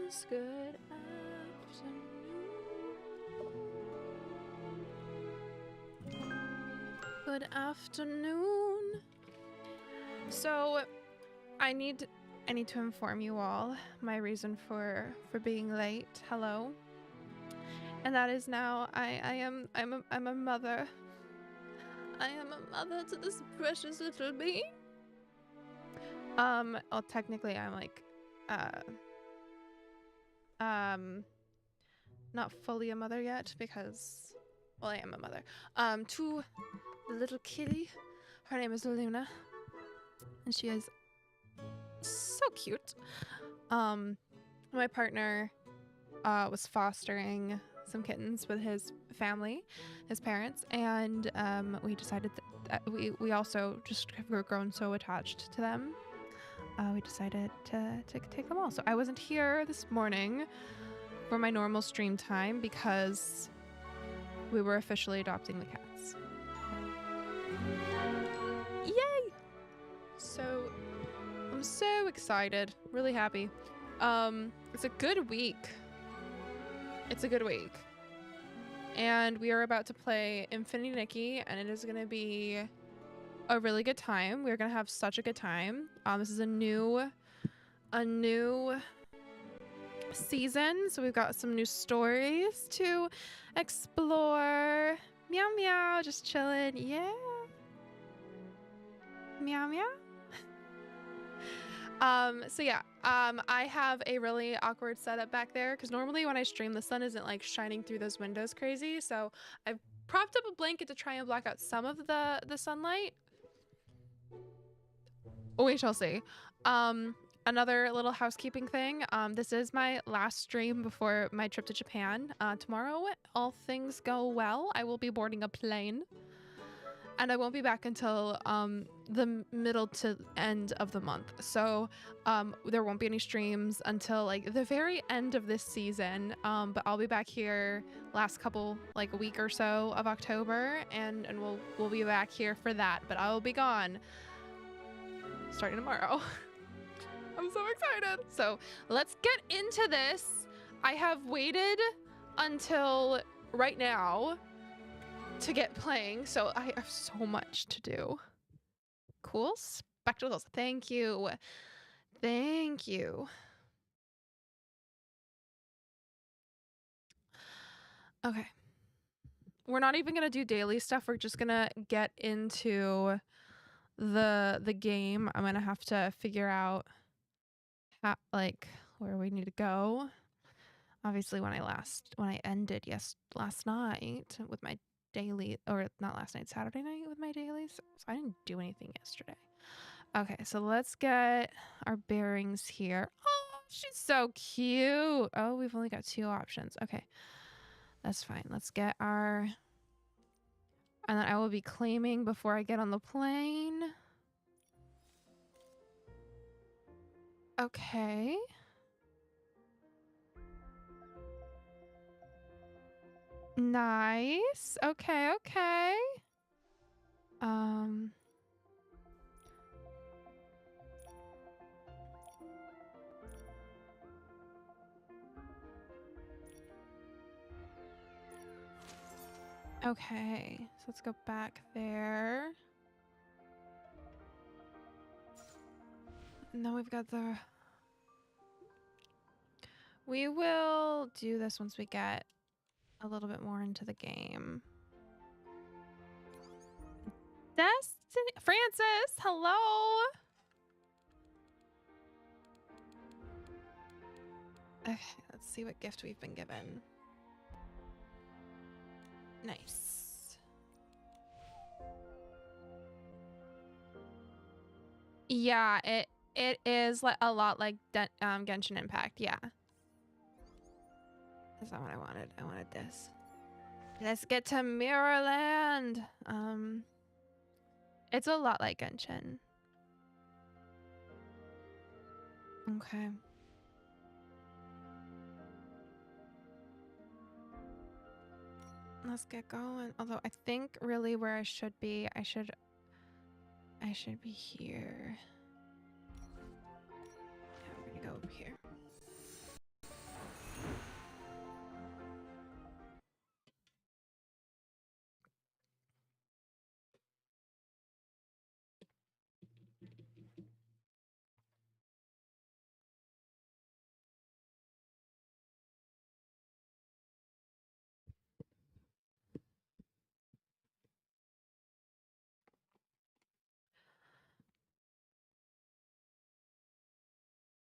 Good afternoon. Good afternoon. So, I need to inform you all my reason for being late. Hello. And that is now I'm a mother. I am a mother to this precious little being. Well, technically I'm like not fully a mother yet because, well, I am a mother. To the little kitty. Her name is Luna, and she is so cute. My partner was fostering some kittens with his family, his parents, and we decided that we also just were grown so attached to them. We decided to take them all. So I wasn't here this morning for my normal stream time because we were officially adopting the cats. Yay! So I'm so excited, really happy. It's a good week. It's a good week. And we are about to play Infinity Nikki, and it is going to be a really good time. We're going to have such a good time. This is a new season, so we've got some new stories to explore. Meow meow, just chilling. Yeah. Meow meow. So yeah, I have a really awkward setup back there because normally when I stream, the sun isn't like shining through those windows crazy. So I've propped up a blanket to try and block out some of the sunlight. We shall see. Another little housekeeping thing. This is my last stream before my trip to Japan. Tomorrow, all things go well, I will be boarding a plane. And I won't be back until the middle to end of the month. So there won't be any streams until like the very end of this season. But I'll be back here last couple, like a week or so of October, and we'll be back here for that. But I will be gone starting tomorrow. I'm so excited. So let's get into this. I have waited until right now to get playing, so I have so much to do. Cool. Spectacles. Thank you. Thank you. Okay. We're not even gonna do daily stuff. We're just gonna get into the game. I'm gonna have to figure out how, like, where we need to go. Obviously, when I ended last night with my daily, or not last night, Saturday night with my dailies. So I didn't do anything yesterday. Okay, so let's get our bearings here. Oh, she's so cute. Oh, we've only got 2 options. Okay, that's fine. Let's get our, and then I will be claiming before I get on the plane. Okay. Nice. Okay, okay. Okay, so let's go back there. And then we've got the... We will do this once we get a little bit more into the game. Destiny... Francis, hello! Okay, let's see what gift we've been given. Nice. Yeah, it is like a lot like Genshin Impact. Yeah, that's not what I wanted. I wanted this. Let's get to Mirrorland. It's a lot like Genshin. Okay. Let's get going. Although I think really where I should be, I should be here. Yeah, we're gonna go over here.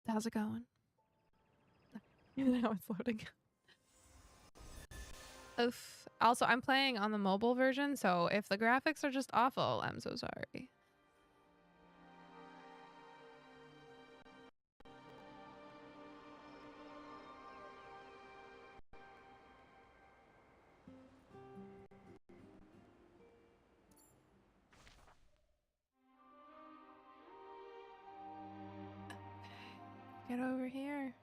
How's it going? Now it's loading. Oof. Also, I'm playing on the mobile version, so if the graphics are just awful, I'm so sorry. Get over here.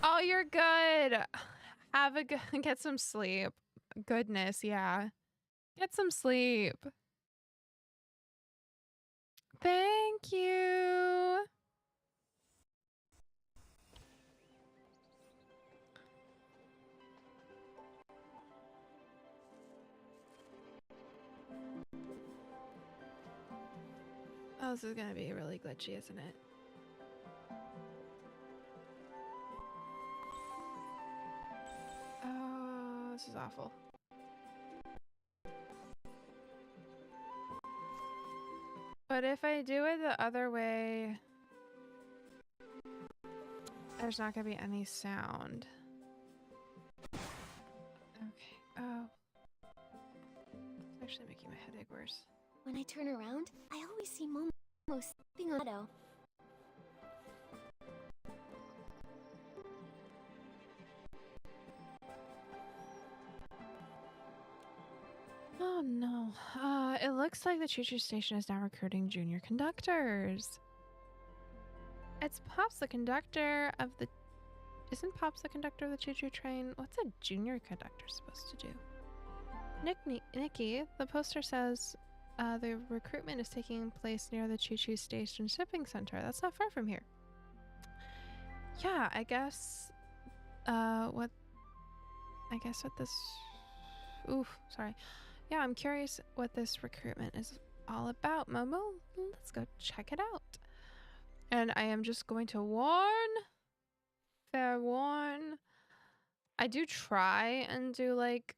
Oh, you're good. Have a good, get some sleep. Goodness, yeah. Get some sleep. Thank you. Oh, this is gonna be really glitchy, isn't it? Oh, this is awful. But if I do it the other way, there's not gonna be any sound. Okay. Oh. It's actually making my headache worse. When I turn around, I always see Momo sleeping on Otto. Oh no. It looks like the choo-choo station is now recruiting junior conductors. It's Pops, the conductor of the... Isn't Pops the conductor of the choo-choo train? What's a junior conductor supposed to do? Nikki, the poster says the recruitment is taking place near the choo-choo station shipping center. That's not far from here. Yeah, I guess... what this... Oof, sorry. Yeah, I'm curious what this recruitment is all about, Momo. Let's go check it out. And I am just going to fair warn. I do try and do like,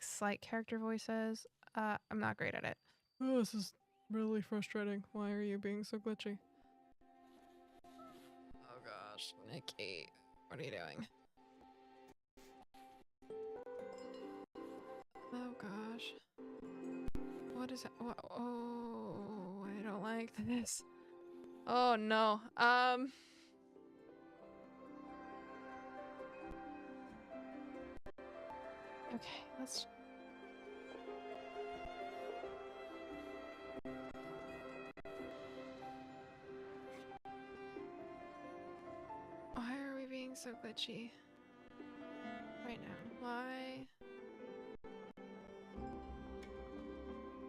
slight character voices. I'm not great at it. Oh, this is really frustrating. Why are you being so glitchy? Oh gosh, Nikki, what are you doing? Oh gosh. What is it? Oh, I don't like this. Oh no. Okay, let's... Why are we being so glitchy? Right now. Why?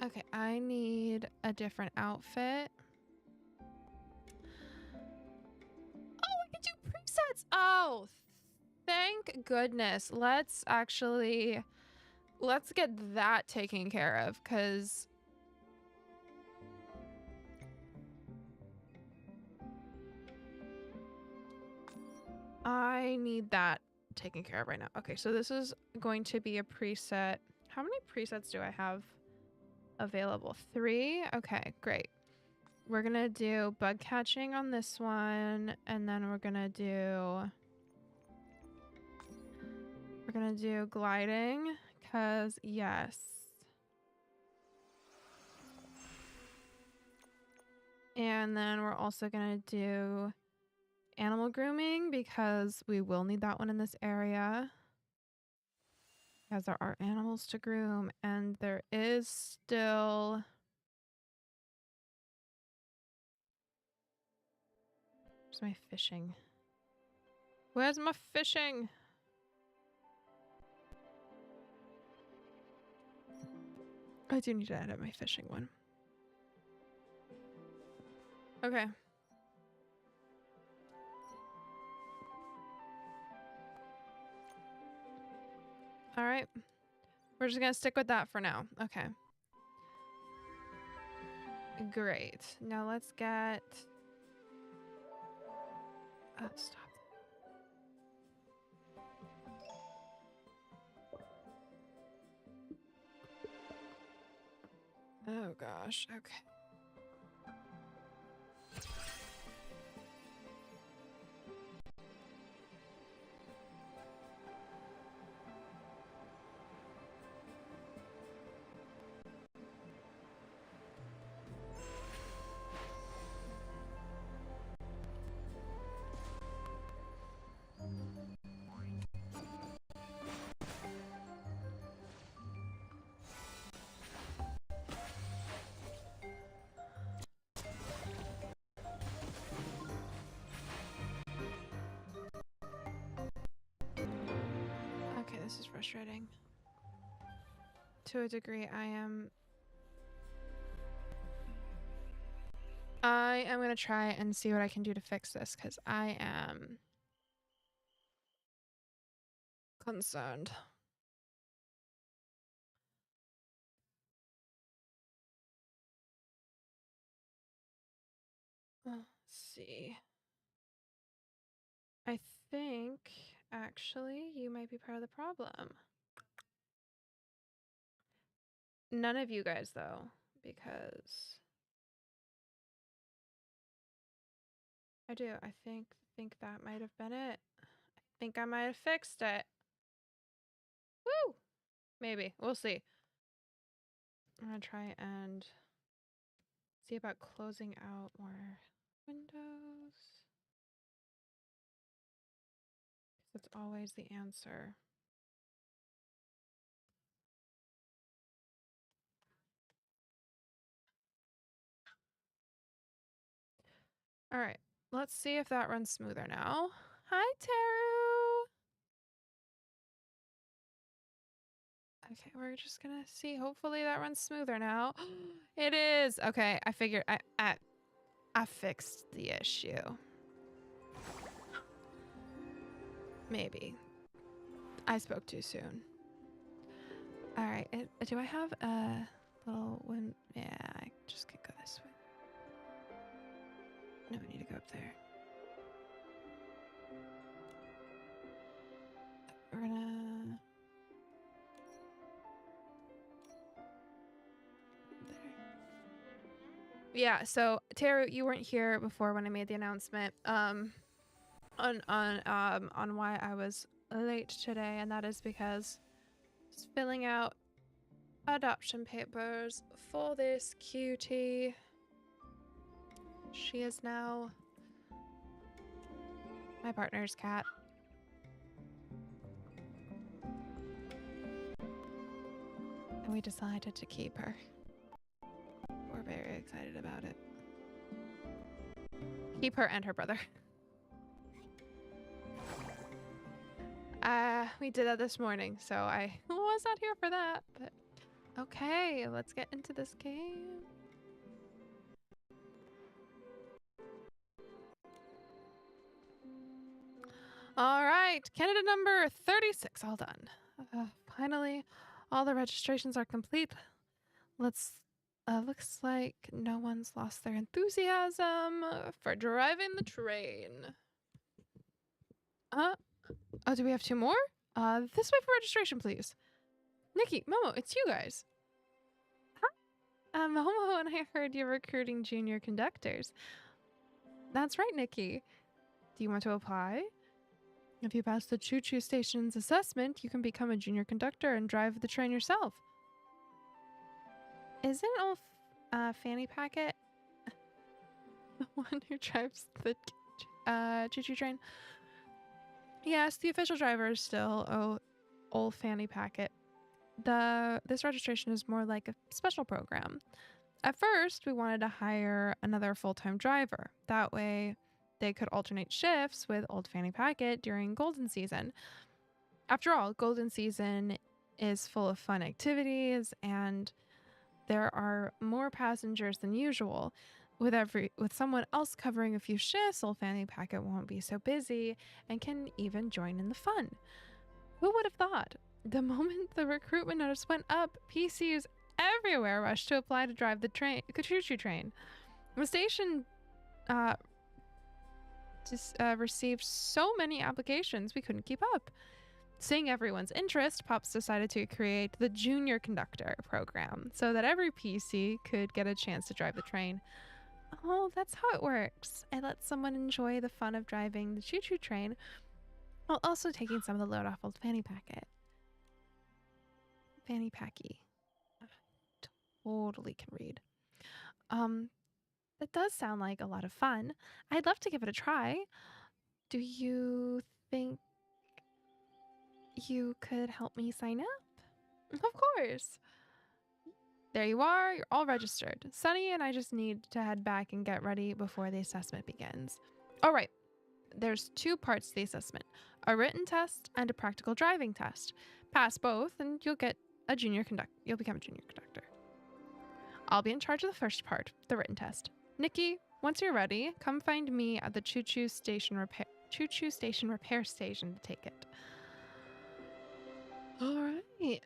Okay, I need a different outfit. Oh, I can do presets! Oh, thank goodness. Let's get that taken care of, because... I need that taken care of right now. Okay, so this is going to be a preset. How many presets do I have available? 3? Okay, great. We're gonna do bug catching on this one, and then we're gonna do gliding, because yes. And then we're also gonna do animal grooming, because we will need that one in this area, as there are animals to groom, and there is still... Where's my fishing? Where's my fishing? I do need to edit my fishing one. Okay. All right. We're just gonna stick with that for now. Okay. Great. Now let's get... Oh, stop. Oh gosh, okay. Okay, this is frustrating. To a degree, I am gonna try and see what I can do to fix this, because I am concerned. Let's see. I think, actually, you might be part of the problem. None of you guys, though, because I do. I think that might have been it. I think I might have fixed it. Woo! Maybe. We'll see. I'm gonna try and see about closing out more windows. That's always the answer. All right. Let's see if that runs smoother now. Hi, Teru. Okay, we're just gonna see. Hopefully that runs smoother now. It is. Okay, I figured I fixed the issue. Maybe. I spoke too soon. All right. Do I have a little one? Yeah, I just could go this way. No, we need to go up there. We're gonna... There. Yeah, so Teru, you weren't here before when I made the announcement on why I was late today, and that is because I was filling out adoption papers for this cutie. She is now my partner's cat. And we decided to keep her. We're very excited about it. Keep her and her brother. We did that this morning, so I was not here for that, but okay, let's get into this game. All right, candidate number 36, all done. Finally, all the registrations are complete. Looks like no one's lost their enthusiasm for driving the train. Oh, do we have two more? This way for registration, please. Nikki, Momo, it's you guys. Hi. Momo and I heard you're recruiting junior conductors. That's right, Nikki. Do you want to apply? If you pass the choo-choo station's assessment, you can become a junior conductor and drive the train yourself. Isn't old Fanny Packet the one who drives the choo-choo train? Yes, the official driver is still old Fanny Packet. This registration is more like a special program. At first, we wanted to hire another full-time driver. That way, they could alternate shifts with old Fanny Packet during Golden Season. After all, Golden Season is full of fun activities, and there are more passengers than usual. With someone else covering a few shifts, old Fanny Packet won't be so busy and can even join in the fun. Who would have thought? The moment the recruitment notice went up, PCs everywhere rushed to apply to drive the choo-choo train. The station received so many applications we couldn't keep up. Seeing everyone's interest, Pops decided to create the Junior Conductor program so that every PC could get a chance to drive the train. Oh, that's how it works. I let someone enjoy the fun of driving the choo-choo train while also taking some of the load off old fanny packet. Fanny packy. Totally can read. That does sound like a lot of fun. I'd love to give it a try. Do you think you could help me sign up? Of course. There you are. You're all registered. Sunny and I just need to head back and get ready before the assessment begins. All right. There's 2 parts to the assessment, a written test and a practical driving test. Pass both and you'll become a junior conductor. I'll be in charge of the first part, the written test. Nikki, once you're ready, come find me at the choo-choo station repair station to take it. All right.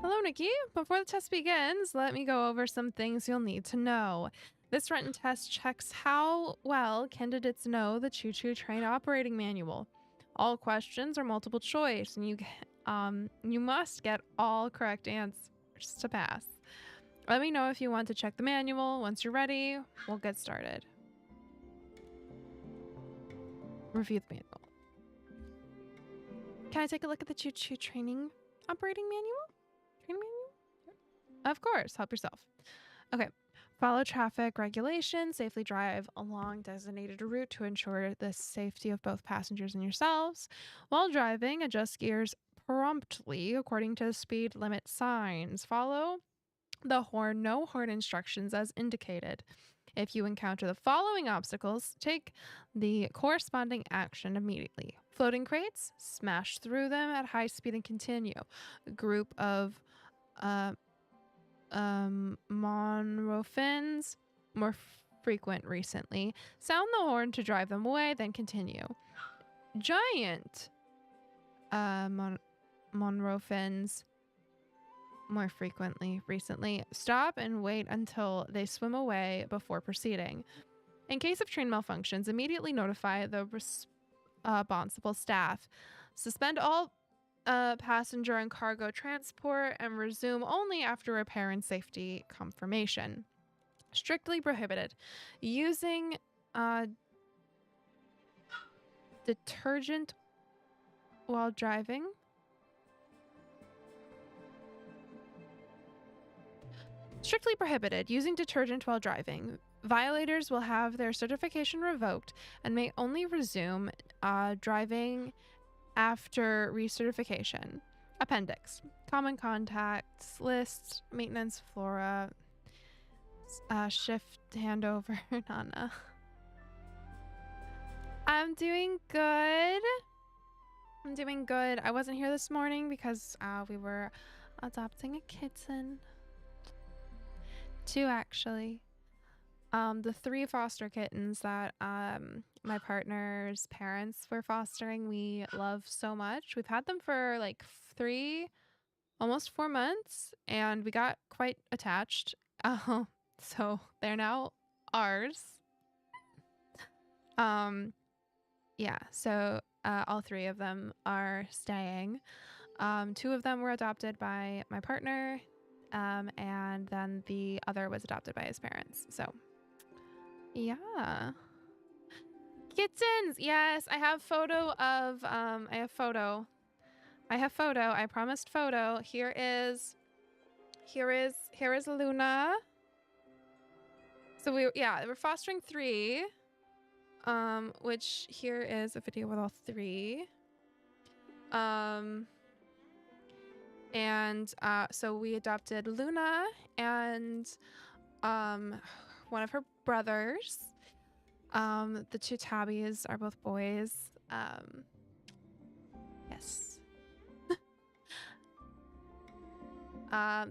Hello, Nikki. Before the test begins, let me go over some things you'll need to know. This written test checks how well candidates know the choo-choo train operating manual. All questions are multiple choice, and you must get all correct answers to pass. Let me know if you want to check the manual. Once you're ready, we'll get started. Review the manual. Can I take a look at the choo-choo training operating manual? Of course, help yourself. Okay. Follow traffic regulations, safely drive along designated route to ensure the safety of both passengers and yourselves. While driving, adjust gears promptly according to the speed limit signs. Follow the no horn instructions as indicated. If you encounter the following obstacles, take the corresponding action immediately. Floating crates, smash through them at high speed and continue. A group of monrofins, more frequent recently. Sound the horn to drive them away, then continue. Giant monrofins, more frequently recently. Stop and wait until they swim away before proceeding. In case of train malfunctions, immediately notify the responsible staff. Suspend all passenger and cargo transport and resume only after repair and safety confirmation. Strictly prohibited. Using detergent while driving. Strictly prohibited. Using detergent while driving. Violators will have their certification revoked and may only resume driving after recertification. Appendix. Common contacts, list, maintenance, flora, shift handover, Nana. I'm doing good. I wasn't here this morning because we were adopting a kitten. 2 actually. The 3 foster kittens that my partner's parents were fostering, we love so much. We've had them for like 3, almost 4 months, and we got quite attached. So they're now ours. Yeah, so all 3 of them are staying. 2 of them were adopted by my partner, and then the other was adopted by his parents. So yeah. Kittens. Yes, I have photo of I promised photo. Here is Luna. So we're fostering 3. Which here is a video with all 3. And so we adopted Luna and one of her brothers. The 2 tabbies are both boys. Yes.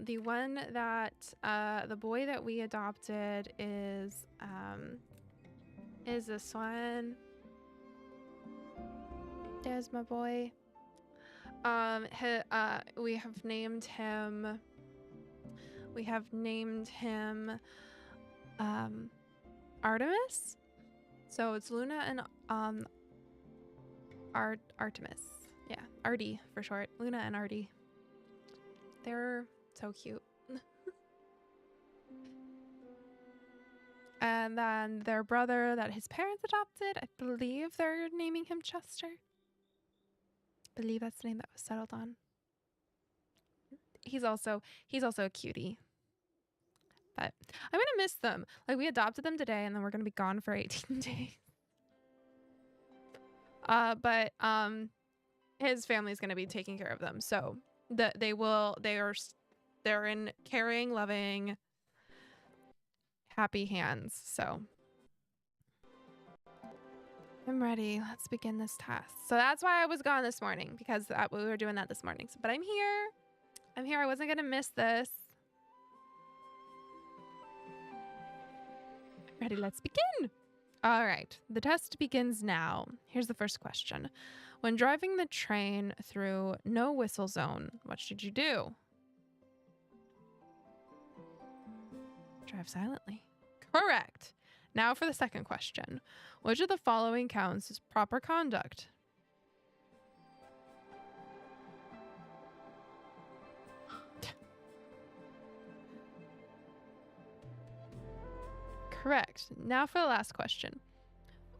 The one that the boy that we adopted is this one. There's my boy. We have named him. Artemis. So it's Luna and Artemis. Yeah, Artie for short. Luna and Artie. They're so cute. And then their brother that his parents adopted, I believe they're naming him Chester. I believe that's the name that was settled on. He's also a cutie. But I'm gonna miss them. Like, we adopted them today and then we're gonna be gone for 18 days. But his family's gonna be taking care of them. So they're in caring, loving, happy hands. So I'm ready. Let's begin this task. So that's why I was gone this morning, because we were doing that this morning. But I'm here. I wasn't gonna miss this. Ready, let's begin. All right, the test begins now. Here's the first question. When driving the train through no whistle zone, what should you do? Drive silently. Correct. Now for the second question. Which of the following counts as proper conduct? Correct. Now for the last question.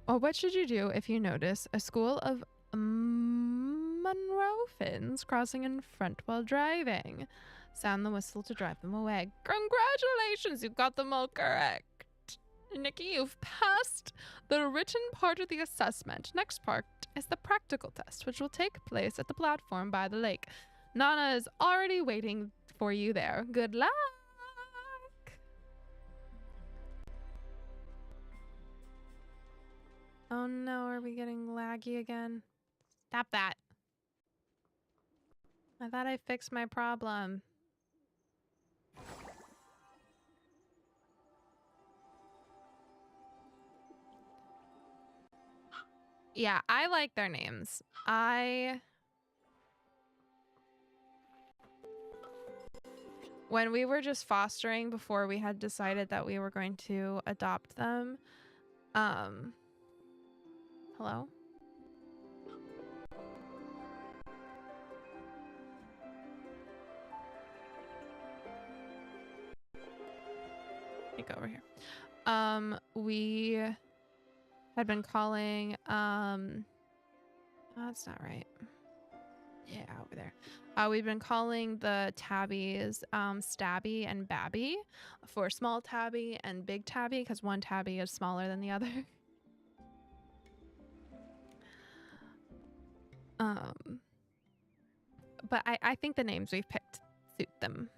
What should you do if you notice a school of Monroe-fins crossing in front while driving? Sound the whistle to drive them away. Congratulations, you got them all correct. Nikki, you've passed the written part of the assessment. Next part is the practical test, which will take place at the platform by the lake. Nana is already waiting for you there. Good luck. Oh no, are we getting laggy again? Stop that. I thought I fixed my problem. Yeah, I like their names. When we were just fostering before we had decided that we were going to adopt them, hello? Let me go over here. We had been calling, that's not right. Yeah, over there. We've been calling the tabbies Stabby and Babby for small tabby and big tabby, because one tabby is smaller than the other. But I think the names we've picked suit them.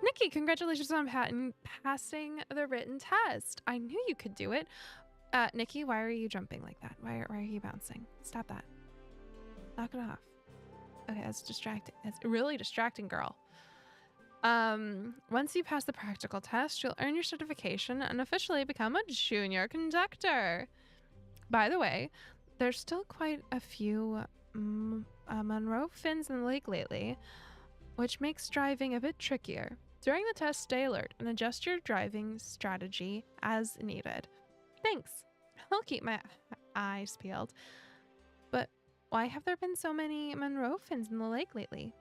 Nikki, congratulations on passing the written test. I knew you could do it. Nikki, why are you jumping like that? Why are you bouncing? Stop that. Knock it off. Okay, that's distracting. That's really distracting, girl. Once you pass the practical test, you'll earn your certification and officially become a junior conductor. By the way, there's still quite a few Monroe-fins in the lake lately, which makes driving a bit trickier. During the test, stay alert and adjust your driving strategy as needed. Thanks. I'll keep my eyes peeled. But why have there been so many Monroe-fins in the lake lately?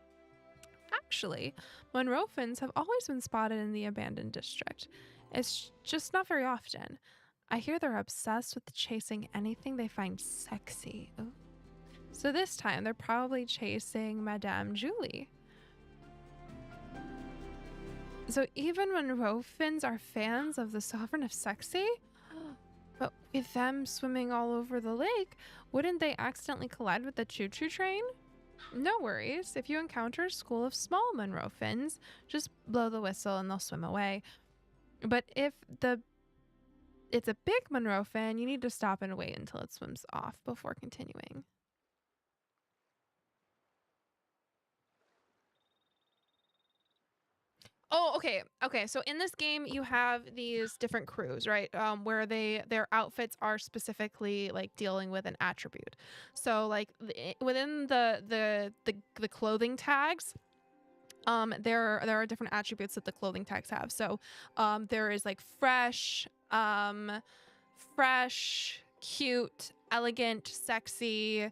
Actually, Monroe-fins have always been spotted in the abandoned district. It's just not very often. I hear they're obsessed with chasing anything they find sexy. Ooh. So this time, they're probably chasing Madame Julie. So even Monroe-fins are fans of the Sovereign of Sexy? But with them swimming all over the lake, wouldn't they accidentally collide with the choo-choo train? No worries. If you encounter a school of small Monroe-fins, just blow the whistle and they'll swim away. But if it's a big Monroe-fin, you need to stop and wait until it swims off before continuing. Oh, okay. Okay. So in this game, you have these different crews, right? Where their outfits are specifically like dealing with an attribute. So like within the clothing tags, there are different attributes that the clothing tags have. So there is like fresh, cute, elegant, sexy.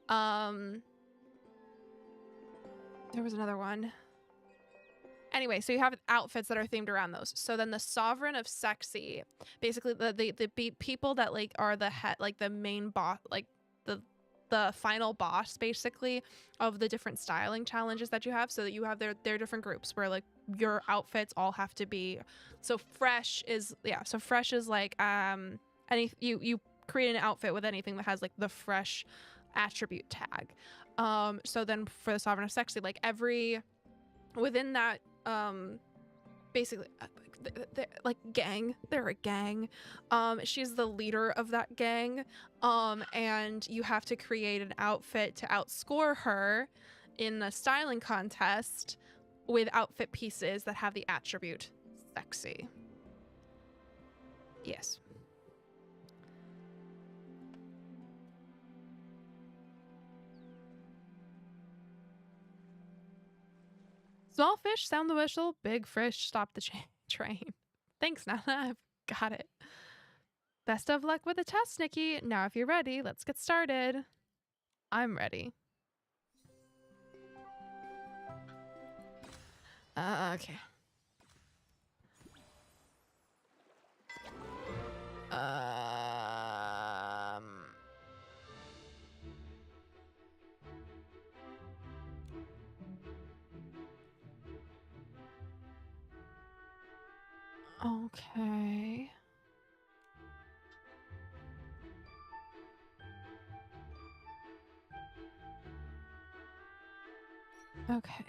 Um, there was another one. Anyway, so you have outfits that are themed around those. So then the sovereign of sexy, basically the people that like are the head, like the main boss, like the final boss basically of the different styling challenges that you have. So that you have their different groups where like your outfits all have to be. So fresh is So fresh is like you create an outfit with anything that has like the fresh attribute tag. So then for the sovereign of sexy, like every within that basically like gang, they're a gang. She's the leader of that gang, and you have to create an outfit to outscore her in a styling contest with outfit pieces that have the attribute sexy. Yes. Small fish, sound the whistle. Big fish, stop the train. Thanks, Nana. I've got it. Best of luck with the test, Nikki. Now, if you're ready, let's get started. I'm ready. Okay. Okay. Okay.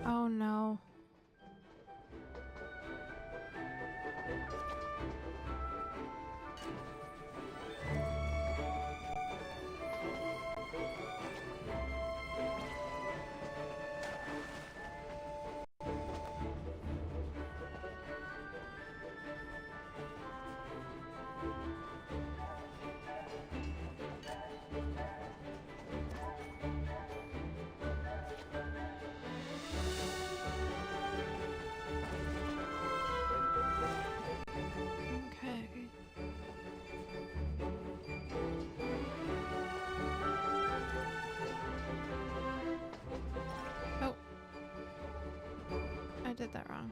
Oh no. Okay. Oh. I did that wrong.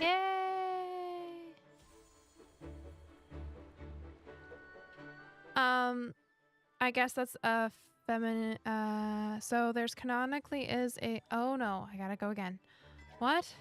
Yay! I guess that's a feminine. So there's canonically is a. Oh no, I gotta go again. What?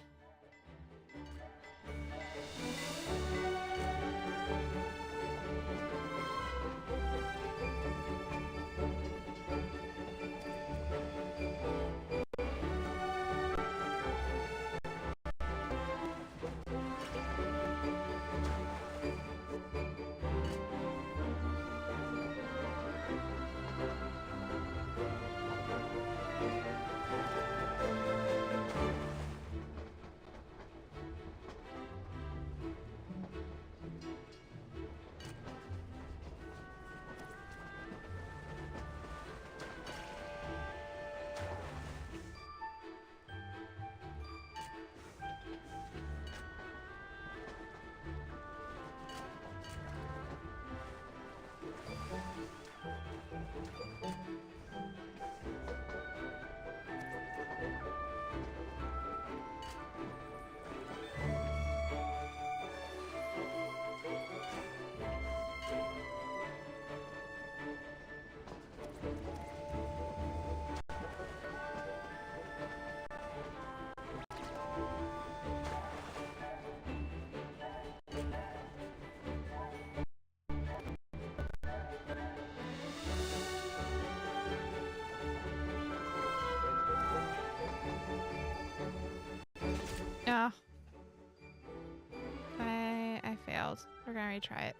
failed. We're gonna retry it.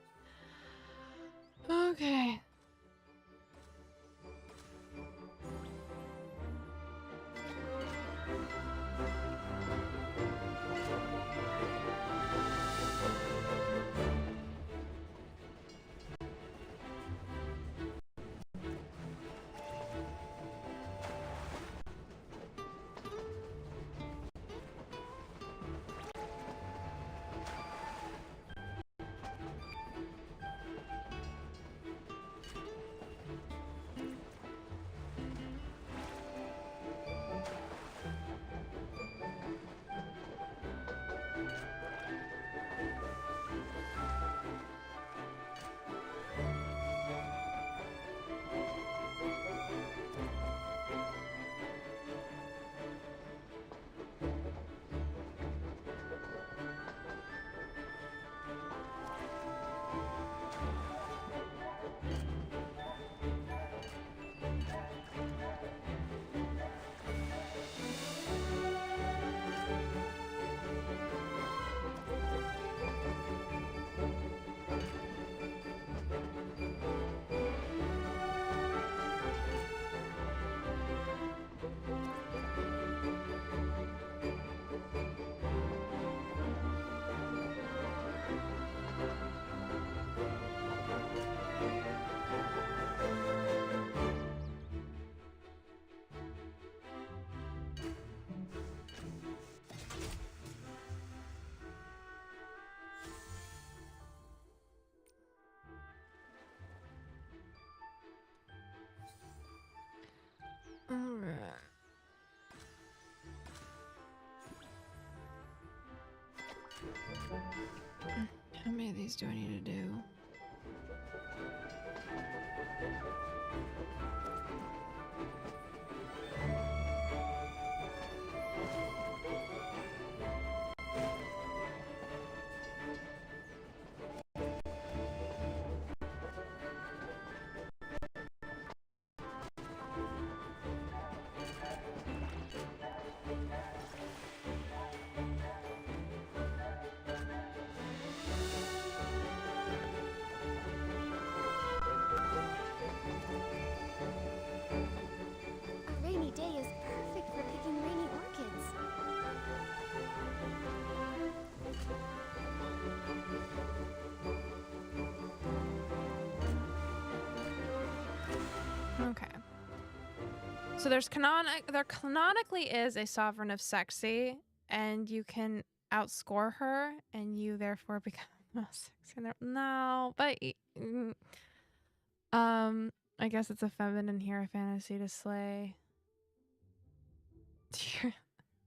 Okay. Alright. How many of these do I need to do? A rainy day is perfect for picking rainy orchids. Okay. So there canonically is a sovereign of sexy, and you can outscore her, and you therefore become most sexy. No, but I guess it's a feminine hero fantasy to slay.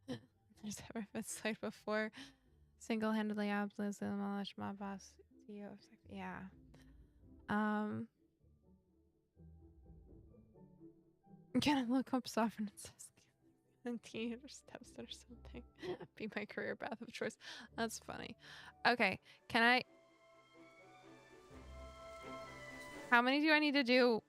There's ever been slayed before. Single-handedly, absolutely demolish my boss. CEO of sex. Yeah. Can I look up sovereign and says and teenager steps or something? Be my career path of choice. That's funny. Okay, can I? How many do I need to do?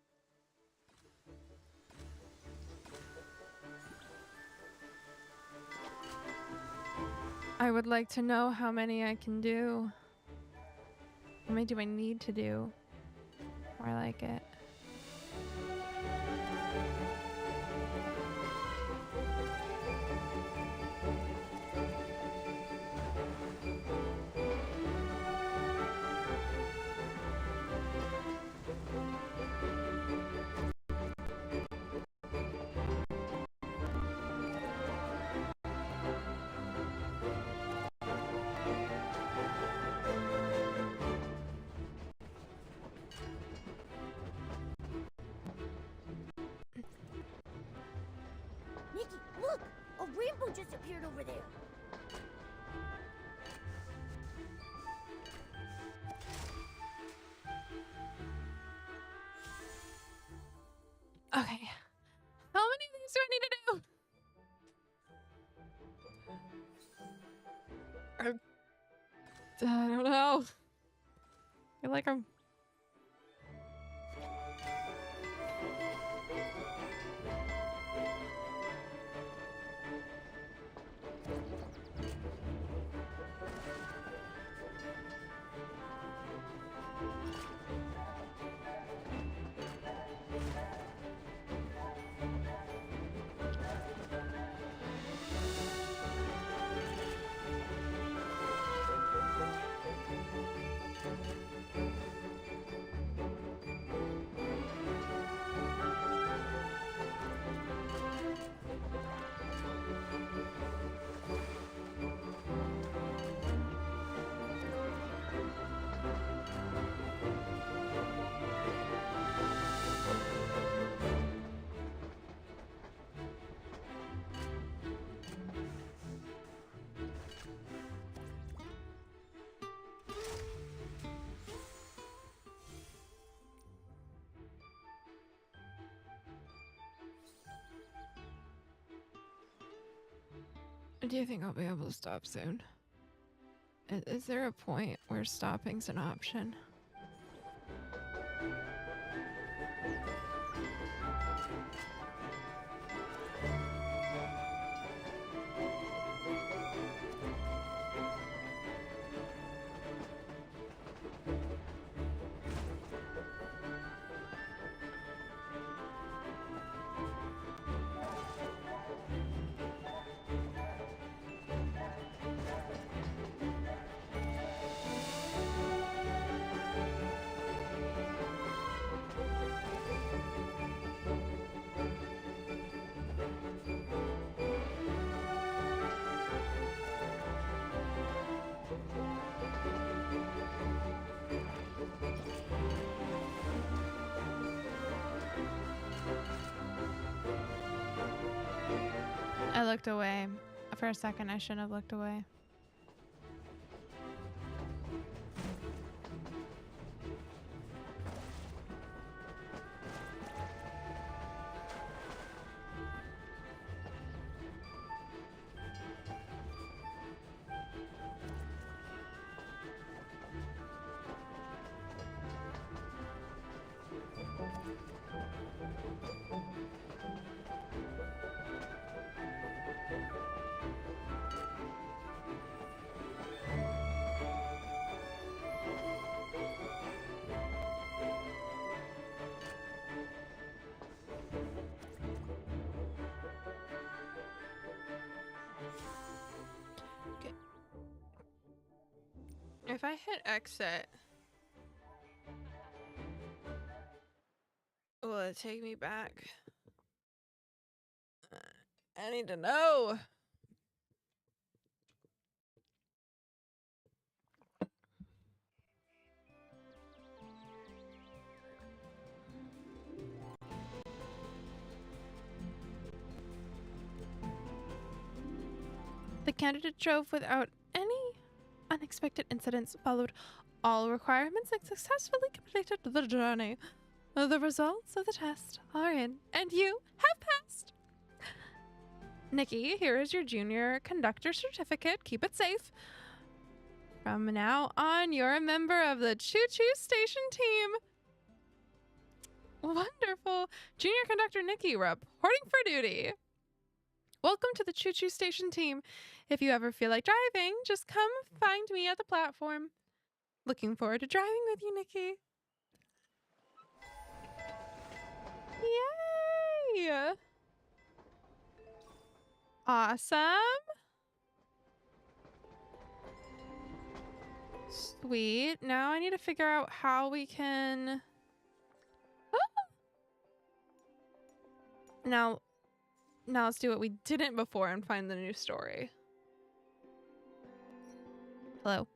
I would like to know how many I can do. How many do I need to do? More like it. Nikki, look! A rainbow just appeared over there. Okay. How many of these do I need to do? I don't know. I feel like I'm. Do you think I'll be able to stop soon? Is there a point where stopping's an option? I looked away. For a second, I shouldn't have looked away. If I hit exit, will it take me back? I need to know. The candidate drove without any unexpected incidents, followed all requirements, and successfully completed the journey. The results of the test are in, and you have passed. Nikki, here is your junior conductor certificate. Keep it safe. From now on, you're a member of the Choo-Choo Station team. Wonderful. Junior conductor Nikki, reporting for duty. Welcome to the Choo-Choo Station team. If you ever feel like driving, just come find me at the platform. Looking forward to driving with you, Nikki. Yay! Awesome. Sweet. Now I need to figure out how we can... Now let's do what we didn't before and find the new story. Hello.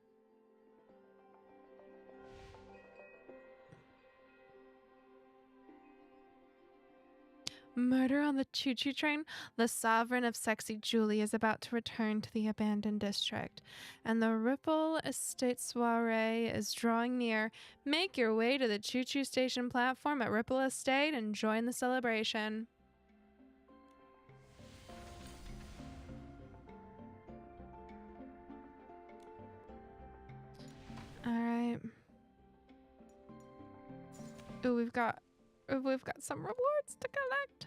Murder on the choo-choo train? The sovereign of sexy Julie is about to return to the abandoned district, and the Ripple Estate soiree is drawing near. Make your way to the choo-choo station platform at Ripple Estate and join the celebration. All right. Ooh, we've got some rewards to collect.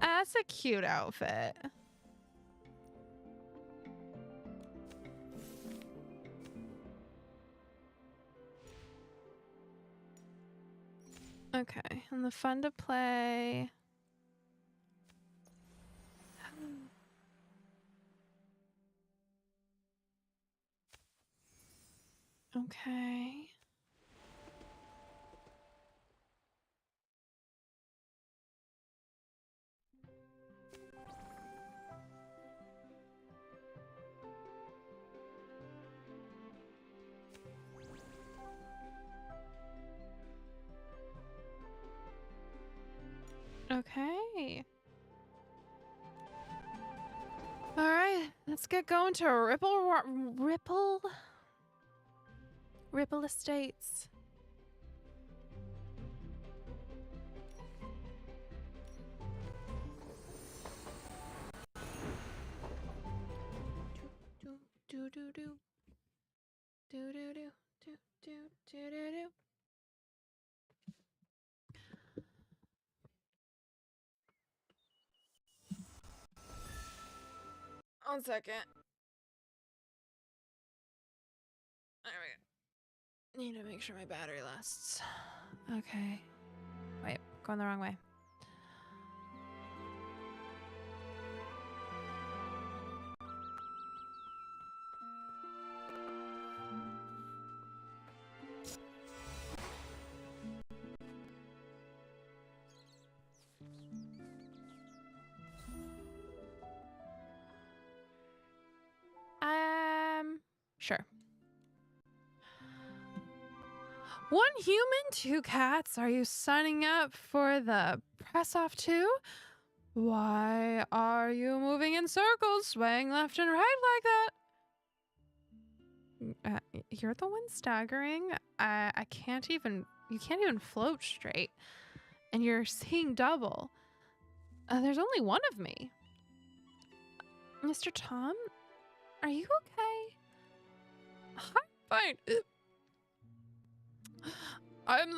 That's a cute outfit. Okay, and the fun to play. Okay. Okay. All right, let's get going to Ripple Estates. Do do do do do do do do. 1 second. There we go. Need to make sure my battery lasts. Okay. Wait, going the wrong way. Sure. 1 human, 2 cats. Are you signing up for the press off too? Why are you moving in circles, swaying left and right like that? You're the one staggering. I can't even. You can't even float straight, and you're seeing double. There's only 1 of me. Mr. Tom, are you okay? I'm fine. I'm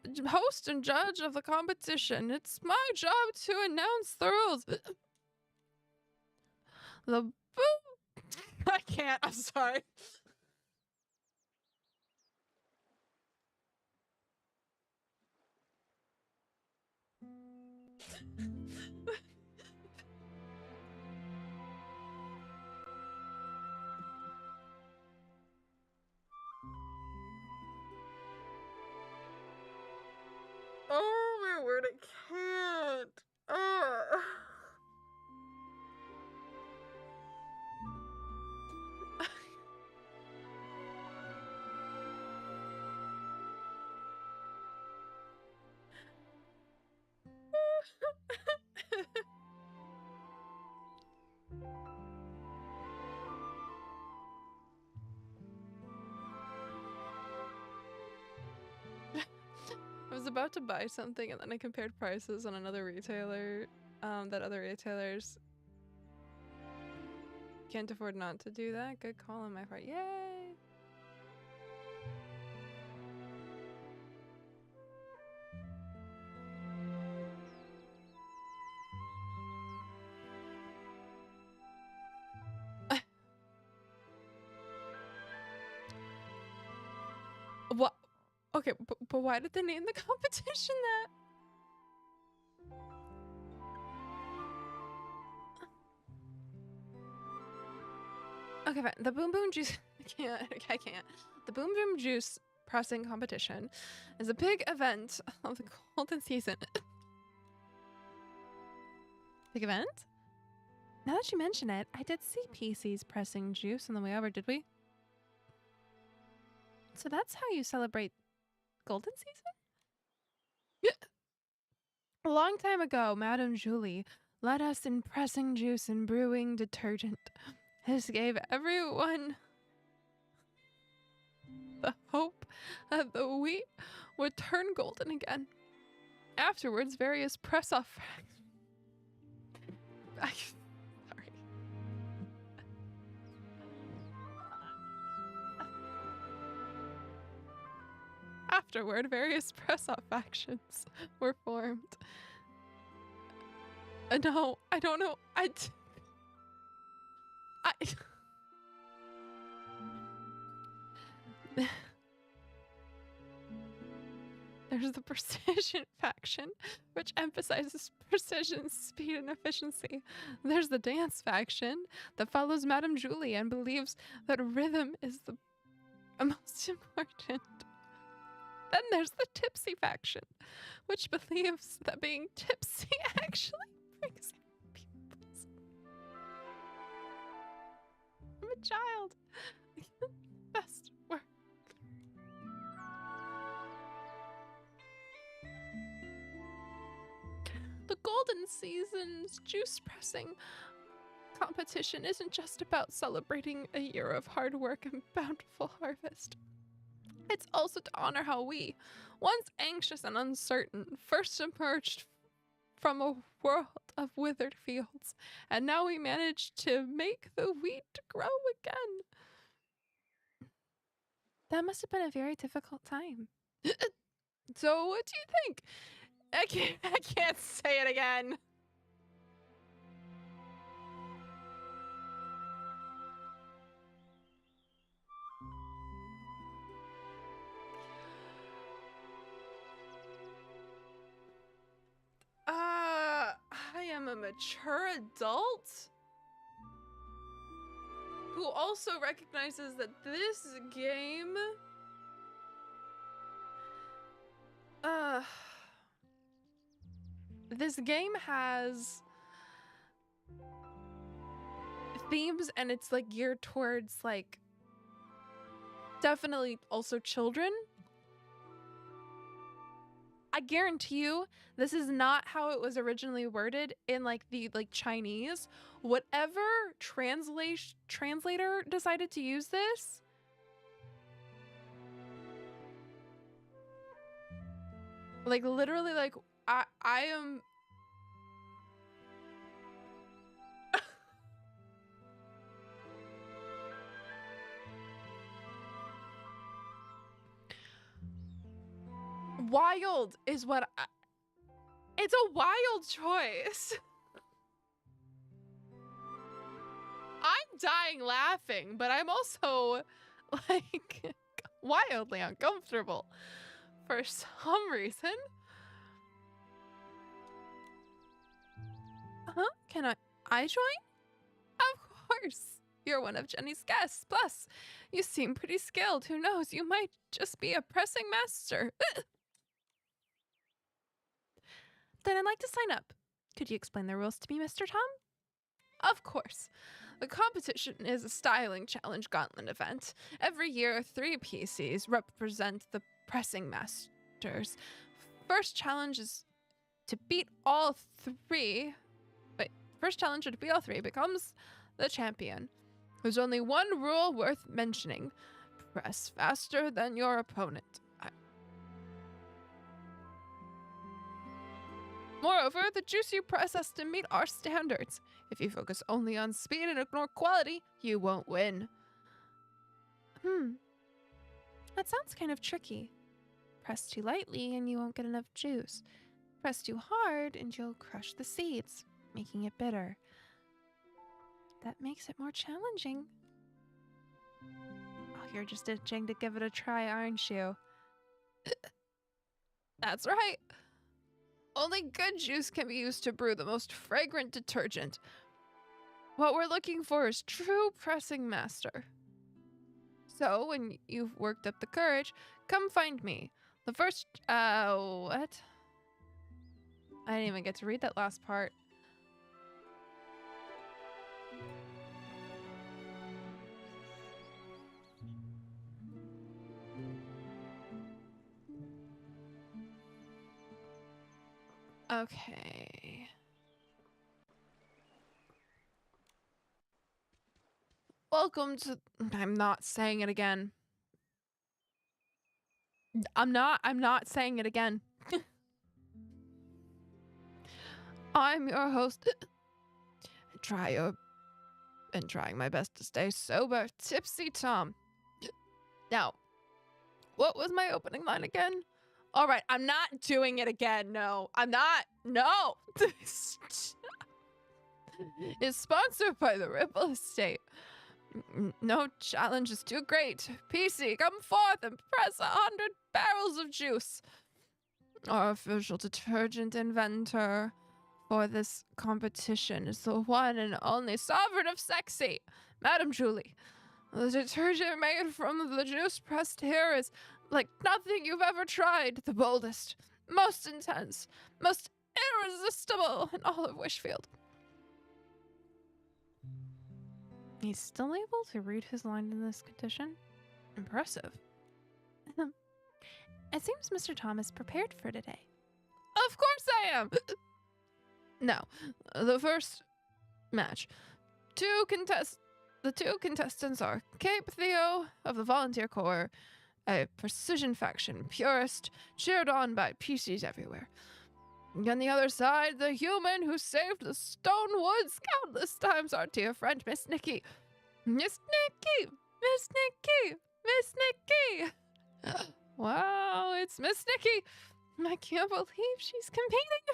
the host and judge of the competition. It's my job to announce the rules. The boom. I can't. I'm sorry. Oh my word, I can't. I was about to buy something and then I compared prices on another retailer that other retailers can't afford not to do that. Good call on my part. Yay! What? Okay, but why did they name the competition that? Okay, fine. The Boom Boom Juice. I can't. The Boom Boom Juice pressing competition is a big event of the golden season. Big event? Now that you mention it, I did see PC's pressing juice on the way over, did we? So that's how you celebrate golden season? Yeah. A long time ago, Madame Julie led us in pressing juice and brewing detergent. This gave everyone the hope that the wheat would turn golden again. Afterwards, various press-off sorry. Afterward, various press-off factions were formed. No, I don't know. There's the Precision faction, which emphasizes precision, speed, and efficiency. There's the Dance faction that follows Madame Julie and believes that rhythm is the most important. Then there's the Tipsy faction, which believes that being tipsy actually brings out pupils. I'm a child. Best work. The golden season's juice pressing competition isn't just about celebrating a year of hard work and bountiful harvest. It's also to honor how we, once anxious and uncertain, first emerged from a world of withered fields, and now we managed to make the wheat grow again. That must have been a very difficult time. So what do you think? I can't say it again. I am a mature adult who also recognizes that this game this game has themes and it's like geared towards like definitely also children. I guarantee you this is not how it was originally worded in like the Chinese. Whatever translator decided to use this, like literally like I am wild is what it's a wild choice. I'm dying laughing, but I'm also like wildly uncomfortable for some reason. Can I join? Of course. You're one of Jenny's guests. Plus, you seem pretty skilled. Who knows? You might just be a pressing master. Then I'd like to sign up. Could you explain the rules to me, Mr. Tom? Of course. The competition is a styling challenge gauntlet event. Every year, 3 PCs represent the pressing masters. First challenge is to beat all 3. First challenger to beat all 3 becomes the champion. There's only one rule worth mentioning. Press faster than your opponent. Moreover, the juice you press has to meet our standards. If you focus only on speed and ignore quality, you won't win. That sounds kind of tricky. Press too lightly and you won't get enough juice. Press too hard and you'll crush the seeds, making it bitter. That makes it more challenging. Oh, you're just itching to give it a try, aren't you? That's right. Only good juice can be used to brew the most fragrant detergent. What we're looking for is true pressing master. So, when you've worked up the courage, come find me. The first, what? I didn't even get to read that last part. Okay. Welcome to... I'm not saying it again. I'm not saying it again. I'm your host. Trying my best to stay sober, Tipsy Tom. Now, what was my opening line again? All right, I'm not doing it again. No, I'm not. No. It's sponsored by the Ripple Estate. No challenge is too great. PC, come forth and press 100 barrels of juice. Our official detergent inventor for this competition is the one and only sovereign of sexy, Madam Julie. The detergent made from the juice pressed here is like nothing you've ever tried. The boldest, most intense, most irresistible in all of Wishfield. He's still able to read his line in this condition? Impressive. It seems Mr. Tom is prepared for today. Of course I am! Now, the first match. The 2 contestants are Cape Theo of the Volunteer Corps, a precision faction purist, cheered on by PCs everywhere. On the other side, the human who saved the Stone Woods countless times, our dear friend Miss Nikki. Miss Nikki! Miss Nikki! Miss Nikki! Wow, it's Miss Nikki! I can't believe she's competing!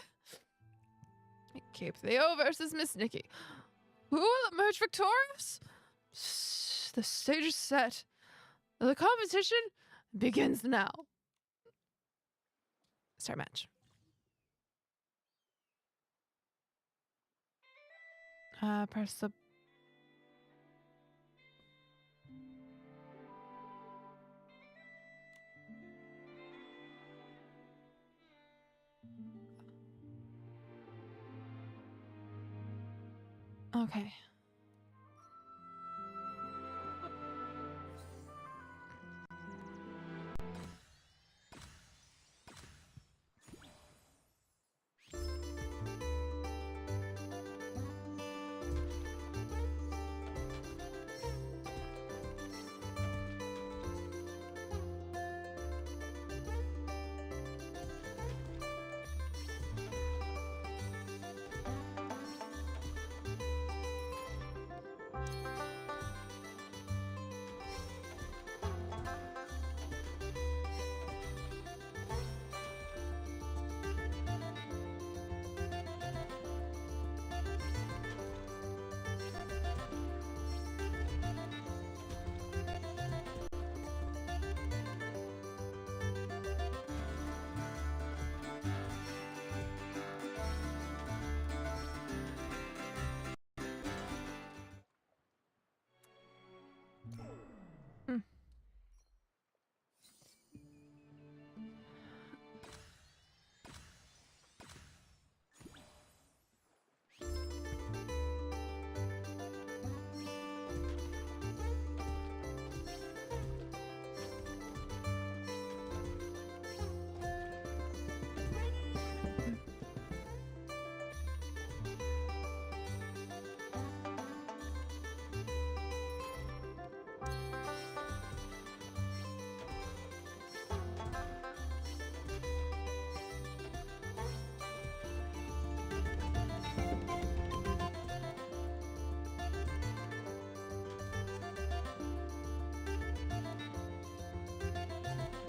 Keep Theo versus Miss Nikki. Who will emerge victorious? The stage is set. The competition begins now. Start match. Press the... Okay.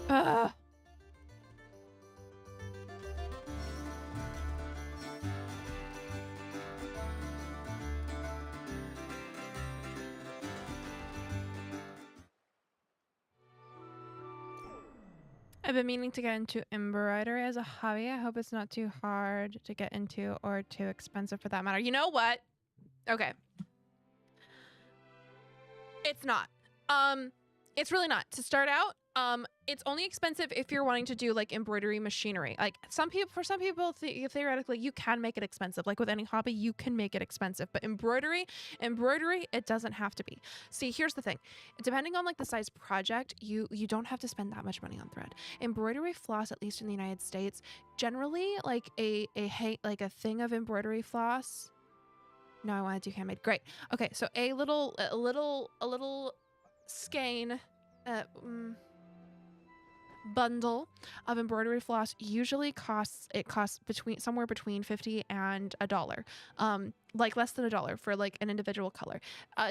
Uh. I've been meaning to get into embroidery as a hobby. I hope it's not too hard to get into or too expensive for that matter. You know what? Okay. It's not. It's really not. To start out, it's only expensive if you're wanting to do like embroidery machinery. Like for some people, theoretically, you can make it expensive. Like with any hobby, you can make it expensive. But embroidery, it doesn't have to be. See, here's the thing. Depending on like the size project, you don't have to spend that much money on thread. Embroidery floss, at least in the United States, generally like a thing of embroidery floss. No, I want to do handmade. Great. Okay, so a little skein bundle of embroidery floss usually costs somewhere between $50 and $1, like less than $1 for like an individual color,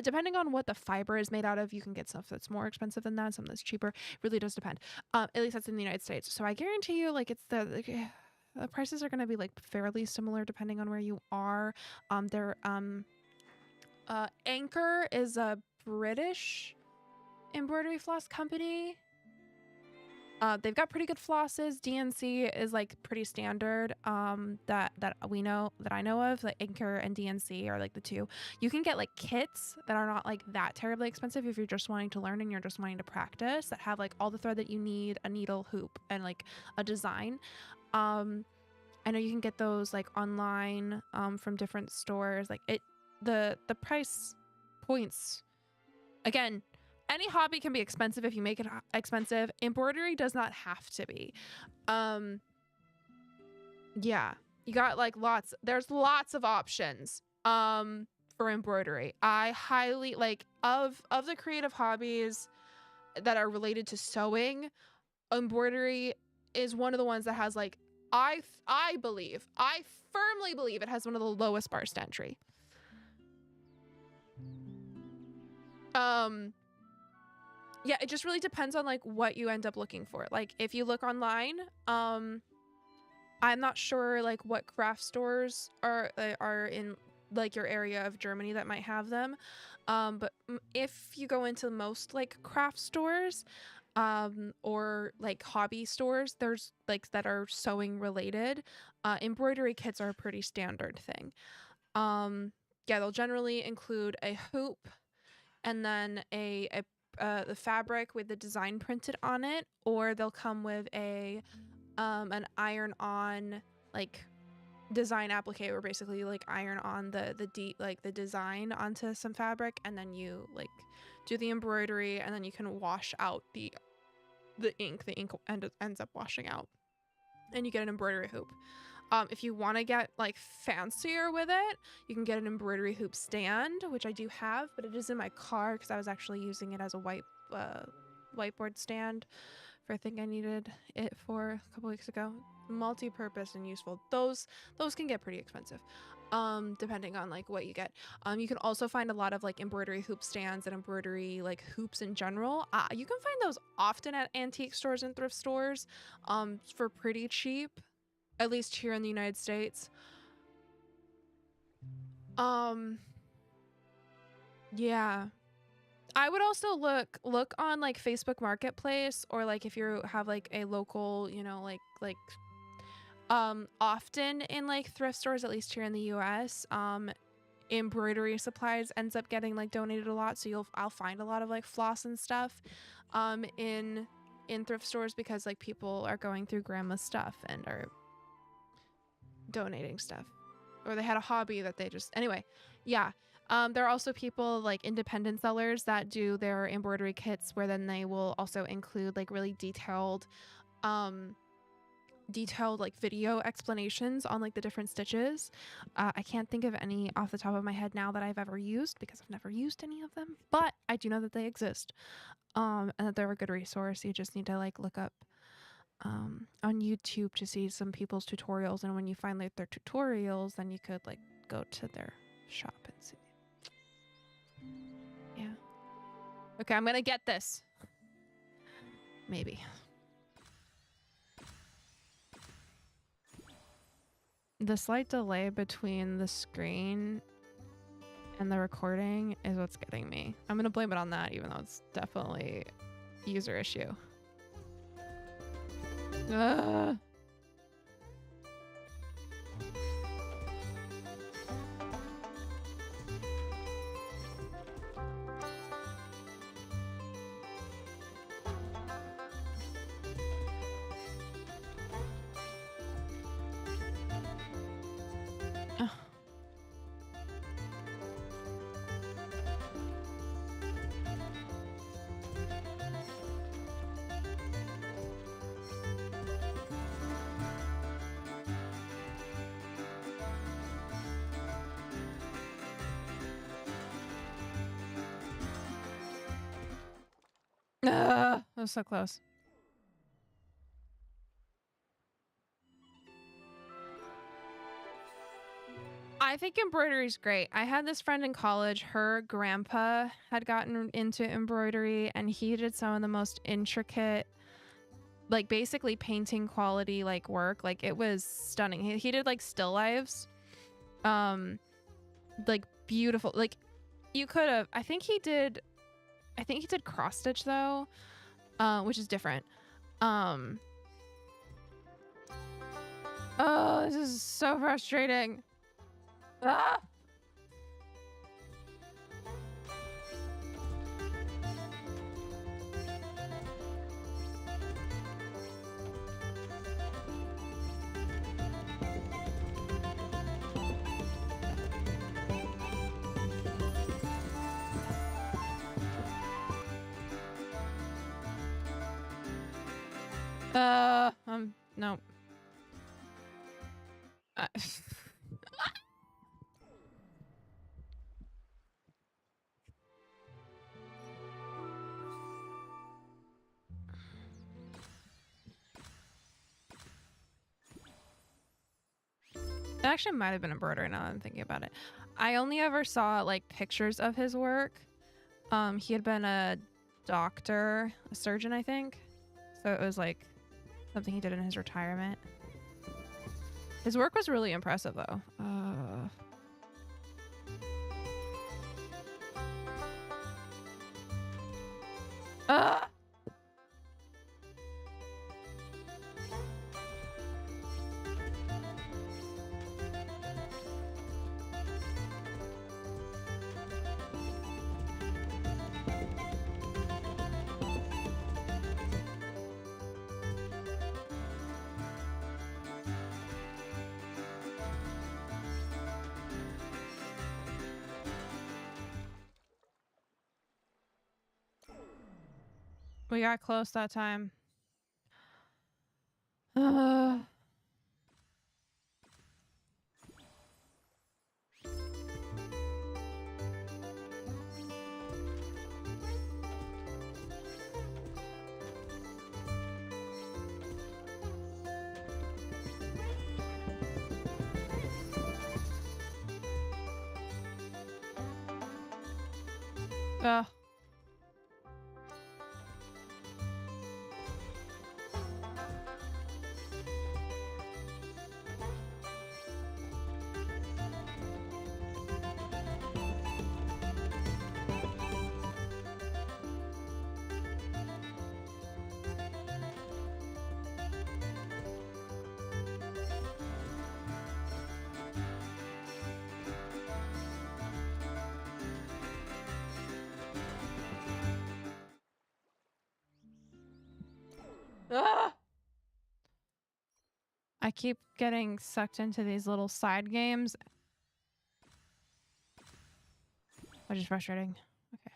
depending on what the fiber is made out of. You can get stuff that's more expensive than that, some that's cheaper. It really does depend. At least that's in the United States, so I guarantee you like it's the prices are going to be like fairly similar depending on where you are. Anchor is a British embroidery floss company. They've got pretty good flosses. DNC is like pretty standard. That I know of. Like Anchor and DNC are like the two. You can get like kits that are not like that terribly expensive if you're just wanting to learn and you're just wanting to practice, that have like all the thread that you need, a needle, hoop, and like a design. I know you can get those like online from different stores. Like the price points, again, any hobby can be expensive if you make it expensive. Embroidery does not have to be. Yeah, you got like there's lots of options for embroidery. I highly like of the creative hobbies that are related to sewing, embroidery is one of the ones that has like I firmly believe it has one of the lowest bars to entry. Yeah, it just really depends on like what you end up looking for. Like if you look online, I'm not sure like what craft stores are in like your area of Germany that might have them. But if you go into most like craft stores, or like hobby stores, there's like that are sewing related, embroidery kits are a pretty standard thing. Um, yeah, they'll generally include a hoop and then the fabric with the design printed on it, or they'll come with a an iron on like design applique, or basically like iron on the design onto some fabric, and then you like do the embroidery, and then you can wash out the ink. The ink ends up washing out, and you get an embroidery hoop. If you want to get like fancier with it, you can get an embroidery hoop stand, which I do have, but it is in my car because I was actually using it as a whiteboard stand for I think I needed it for a couple weeks ago. Multi-purpose and useful. Those can get pretty expensive, depending on like what you get. You can also find a lot of like embroidery hoop stands and embroidery like hoops in general. You can find those often at antique stores and thrift stores, for pretty cheap, at least here in the United States. Yeah. I would also look on like Facebook Marketplace, or like if you have like a local, often in like thrift stores, at least here in the US, embroidery supplies ends up getting like donated a lot. So I'll find a lot of like floss and stuff in thrift stores, because like people are going through grandma's stuff and are donating stuff, or they had a hobby that they just anyway. Yeah. There are also people like independent sellers that do their embroidery kits, where then they will also include like really detailed like video explanations on like the different stitches. I can't think of any off the top of my head now that I've ever used, because I've never used any of them, but I do know that they exist, and that they're a good resource. You just need to like look up on YouTube to see some people's tutorials, and when you find like their tutorials, then you could like go to their shop and see. Yeah. Okay, I'm gonna get this. Maybe. The slight delay between the screen and the recording is what's getting me. I'm gonna blame it on that, even though it's definitely a user issue. Ugh. Ugh. That was so close. I think embroidery is great. I had this friend in college, her grandpa had gotten into embroidery, and he did some of the most intricate, like basically painting quality like work. Like it was stunning. He did like still lives. Like beautiful. Like you could have, I think he did cross stitch though, which is different. Oh, this is so frustrating. Ah! No. It actually might have been embroidery now that I'm thinking about it. I only ever saw like pictures of his work. He had been a doctor, a surgeon, I think. So it was like something he did in his retirement. His work was really impressive, though. Uh. We got close that time. Ugh. Ah! I keep getting sucked into these little side games, which is frustrating. Okay.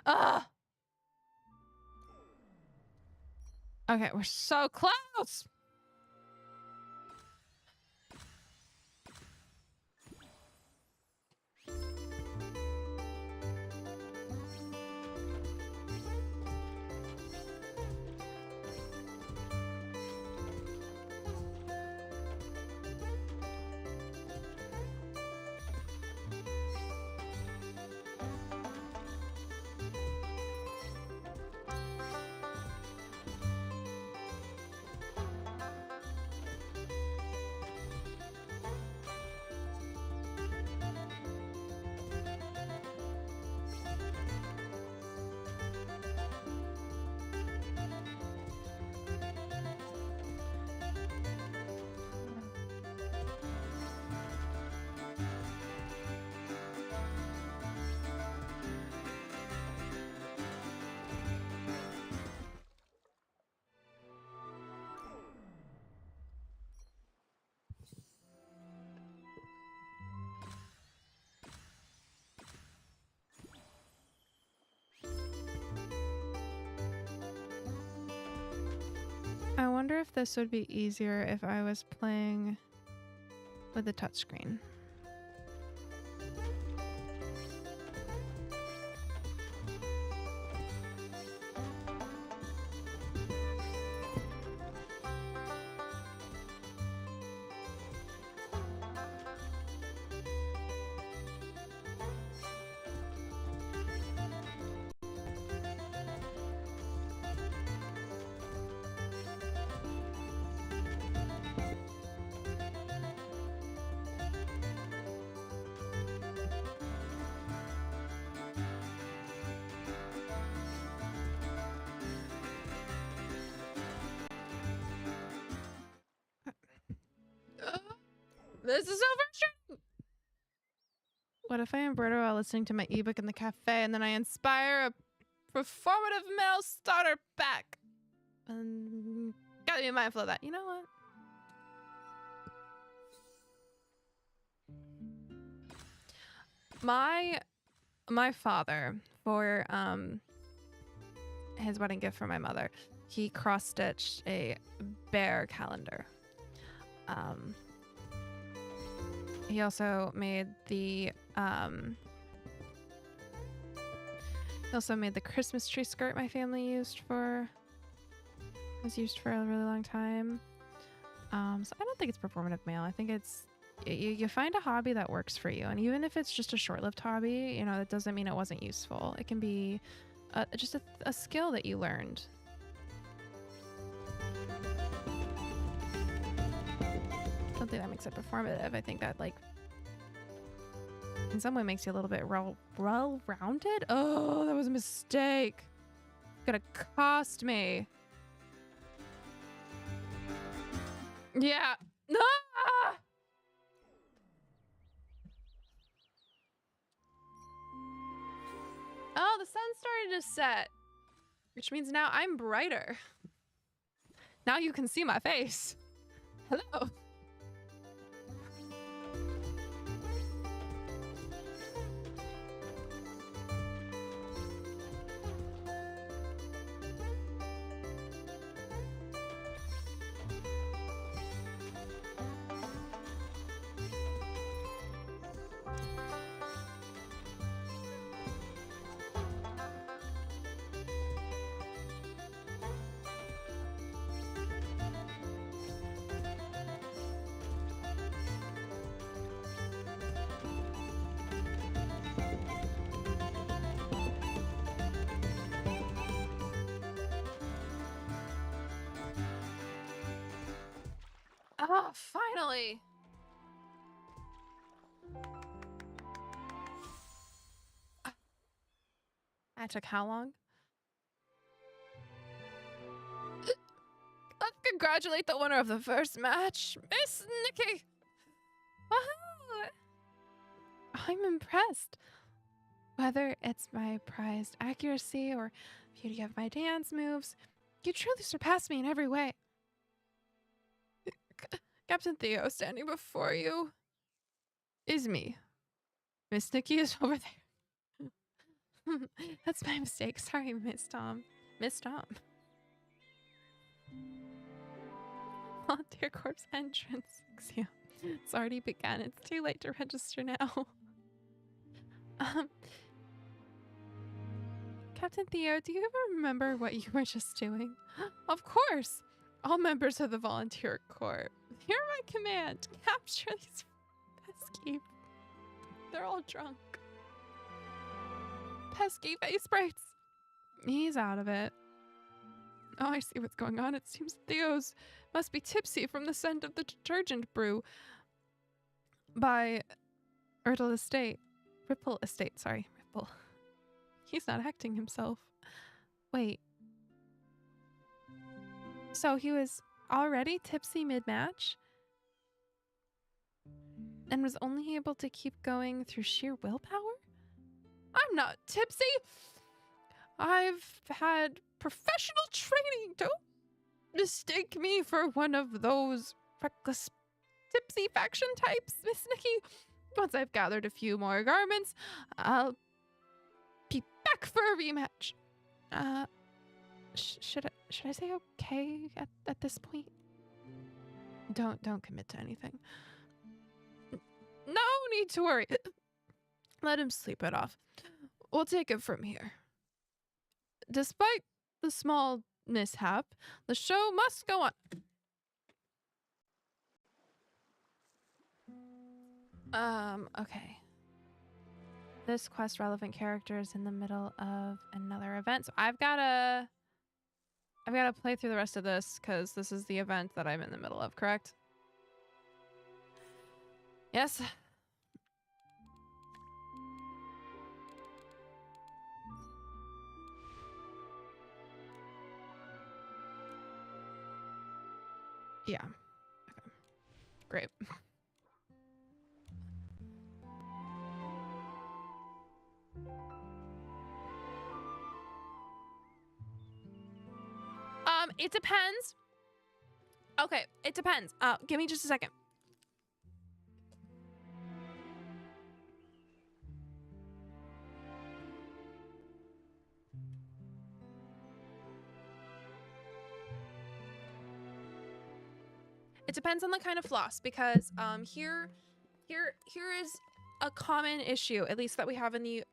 Ah! Okay, we're so close! I wonder if this would be easier if I was playing with the touchscreen. This is so frustrating. What if I embroider while listening to my ebook in the cafe and then I inspire a performative male starter pack? Gotta be mindful of that. You know what? My father, for his wedding gift for my mother, he cross-stitched a bear calendar. He also made the Christmas tree skirt my family was used for a really long time. So I don't think it's performative male. I think it's you find a hobby that works for you, and even if it's just a short-lived hobby, you know, that doesn't mean it wasn't useful. It can be just a skill that you learned. I don't think that makes it performative. I think that, like, in some way makes you a little bit well-rounded. Oh, that was a mistake. It's gonna cost me. Yeah. Ah! Oh, the sun started to set, which means now I'm brighter. Now you can see my face. Hello. Oh, finally. That took how long? Let's congratulate the winner of the first match, Miss Nikki. Woohoo! I'm impressed. Whether it's my prized accuracy or beauty of my dance moves, you truly surpass me in every way. Captain Theo standing before you is me. Miss Nikki is over there. That's my mistake. Sorry, Miss Tom. Miss Tom. Volunteer Corps entrance exam. It's already begun. It's too late to register now. Captain Theo, do you ever remember what you were just doing? Of course! All members of the Volunteer Corps, hear my command. Capture these pesky... They're all drunk. Pesky face sprites. He's out of it. Oh, I see what's going on. It seems Theo's must be tipsy from the scent of the detergent brew by Ripple Estate. Ripple. He's not acting himself. Wait. So he was already tipsy mid-match? And was only able to keep going through sheer willpower? I'm not tipsy! I've had professional training. Don't mistake me for one of those reckless tipsy faction types, Miss Nikki. Once I've gathered a few more garments, I'll be back for a rematch. Should I say okay at this point? Don't commit to anything. No need to worry. Let him sleep it off. We'll take it from here. Despite the small mishap, the show must go on. Okay. This quest relevant character is in the middle of another event, so I've gotta play through the rest of this because this is the event that I'm in the middle of, correct? Yes. Yeah. Okay. Great. It depends. Okay, it depends. Give me just a second. It depends on the kind of floss, because here is a common issue, at least that we have in the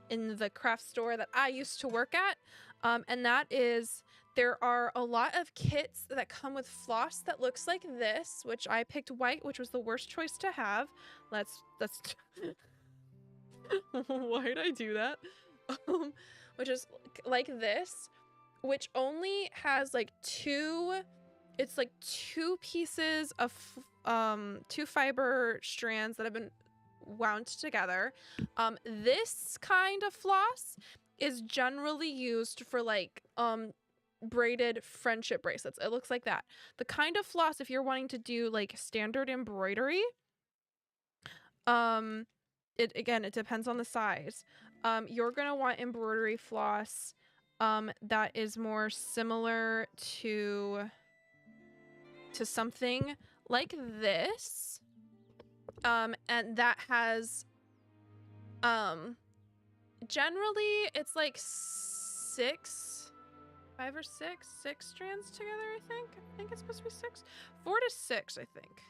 in the craft store that I used to work at, and that is there are a lot of kits that come with floss that looks like this, which I picked white, which was the worst choice to have. Let's why did I do that? Which is like this, which only has like two pieces of two fiber strands that have been wound together. This kind of floss is generally used for like braided friendship bracelets. It looks like that. The kind of floss, if you're wanting to do like standard embroidery, it depends on the size. You're gonna want embroidery floss that is more similar to something like this, and that has generally it's like five or six strands together. I think it's supposed to be 4 to 6, I think.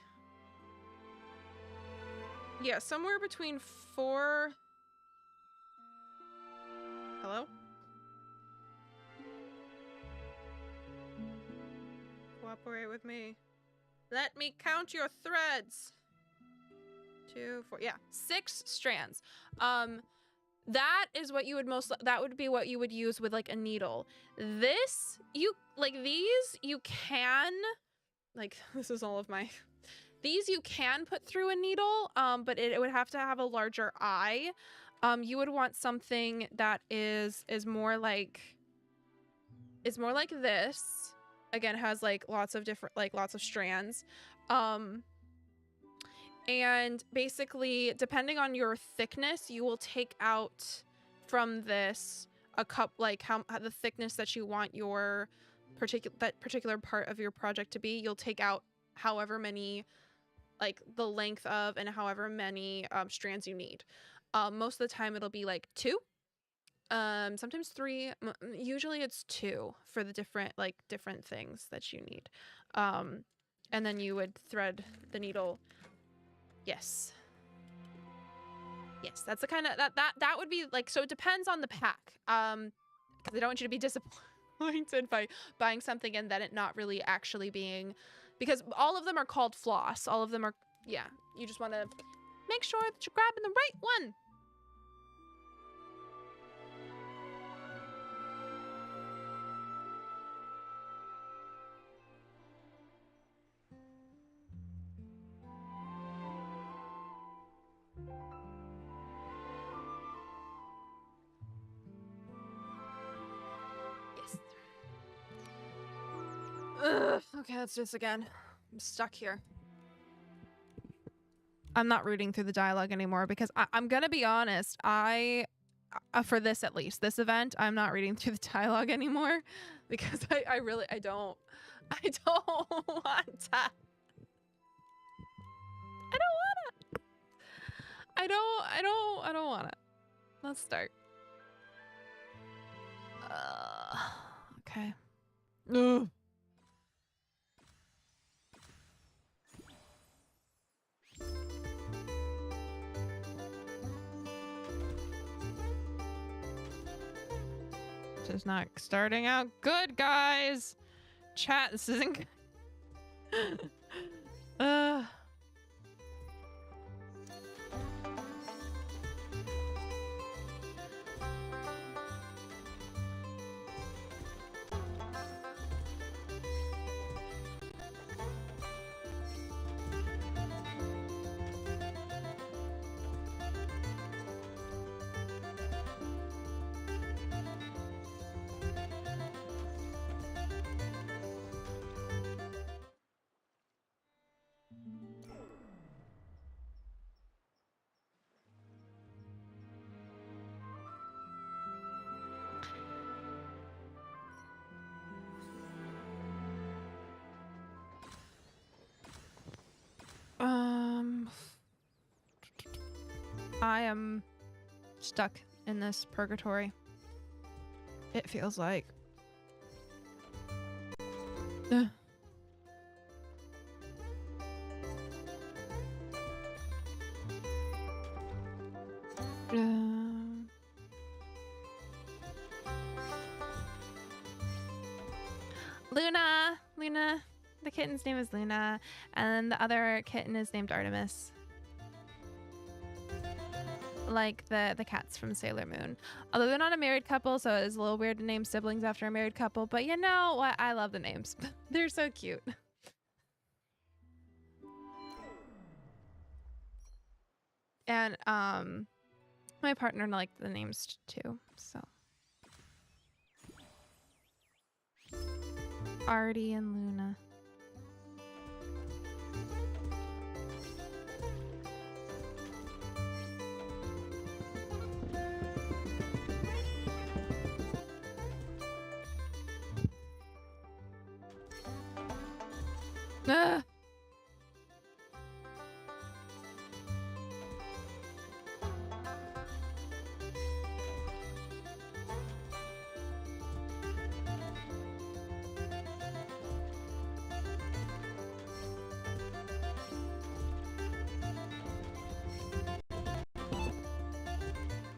Yeah, somewhere between 4. Hello? Cooperate with me. Let me count your threads. 2, 4. Yeah, 6 strands. That is what you would that would be what you would use with like a needle. This, these you can, like, this is all of my, these you can put through a needle, but it would have to have a larger eye. You would want something that is more like this. Again, has like lots of strands. And basically, depending on your thickness, you will take out from this a cup, like how the thickness that you want your particular part of your project to be. You'll take out however many, like the length of and however many strands you need. Most of the time it'll be like 2, sometimes 3. Usually it's 2 for the different things that you need. And then you would thread the needle. Yes, that's the kind of that would be like, so it depends on the pack, because I don't want you to be disappointed by buying something and then it not really actually being, because all of them are called floss. All of them are, yeah, you just want to make sure that you're grabbing the right one. Ugh, okay, let's do this again. I'm stuck here. I'm not reading through the dialogue anymore because I'm gonna be honest. For this, at least this event, I'm not reading through the dialogue anymore because I don't want to. I don't want it. Let's start. Okay. Ugh. This is not starting out good, guys. Chat, this isn't good. I am stuck in this purgatory. It feels like. Ugh. Luna. The kitten's name is Luna, and the other kitten is named Artemis. Like the cats from Sailor Moon. Although they're not a married couple, so it's a little weird to name siblings after a married couple. But you know what? I love the names. They're so cute. And my partner liked the names too. So Artie and Luna. Ah.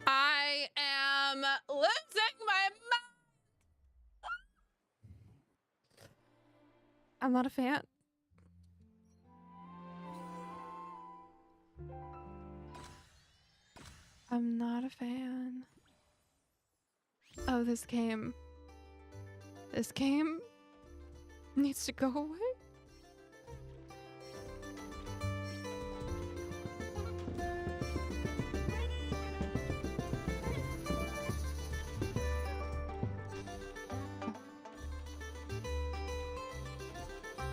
I am losing my mind. I'm not a fan. I'm not a fan of this game. This game needs to go away.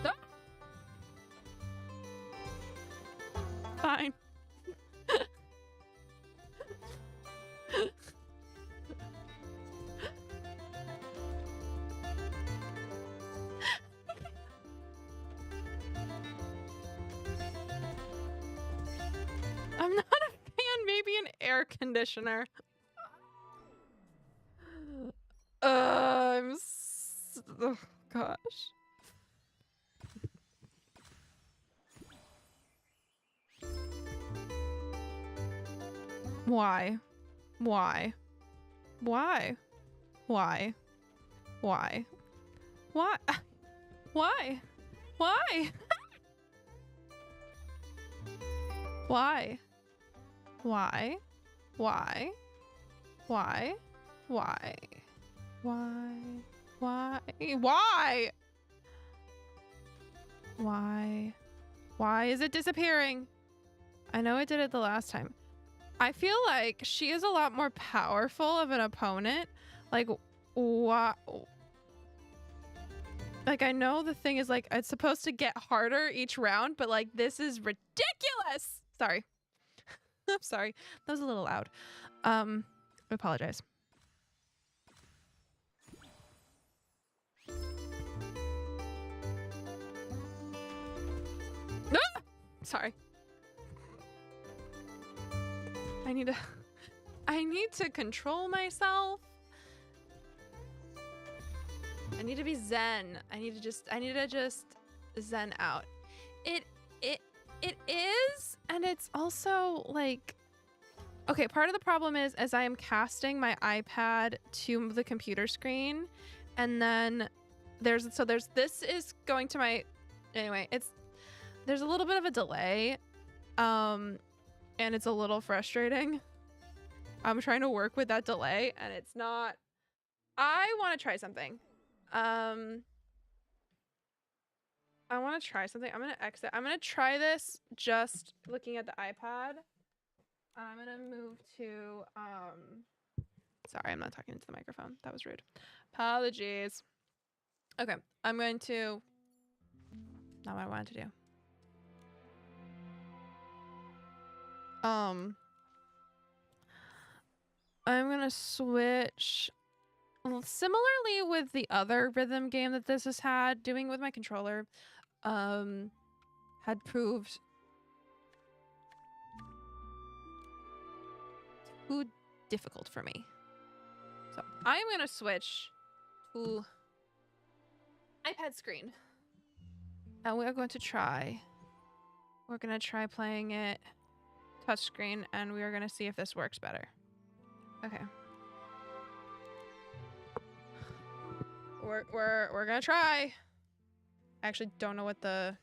Ah! Fine. I'm not a fan. Maybe an air conditioner. Oh gosh. Why? Why? Why? Why? Why? Why? Why? Why? Why? Why? Why? Why? Why? Why? Why? Why? Why? Why is it disappearing? I know it did it the last time. I feel like she is a lot more powerful of an opponent. Like, what? Like, I know the thing is, like, it's supposed to get harder each round, but, like, this is ridiculous. Sorry. I'm sorry. That was a little loud. I apologize. Ah! Sorry. I need to control myself. I need to be zen. I need to just zen out. It is, and it's also like, okay, part of the problem is as I am casting my iPad to the computer screen, and then there's this is going to my, anyway, there's a little bit of a delay, and it's a little frustrating. I'm trying to work with that delay, and it's not. I want to try something. I want to try something. I'm gonna exit. I'm gonna try this just looking at the iPad. I'm gonna move to sorry, I'm not talking into the microphone. That was rude. Apologies. Okay, I'm going to, not what I wanted to do. I'm gonna switch. Similarly with the other rhythm game that this has had, doing with my controller, had proved too difficult for me. So I'm gonna switch to iPad screen. And we're going to try. We're gonna try playing it touchscreen, and we are gonna see if this works better. Okay. We're gonna try. I actually don't know what the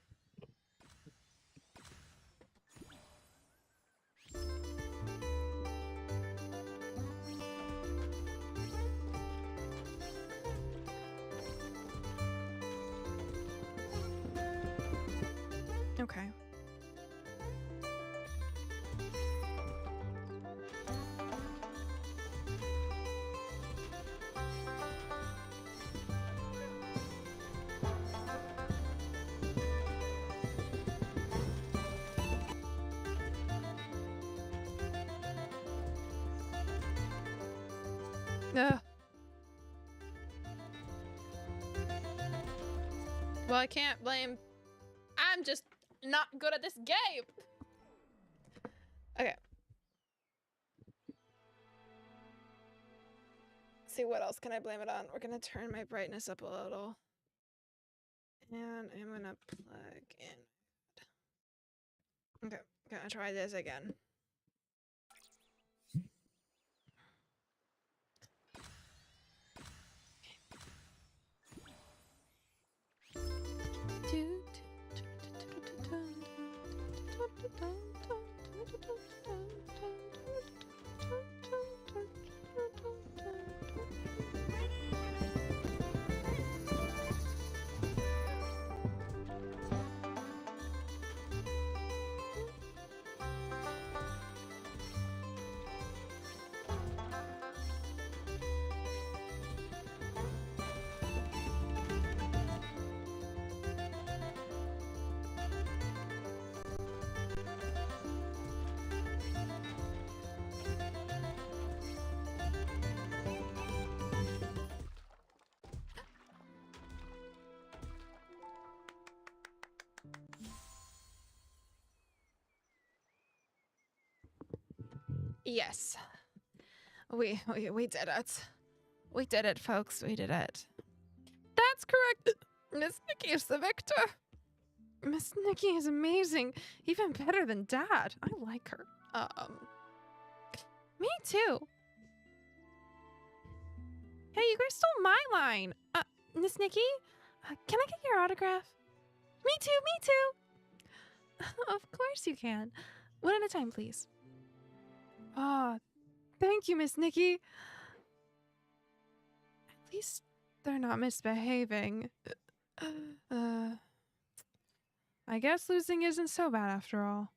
okay. Ugh. Well, I can't blame. I'm just not good at this game. Okay. Let's see, what else can I blame it on? We're gonna turn my brightness up a little. And I'm gonna plug in. Okay, gonna try this again. Yes. We did it. We did it, folks. We did it. That's correct. Miss Nikki is the victor. Miss Nikki is amazing. Even better than Dad. I like her. Me too. Hey, you guys stole my line. Miss Nikki, can I get your autograph? Me too, me too. Of course you can. One at a time, please. Ah, thank you, Miss Nikki. At least they're not misbehaving. I guess losing isn't so bad after all.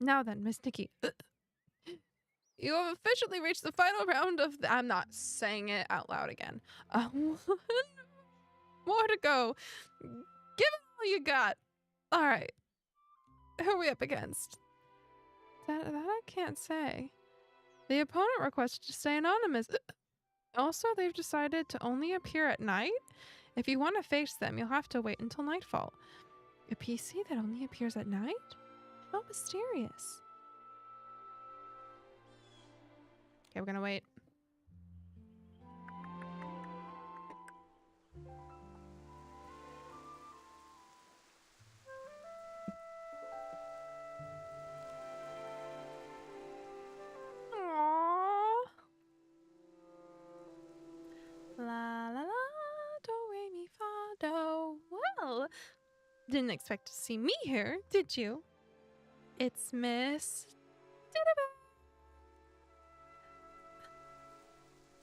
Now then, Miss Nikki. You have officially reached the final round of I'm not saying it out loud again. More to go. Give it all you got. All right. Who are we up against? That I can't say. The opponent requested to stay anonymous. Also, they've decided to only appear at night. If you want to face them, you'll have to wait until nightfall. A PC that only appears at night? How mysterious. Okay, we're gonna wait. Aww. La la la, do re mi fa do. Well, didn't expect to see me here, did you? It's Miss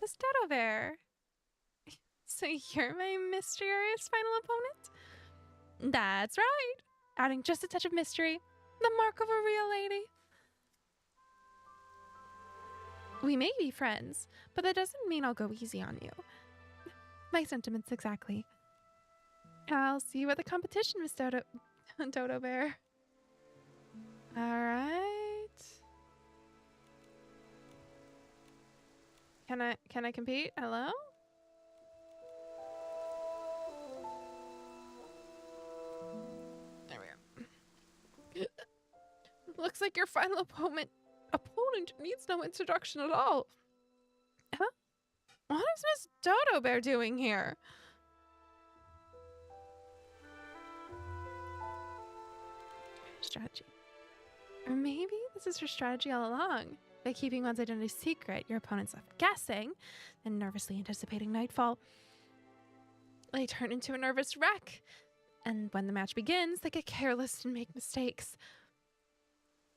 Miss Dodo Bear. So you're my mysterious final opponent? That's right. Adding just a touch of mystery. The mark of a real lady. We may be friends, but that doesn't mean I'll go easy on you. My sentiments exactly. I'll see you at the competition, Miss Dodo Bear. All right. Can I compete? Hello? There we go. Looks like your final opponent opponent needs no introduction at all. Huh? What is Miss Dodo Bear doing here? Strategy. Or maybe this is her strategy all along. By keeping one's identity secret, your opponent's left guessing and nervously anticipating nightfall. They turn into a nervous wreck, and when the match begins, they get careless and make mistakes.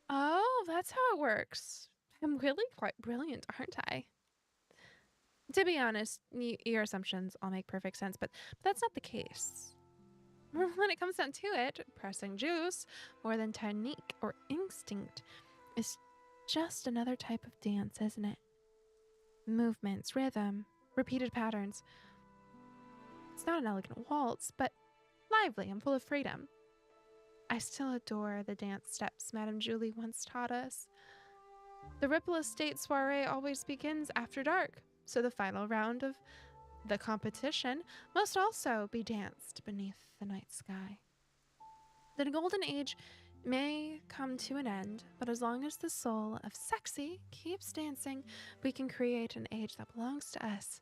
Oh, that's how it works. I'm really quite brilliant, aren't I? To be honest, your assumptions all make perfect sense, but that's not the case. When it comes down to it, pressing juice, more than technique or instinct, is just another type of dance, isn't it? Movements, rhythm, repeated patterns. It's not an elegant waltz, but lively and full of freedom. I still adore the dance steps Madame Julie once taught us. The Ripple Estate soiree always begins after dark, so the final round of the competition must also be danced beneath the night sky. The golden age may come to an end, but as long as the soul of sexy keeps dancing, we can create an age that belongs to us.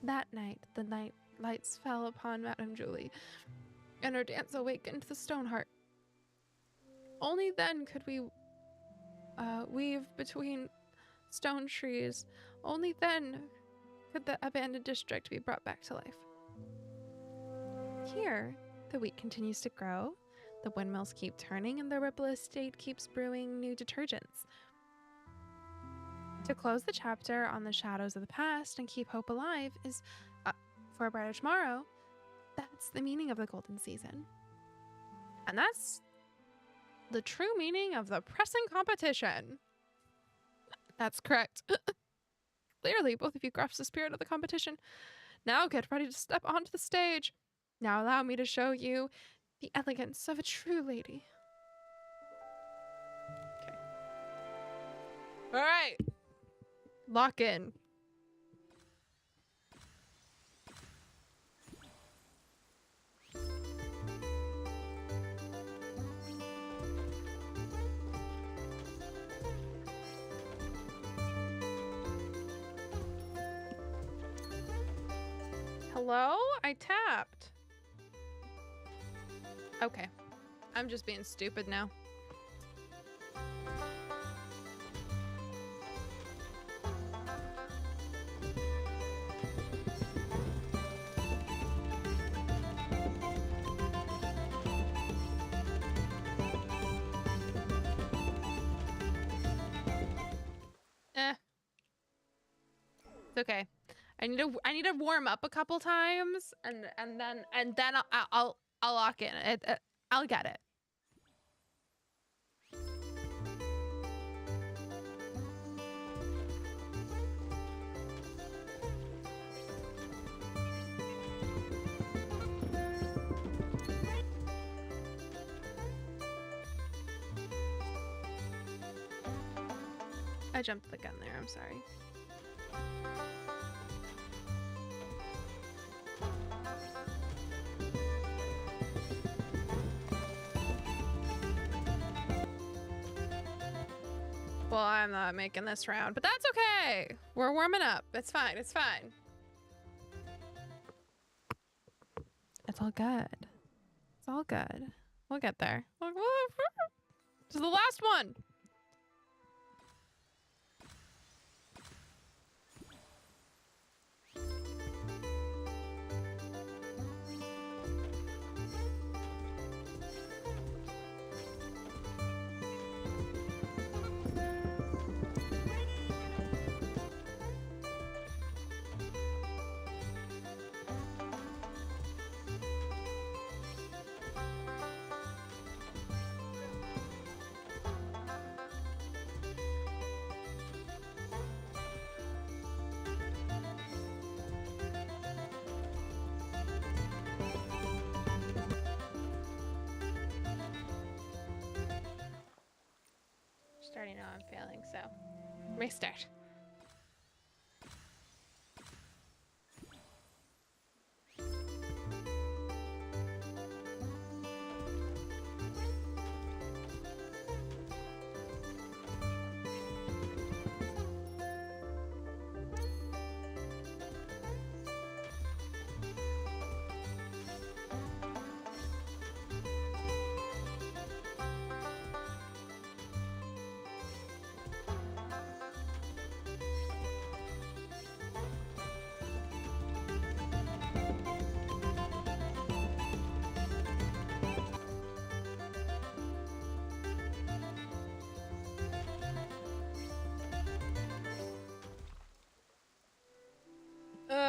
That night, the night lights fell upon Madame Julie, and her dance awakened the Stoneheart. Only then could we weave between stone trees. Only then could the abandoned district be brought back to life. Here, the wheat continues to grow, the windmills keep turning, and the Ripple Estate keeps brewing new detergents. To close the chapter on the shadows of the past and keep hope alive is, for a brighter tomorrow, that's the meaning of the golden season. And that's the true meaning of the pressing competition. That's correct. Clearly, both of you grasp the spirit of the competition. Now get ready to step onto the stage. Now allow me to show you the elegance of a true lady. Okay. All right. Lock in. Hello? I tapped. Okay. I'm just being stupid now. It's okay. I need to warm up a couple times, and then I'll lock in. I'll get it. I jumped the gun there. I'm sorry. Well, I'm not making this round, but that's okay. We're warming up. It's fine. It's fine. It's all good. It's all good. We'll get there. This is the last one. Already know I'm failing, so restart.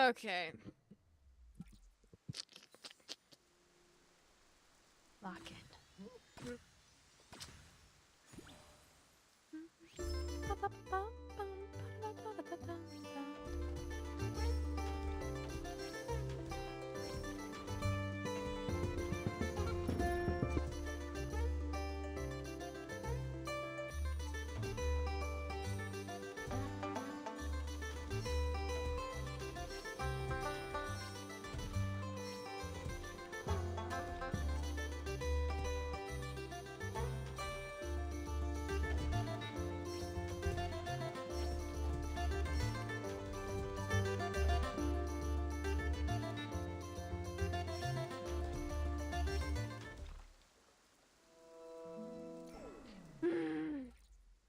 Okay. Lock in.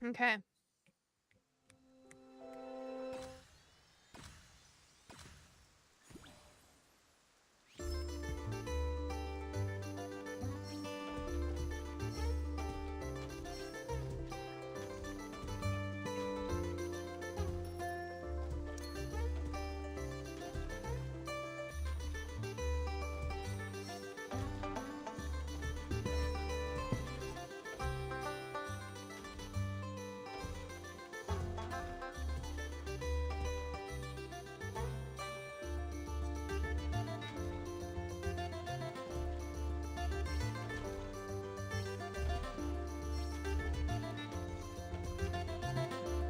Okay.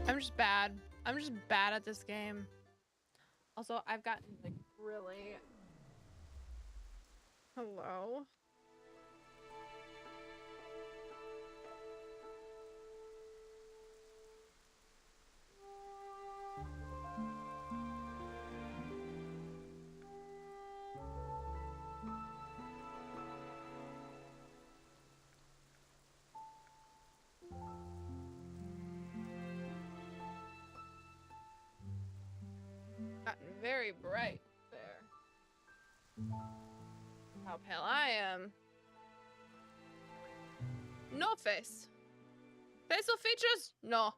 I'm just bad. I'm just bad at this game. Also, I've gotten like really... Hello? Gotten very bright there. How pale I am. No face. Facial features? No.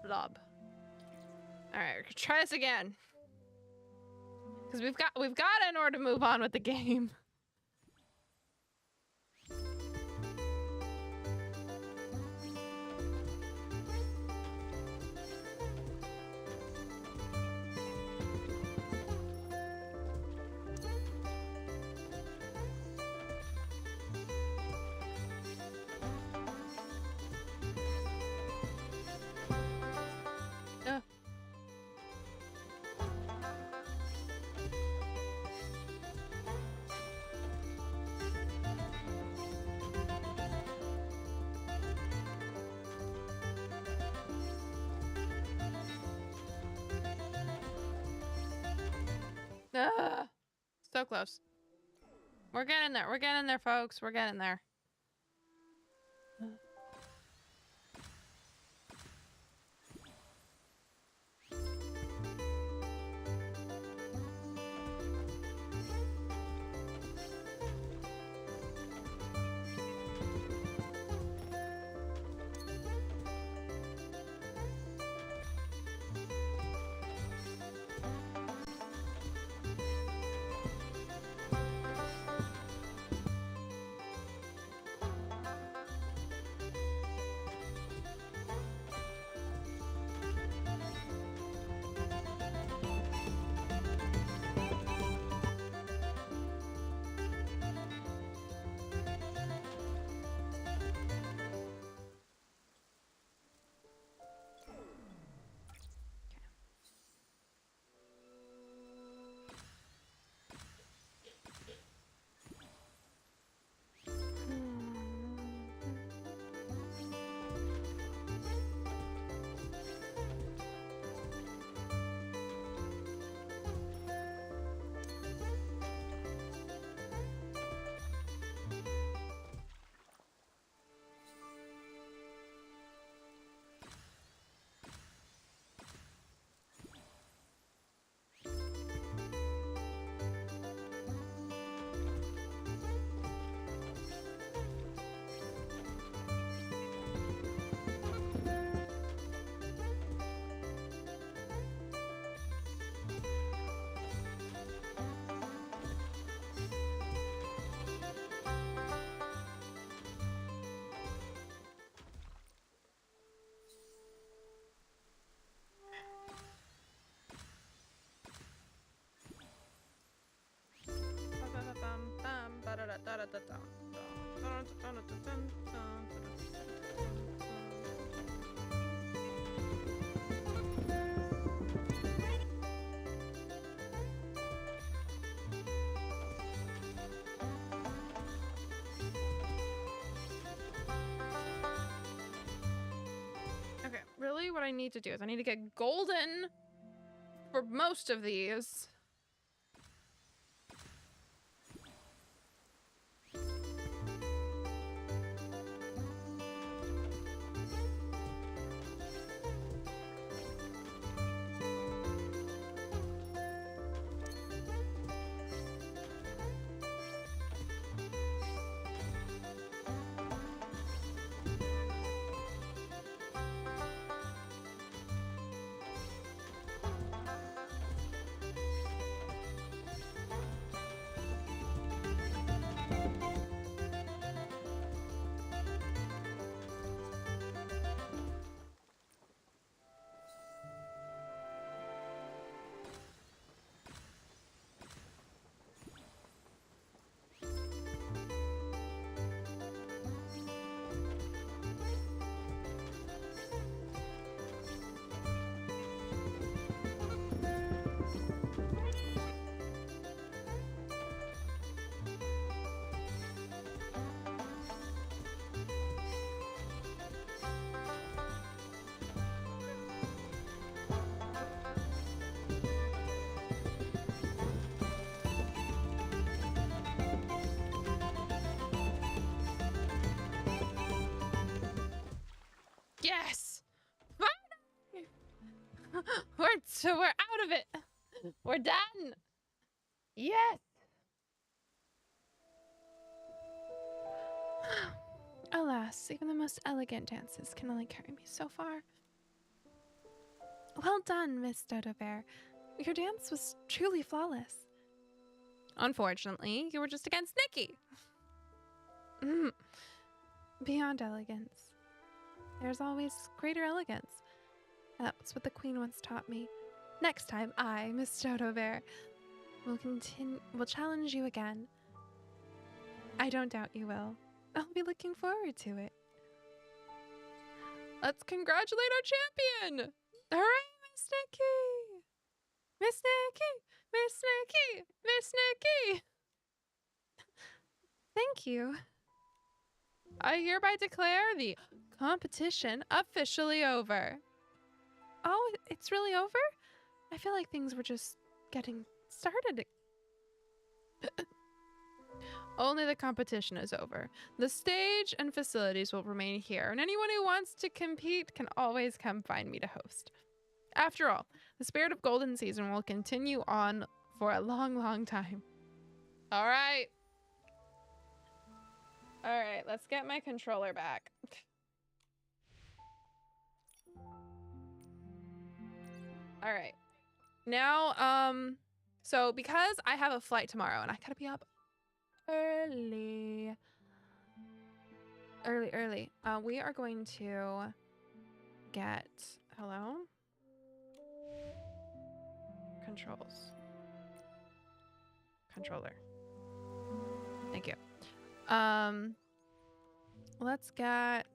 Blob. Alright, we can try this again. Because we've got in order to move on with the game. So close. We're getting there. We're getting there, folks. We're getting there. Okay, really what I need to do is I need to get golden for most of these. Yes! Finally! we're out of it. We're done. Yes. Alas, even the most elegant dances can only carry me so far. Well done, Miss Dodo Bear. Your dance was truly flawless. Unfortunately, you were just against Nikki. Beyond elegance, there's always greater elegance. That's what the queen once taught me. Next time, I, Miss Dodo Bear, will challenge you again. I don't doubt you will. I'll be looking forward to it. Let's congratulate our champion! Hooray, Miss Nikki! Miss Nikki! Miss Nikki! Miss Nikki! Thank you. I hereby declare the competition officially over. Oh, it's really over? I feel like things were just getting started. Only the competition is over. The stage and facilities will remain here, and anyone who wants to compete can always come find me to host. After all, the spirit of Golden Season will continue on for a long, long time. All right. All right, let's get my controller back. All right. Now, so because I have a flight tomorrow and I gotta be up early, we are going to get, hello? Controller. Thank you. Let's get,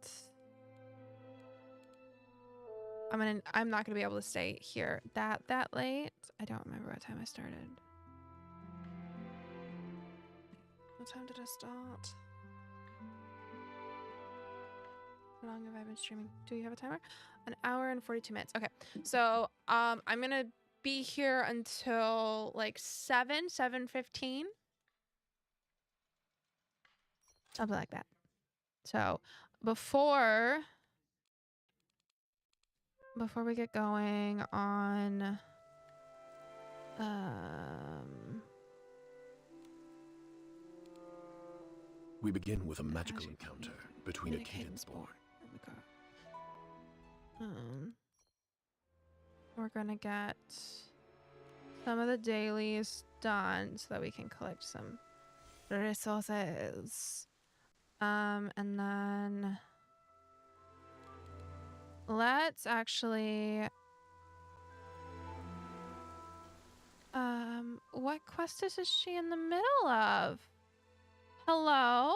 I'm not gonna be able to stay here that late. I don't remember what time I started. What time did I start? How long have I been streaming? Do you have a timer? An hour and 42 minutes. Okay. So, I'm gonna be here until like 7:15. Something like that. So, before we get going on we begin with a magical encounter between a cadence born. We're gonna get some of the dailies done so that we can collect some resources. And then let's actually what quest is she in the middle of? Hello?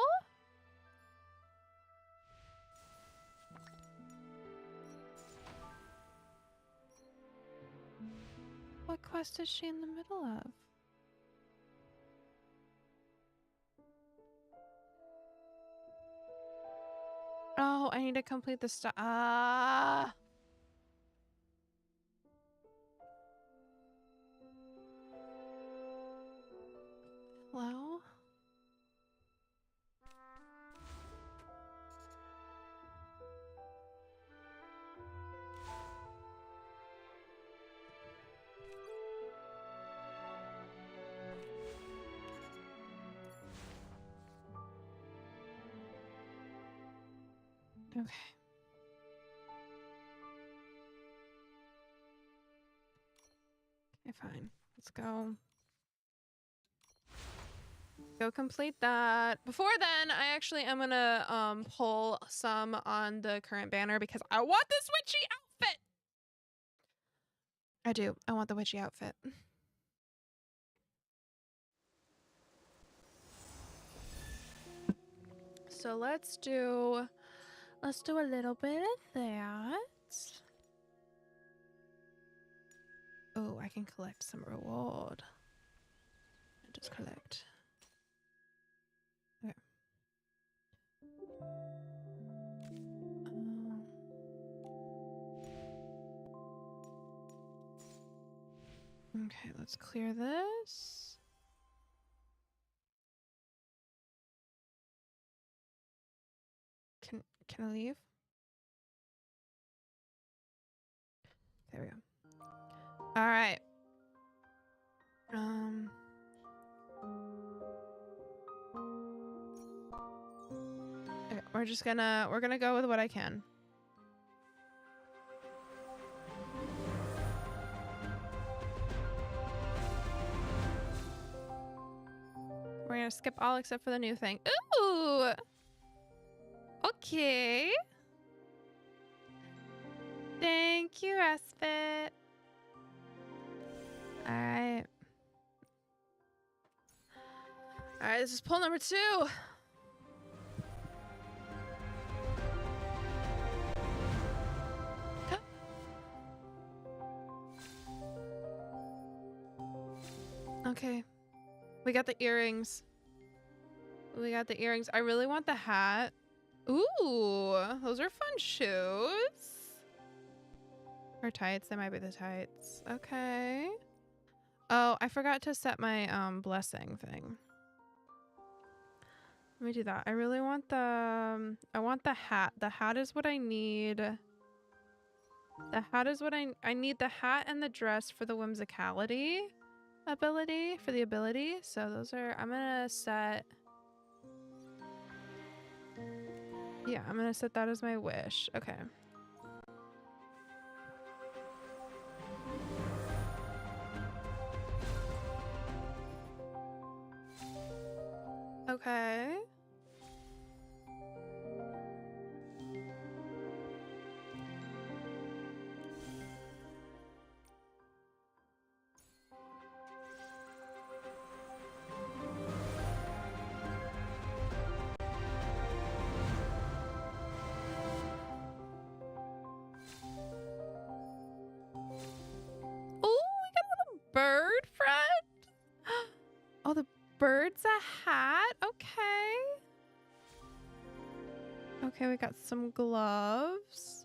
What quest is she in the middle of? Oh, I need to complete the stuff. Ah. Hello? Okay. Okay, fine. Let's go. Go complete that. Before then, I actually am gonna pull some on the current banner because I want this witchy outfit. I do. I want the witchy outfit. So let's do a little bit of that. Oh, I can collect some reward. Just collect. Okay. Okay, let's clear this. Can I leave? There we go. All right. Okay, we're gonna go with what I can. We're gonna skip all except for the new thing. Ooh. Okay. Thank you, Respite. All right. All right, this is pull number 2. Okay. We got the earrings. We got the earrings. I really want the hat. Ooh, those are fun shoes. Or tights. They might be the tights. Okay. Oh, I forgot to set my blessing thing. Let me do that. I really want the I want the hat. The hat is what I need. The hat is what I need the hat and the dress for the whimsicality ability, for the ability. So those are, I'm gonna set, yeah, I'm gonna set that as my wish. Okay. Okay. Oh, we got a little bird friend. Oh, the bird's a hat. Okay. Okay, we got some gloves.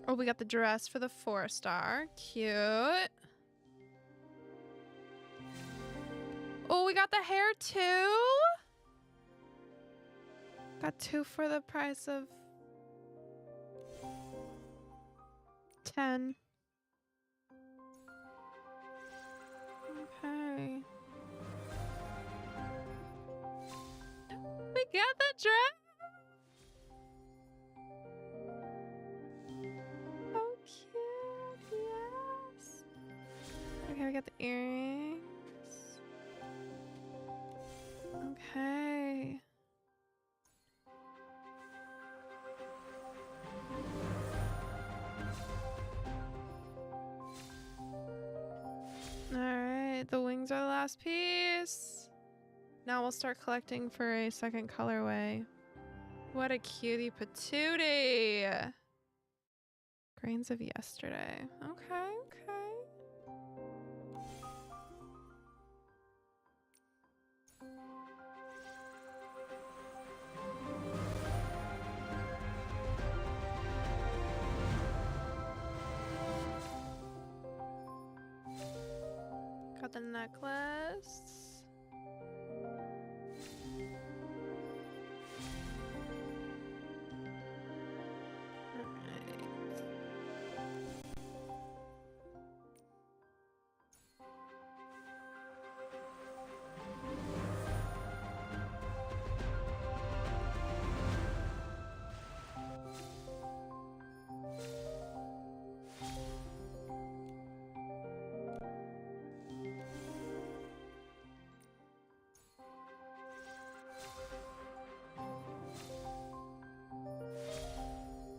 Oh, we got the dress for the 4-star. Cute. Oh, we got the hair too. Got 2 for the price of 10. Okay. We got the dress. Oh, cute. Yeah. get the earrings. Okay. Alright, the wings are the last piece. Now we'll start collecting for a second colorway. What a cutie patootie. Grains of yesterday. Okay, okay. Got the necklace.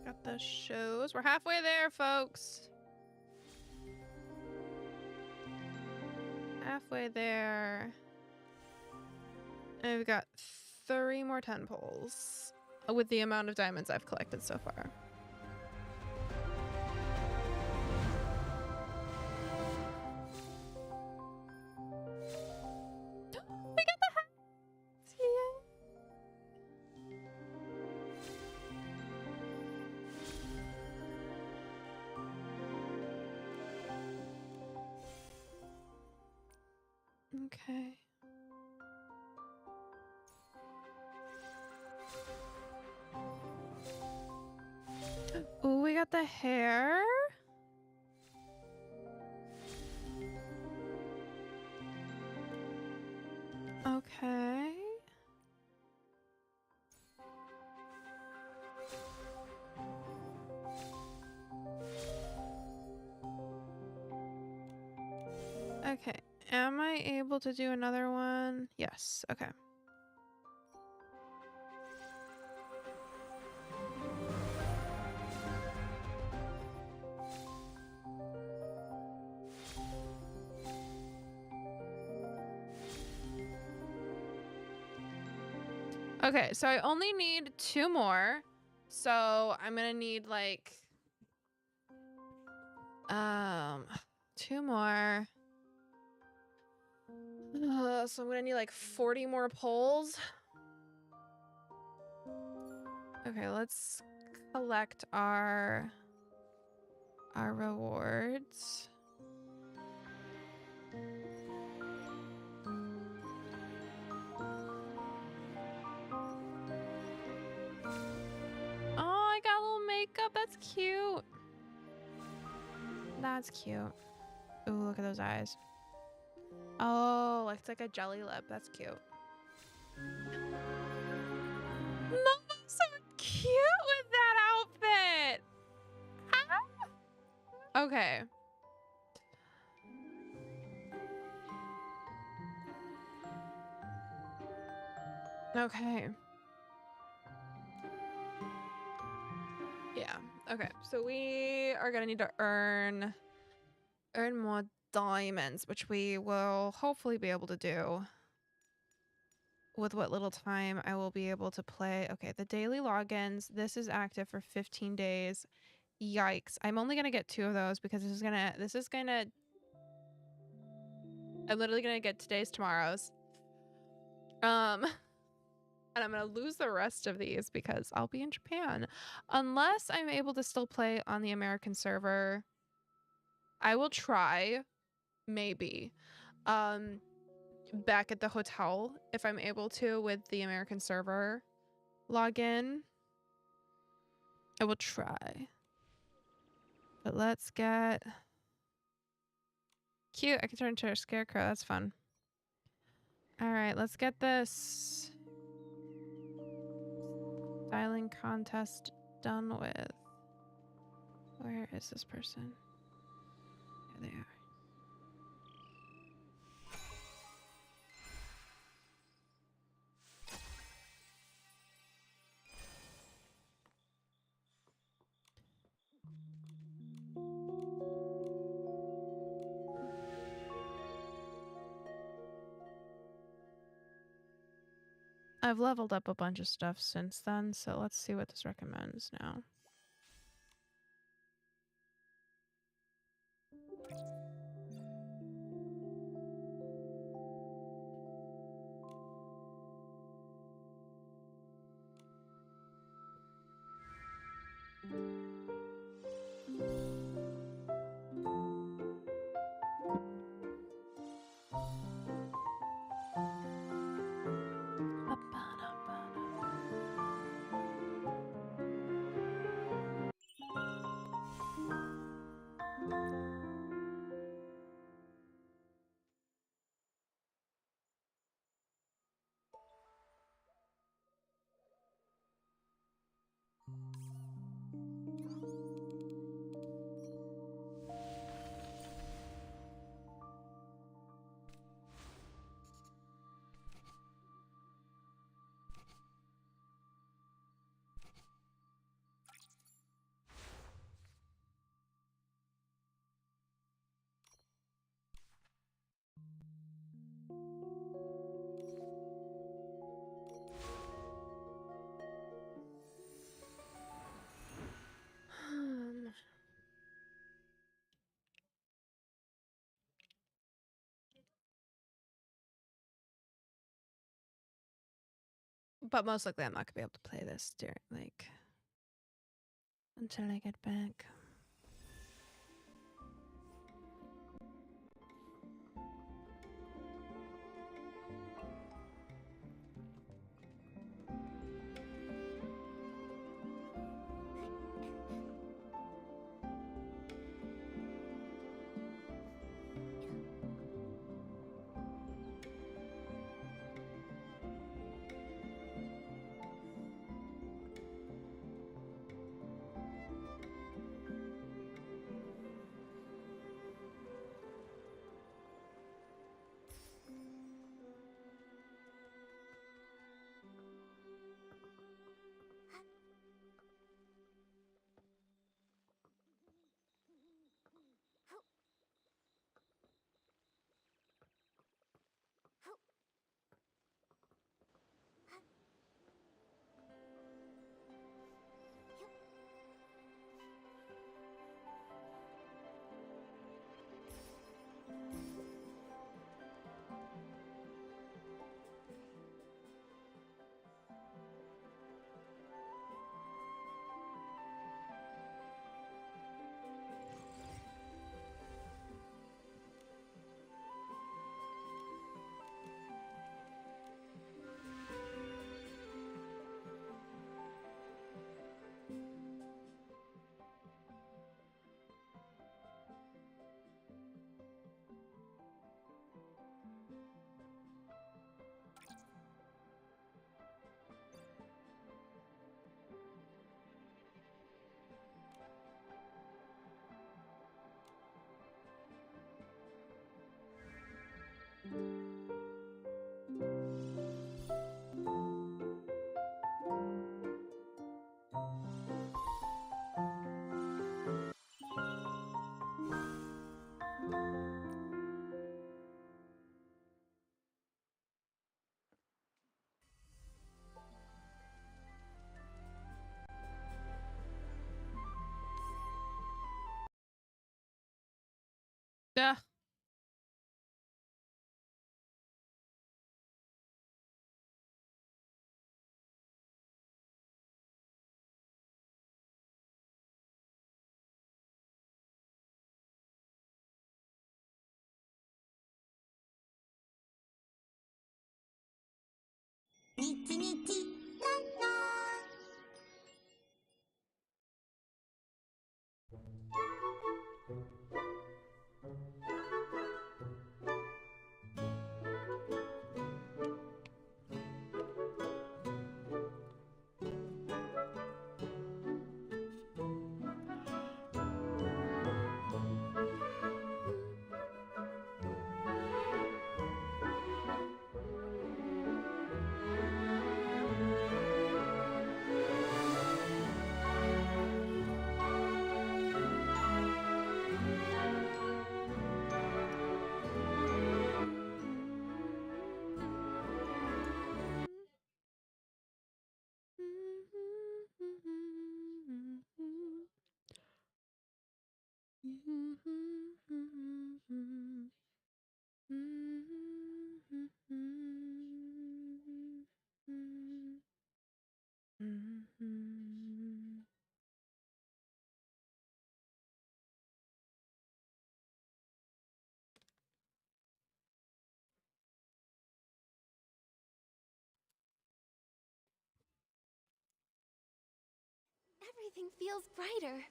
Got the shoes. We're halfway there, folks. Halfway there. And we've got 3 more 10 poles with the amount of diamonds I've collected so far. We got the hats! Yay! Okay. Oh, we got the hair. Okay. Okay. Am I able to do another one? Yes. Okay. Okay, so I only need 2 more. So I'm gonna need like 2 more. So I'm gonna need like 40 more poles. Okay, let's collect our rewards. Oh, I got a little makeup. That's cute. That's cute. Ooh, look at those eyes. Oh, it's like a jelly lip. That's cute. Momo's so cute with that outfit. Ah. Okay. Okay. Yeah. Okay. So we are gonna need to earn more diamonds, which we will hopefully be able to do with what little time I will be able to play. Okay, the daily logins. This is active for 15 days. Yikes. I'm only gonna get 2 of those because I'm literally gonna get today's, tomorrow's. And I'm going to lose the rest of these because I'll be in Japan. Unless I'm able to still play on the American server. I will try, maybe, back at the hotel if I'm able to with the American server login. I will try. But let's get... Cute, I can turn into a scarecrow. That's fun. All right, let's get this styling contest done with. Where is this person? There they are. I've leveled up a bunch of stuff since then, so let's see what this recommends now. But most likely I'm not gonna be able to play this during until I get back. Yeah. Nikki, Nikki, la la. Everything feels brighter.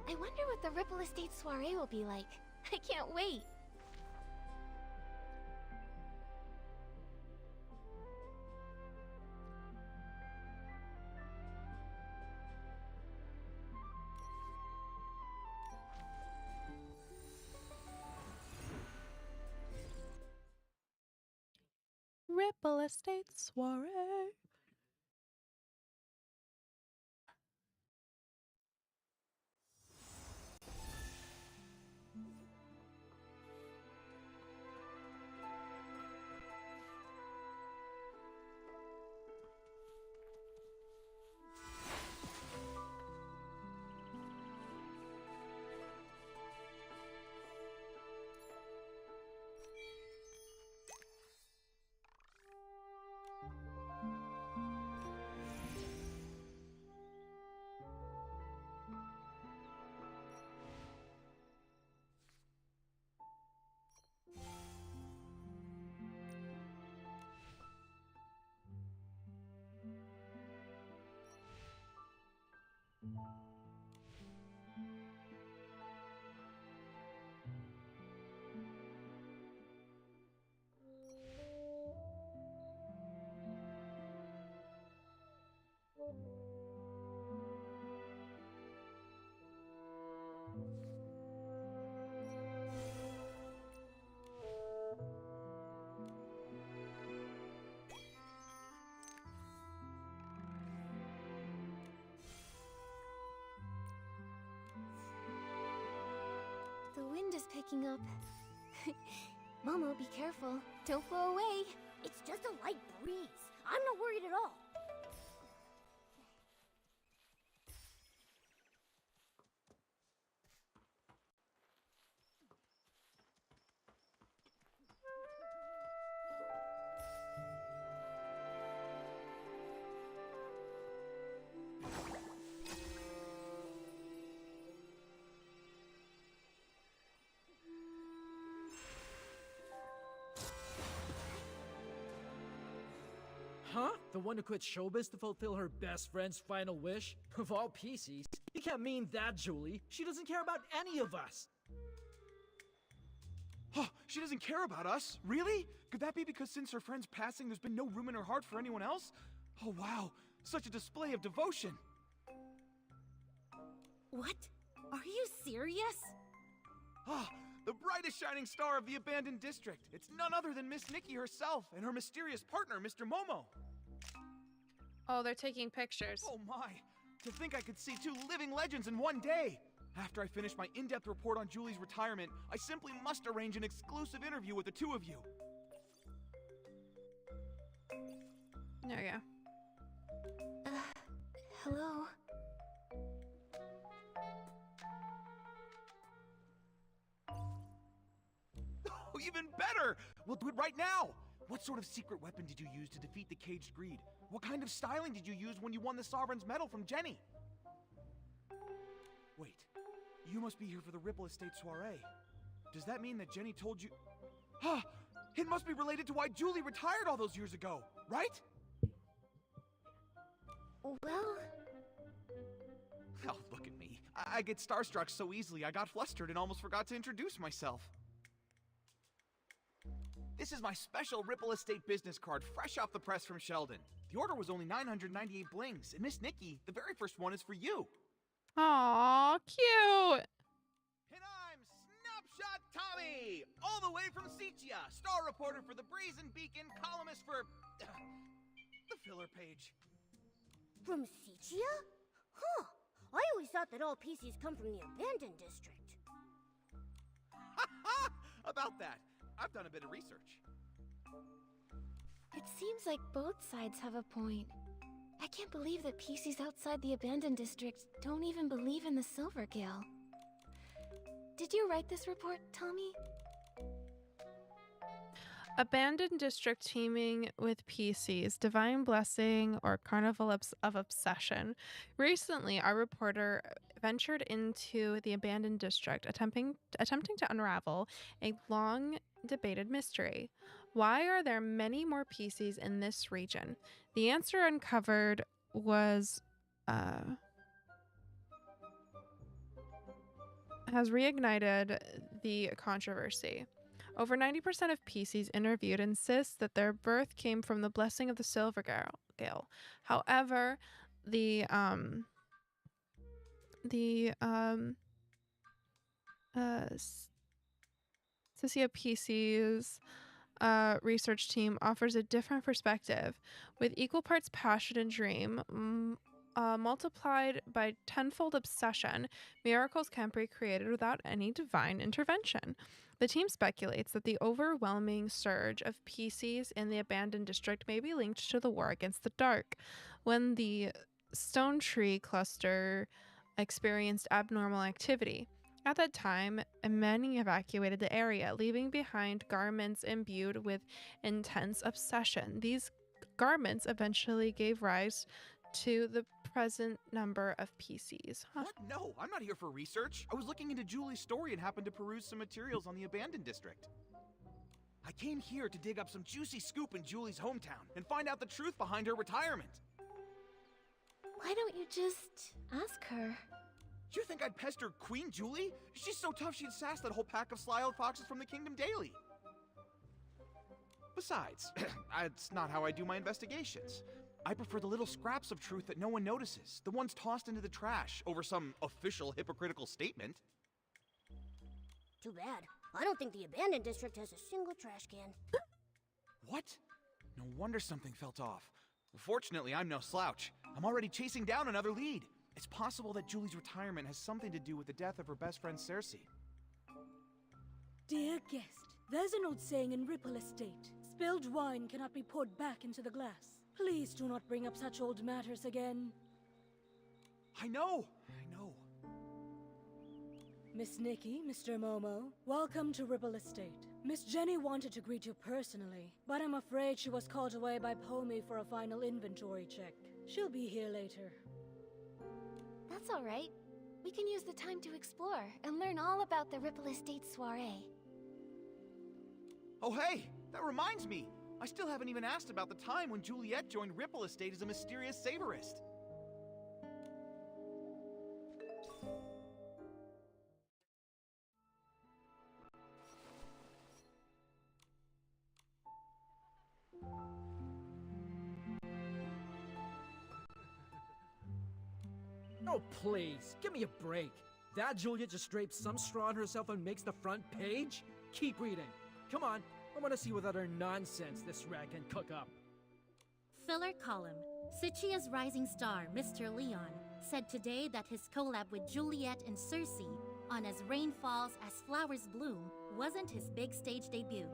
I wonder what the Ripple Estate soiree will be like. I can't wait. Ripple Estate soiree. The wind is picking up. Momo, be careful. Don't blow away. It's just a light breeze. I'm not worried at all. Huh? The one who quit showbiz to fulfill her best friend's final wish? Of all PCs, you can't mean that, Julie. She doesn't care about any of us. Oh, she doesn't care about us? Really? Could that be because since her friend's passing, there's been no room in her heart for anyone else? Oh, wow. Such a display of devotion. What? Are you serious? Ah, the brightest shining star of the abandoned district. It's none other than Miss Nikki herself and her mysterious partner, Mr. Momo. Oh, they're taking pictures. Oh my. To think I could see two living legends in one day. After I finish my in-depth report on Julie's retirement, I simply must arrange an exclusive interview with the two of you. There you go. Hello? Oh, even better! We'll do it right now! What sort of secret weapon did you use to defeat the Caged Greed? What kind of styling did you use when you won the Sovereign's Medal from Jenny? Wait, you must be here for the Ripple Estate soiree. Does that mean that Jenny told you... Ah! It must be related to why Julie retired all those years ago, right? Well... Oh, look at me. I get starstruck so easily I got flustered and almost forgot to introduce myself. This is my special Ripple Estate business card, fresh off the press from Sheldon. The order was only 998 blings, and Miss Nikki, the very first one is for you. Aw, cute. And I'm Snapshot Tommy, all the way from Seatia, star reporter for the Brazen Beacon, columnist for the filler page. From Seatia? Huh. I always thought that all PCs come from the abandoned district. About that, I've done a bit of research. It seems like both sides have a point. I can't believe that PCs outside the abandoned district don't even believe in the Silver Gale. Did you write this report, Tommy? Abandoned district teeming with PCs, divine blessing, or carnival of obsession. Recently, our reporter ventured into the abandoned district, attempting to unravel a long debated mystery. Why are there many more PCs in this region? The answer uncovered was has reignited the controversy. Over 90% of PCs interviewed insist that their birth came from the blessing of the Silver Gale. However, the Sisia PC's research team offers a different perspective. With equal parts passion and dream, multiplied by tenfold obsession, miracles can be created without any divine intervention. The team speculates that the overwhelming surge of PCs in the abandoned district may be linked to the war against the dark, when the Stone Tree cluster experienced abnormal activity. At that time, many evacuated the area, leaving behind garments imbued with intense obsession. These garments eventually gave rise to the present number of PCs. Huh. What? No, I'm not here for research. I was looking into Julie's story and happened to peruse some materials on the abandoned district. I came here to dig up some juicy scoop in Julie's hometown and find out the truth behind her retirement. Why don't you just ask her? You think I'd pester Queen Julie? She's so tough she'd sass that whole pack of sly old foxes from the Kingdom Daily. Besides, it's not how I do my investigations. I prefer the little scraps of truth that no one notices, the ones tossed into the trash over some official hypocritical statement. Too bad. I don't think the abandoned district has a single trash can. What? No wonder something felt off. Fortunately, I'm no slouch. I'm already chasing down another lead. It's possible that Julie's retirement has something to do with the death of her best friend Cersei. Dear guest, there's an old saying in Ripple Estate. Spilled wine cannot be poured back into the glass. Please do not bring up such old matters again. I know. Miss Nikki, Mr. Momo, welcome to Ripple Estate. Miss Jenny wanted to greet you personally, but I'm afraid she was called away by Pomey for a final inventory check. She'll be here later. That's all right. We can use the time to explore and learn all about the Ripple Estate soiree. Oh hey, that reminds me. I still haven't even asked about the time when Juliet joined Ripple Estate as a mysterious savorist. Oh, please, give me a break. That Juliet just drapes some straw on herself and makes the front page? Keep reading. Come on, I want to see what other nonsense this rag can cook up. Filler column. Sicia's rising star, Mr. Leon, said today that his collab with Juliet and Cersei on As Rain Falls, As Flowers Bloom wasn't his big stage debut.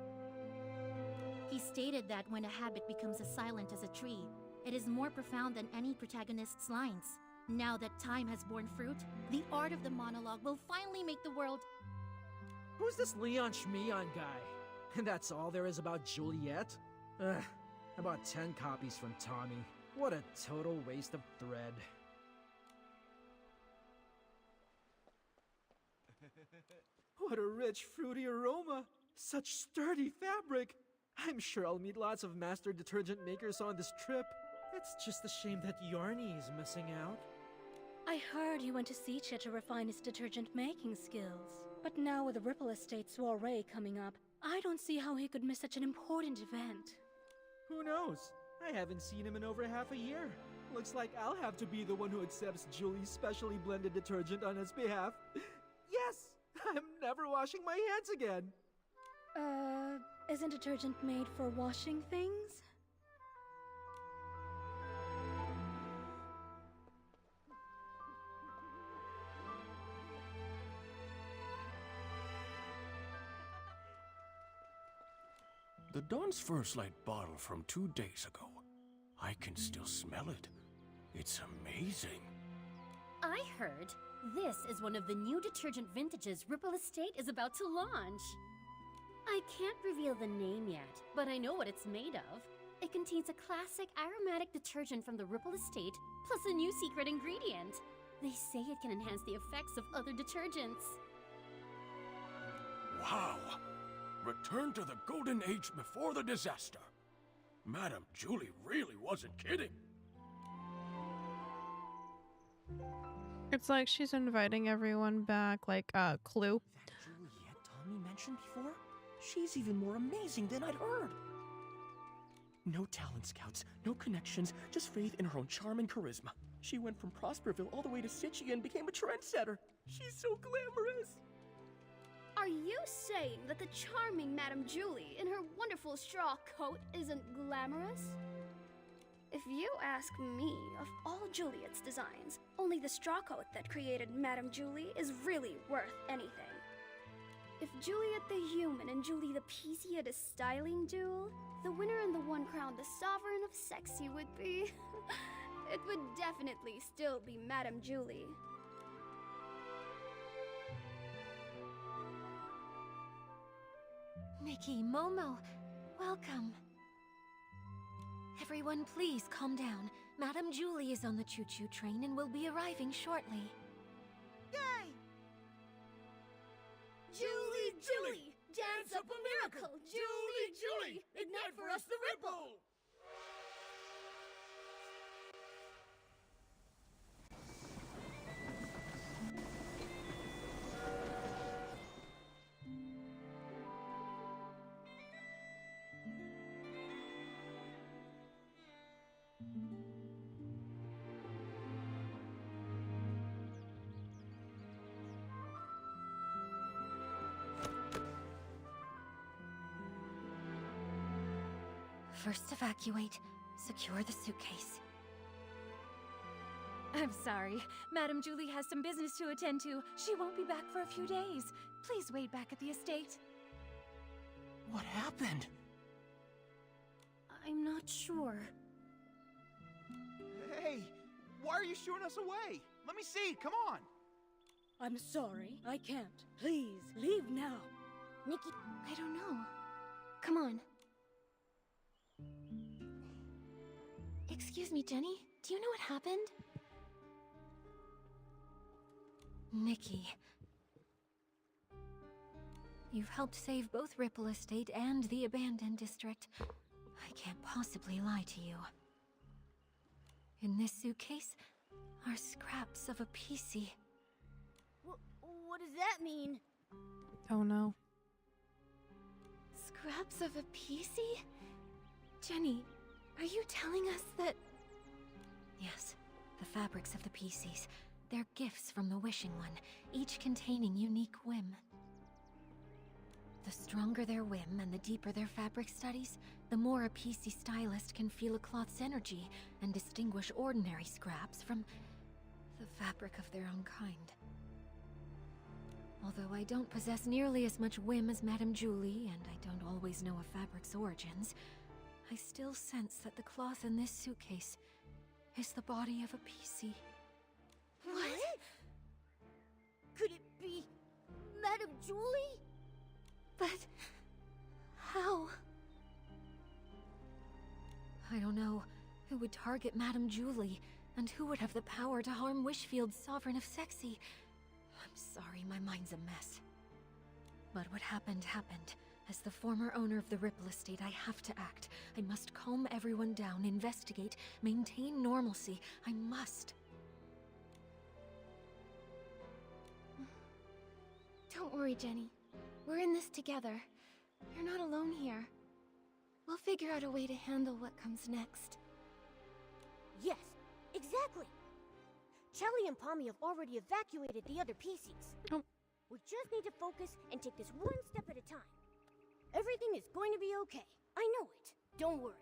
He stated that when a habit becomes as silent as a tree, it is more profound than any protagonist's lines. Now that time has borne fruit, the art of the monologue will finally make the world... Who's this Leon Schmeon guy? And that's all there is about Juliet? Ugh, I bought 10 copies from Tommy. What a total waste of thread. What a rich, fruity aroma! Such sturdy fabric! I'm sure I'll meet lots of master detergent makers on this trip. It's just a shame that Yarny is missing out. I heard he went to Seatia to refine his detergent making skills. But now with the Ripple Estate soiree coming up, I don't see how he could miss such an important event. Who knows? I haven't seen him in over half a year. Looks like I'll have to be the one who accepts Julie's specially blended detergent on his behalf. Yes! I'm never washing my hands again! Isn't detergent made for washing things? The Dawn's First Light bottle from 2 days ago. I can still smell it. It's amazing. I heard this is one of the new detergent vintages Ripple Estate is about to launch. I can't reveal the name yet, but I know what it's made of. It contains a classic aromatic detergent from the Ripple Estate, plus a new secret ingredient. They say it can enhance the effects of other detergents. Wow! Return to the golden age before the disaster. Madame Julie really wasn't kidding. It's like she's inviting everyone back, like Clue. That Juliet Tommy mentioned before? She's even more amazing than I'd heard. No talent scouts, no connections, just faith in her own charm and charisma. She went from Prosperville all the way to Sichia and became a trendsetter. She's so glamorous. Are you saying that the charming Madame Julie in her wonderful straw coat isn't glamorous? If you ask me, of all Juliet's designs, only the straw coat that created Madame Julie is really worth anything. If Juliet the Human and Julie the Peasy had a styling duel, the winner and the one crowned the Sovereign of Sexy would be... it would definitely still be Madame Julie. Nikki, Momo, welcome. Everyone, please calm down. Madame Julie is on the choo-choo train and will be arriving shortly. Yay! Julie, Julie! Dance up a miracle! Julie, Julie! Ignite for us the ripple! First evacuate. Secure the suitcase. I'm sorry. Madame Julie has some business to attend to. She won't be back for a few days. Please wait back at the estate. What happened? I'm not sure. Hey, why are you shooing us away? Let me see, come on! I'm sorry, I can't. Please, leave now. Nikki, I don't know. Come on. Excuse me, Jenny. Do you know what happened? Nikki. You've helped save both Ripple Estate and the Abandoned District. I can't possibly lie to you. In this suitcase are scraps of a PC. What does that mean? Oh no. Scraps of a PC? Jenny, are you telling us that... Yes, the fabrics of the PCs. They're gifts from the Wishing One, each containing unique whim. The stronger their whim and the deeper their fabric studies, the more a PC stylist can feel a cloth's energy and distinguish ordinary scraps from the fabric of their own kind. Although I don't possess nearly as much whim as Madame Julie, and I don't always know a fabric's origins, I still sense that the cloth in this suitcase is the body of a PC. What? Could it be Madame Julie? But... how? I don't know who would target Madame Julie, and who would have the power to harm Wishfield's Sovereign of Sexy. I'm sorry, my mind's a mess. But what happened, happened. As the former owner of the Ripple Estate, I have to act. I must calm everyone down, investigate, maintain normalcy. I must. Don't worry, Jenny. We're in this together. You're not alone here. We'll figure out a way to handle what comes next. Yes, exactly. Charlie and Pommy have already evacuated the other PCs. Oh. We just need to focus and take this one step at a time. Everything is going to be okay. I know it. Don't worry.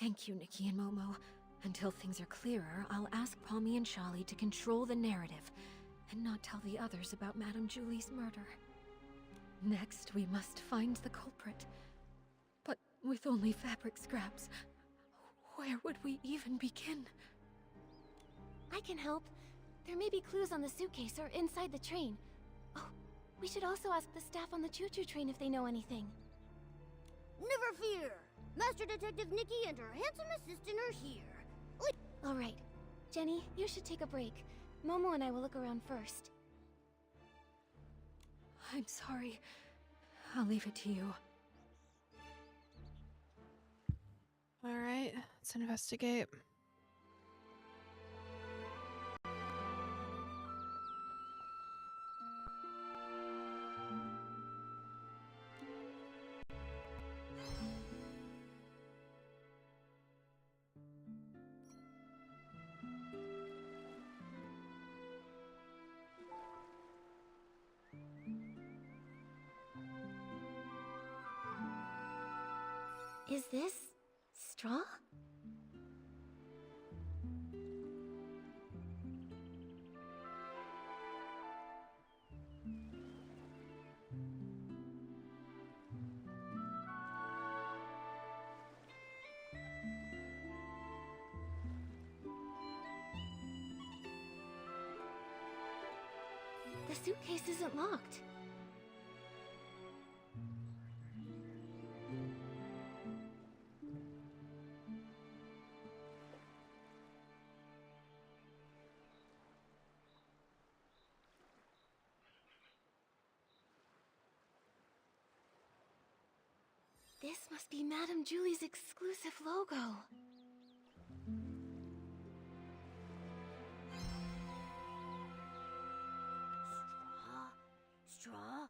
Thank you, Nikki and Momo. Until things are clearer, I'll ask Pommy and Charlie to control the narrative and not tell the others about Madame Julie's murder. Next, we must find the culprit. But with only fabric scraps, where would we even begin? I can help. There may be clues on the suitcase or inside the train. Oh, we should also ask the staff on the choo-choo train if they know anything. Never fear! Master Detective Nikki and her handsome assistant are here. All right. Jenny, you should take a break. Momo and I will look around first. I'm sorry. I'll leave it to you. All right, let's investigate. Is this straw? The suitcase isn't locked. This must be Madame Julie's exclusive logo. Straw?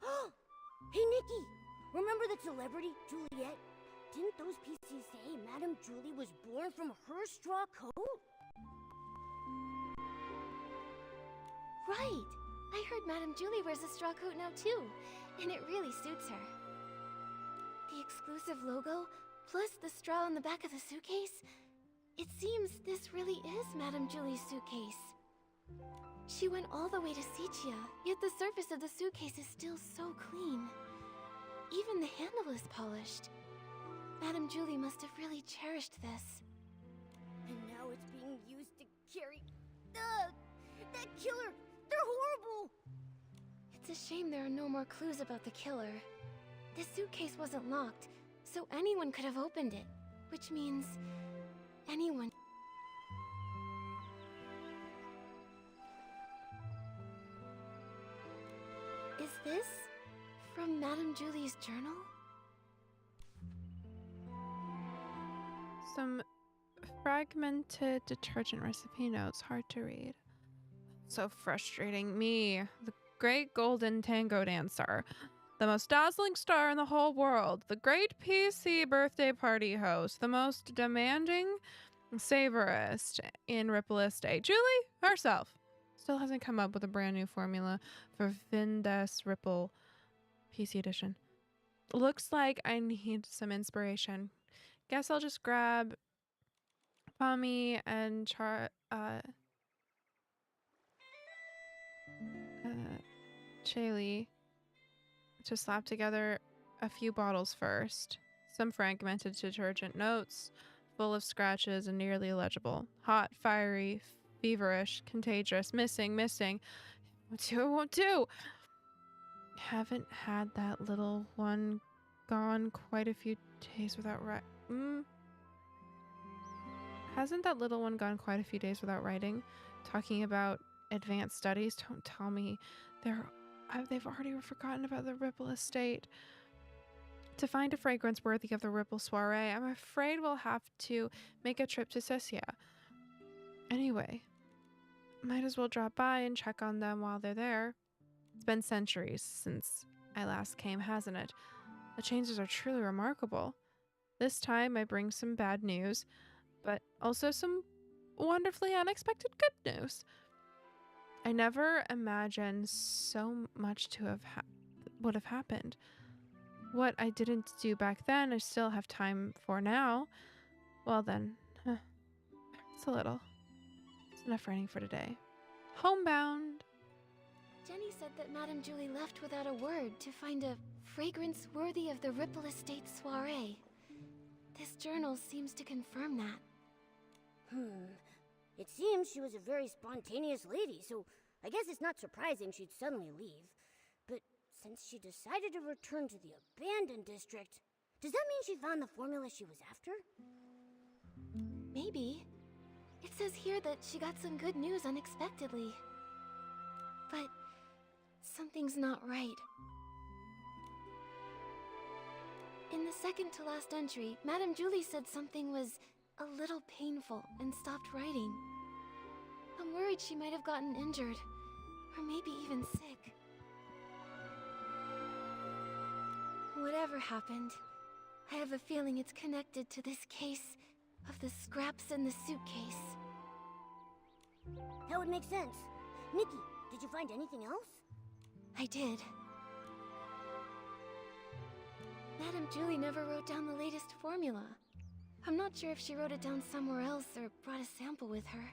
Hey, Nikki! Remember the celebrity, Juliet? Didn't those PCs say Madame Julie was born from her straw coat? Right! I heard Madame Julie wears a straw coat now too, and it really suits her. The exclusive logo, plus the straw on the back of the suitcase? It seems this really is Madame Julie's suitcase. She went all the way to Sichia, yet the surface of the suitcase is still so clean. Even the handle is polished. Madame Julie must have really cherished this. And now it's being used to carry... that killer! They're horrible! It's a shame there are no more clues about the killer. The suitcase wasn't locked, so anyone could have opened it. Which means... anyone... Is this... from Madame Julie's journal? Some fragmented detergent recipe notes, hard to read. So frustrating. Me, the great golden tango dancer, the most dazzling star in the whole world, the great PC birthday party host, the most demanding savorist in Ripple Estate, Julie herself, still hasn't come up with a brand new formula for Vindes Ripple PC edition. Looks like I need some inspiration. Guess I'll just grab Pommy and Chaylee to slap together a few bottles first. Some fragmented detergent notes, full of scratches and nearly illegible. Hot, fiery, feverish, contagious, missing. Won't do. Haven't had that little one gone quite a few days without Hasn't that little one gone quite a few days without writing? Talking about advanced studies? Don't tell me they've already forgotten about the Ripple Estate. To find a fragrance worthy of the Ripple Soiree, I'm afraid we'll have to make a trip to Sissia. Anyway, might as well drop by and check on them while they're there. It's been centuries since I last came, hasn't it? The changes are truly remarkable. This time I bring some bad news, but also some wonderfully unexpected good news. I never imagined so much would have happened. What I didn't do back then, I still have time for now. Well then, it's a little. It's enough writing for today. Homebound. Jenny said that Madame Julie left without a word to find a fragrance worthy of the Ripple Estate soiree. This journal seems to confirm that. It seems she was a very spontaneous lady, so I guess it's not surprising she'd suddenly leave. But since she decided to return to the abandoned district, does that mean she found the formula she was after? Maybe. It says here that she got some good news unexpectedly. But something's not right. In the second to last entry, Madame Julie said something was a little painful and stopped writing. I'm worried she might have gotten injured, or maybe even sick. Whatever happened, I have a feeling it's connected to this case of the scraps in the suitcase. That would make sense. Nikki, did you find anything else? I did. Madame Julie never wrote down the latest formula. I'm not sure if she wrote it down somewhere else or brought a sample with her.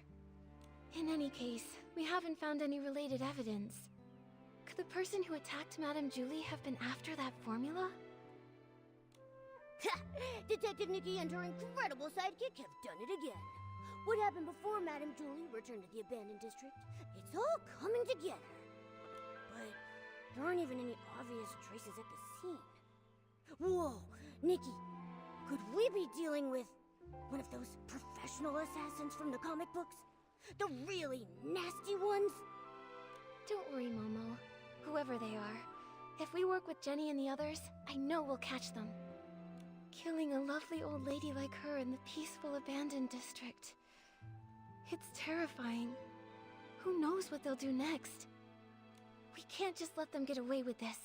In any case, we haven't found any related evidence. Could the person who attacked Madame Julie have been after that formula? Ha! Detective Nikki and her incredible sidekick have done it again. What happened before Madame Julie returned to the abandoned district? It's all coming together. But there aren't even any obvious traces at the scene. Whoa, Nikki, could we be dealing with one of those professional assassins from the comic books? The really nasty ones? Don't worry, Momo. Whoever they are, if we work with Jenny and the others, I know we'll catch them. Killing a lovely old lady like her in the peaceful abandoned district. It's terrifying. Who knows what they'll do next? We can't just let them get away with this.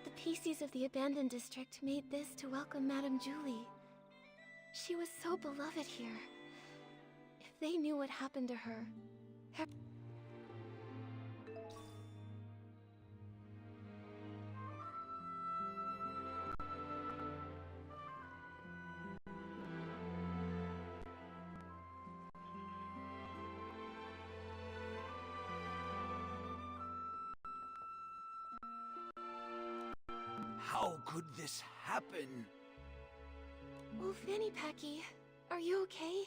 The PCs of the abandoned district made this to welcome Madame Julie. She was so beloved here. If they knew what happened to her... How could this happen? Oh, Fanny Packy, are you okay?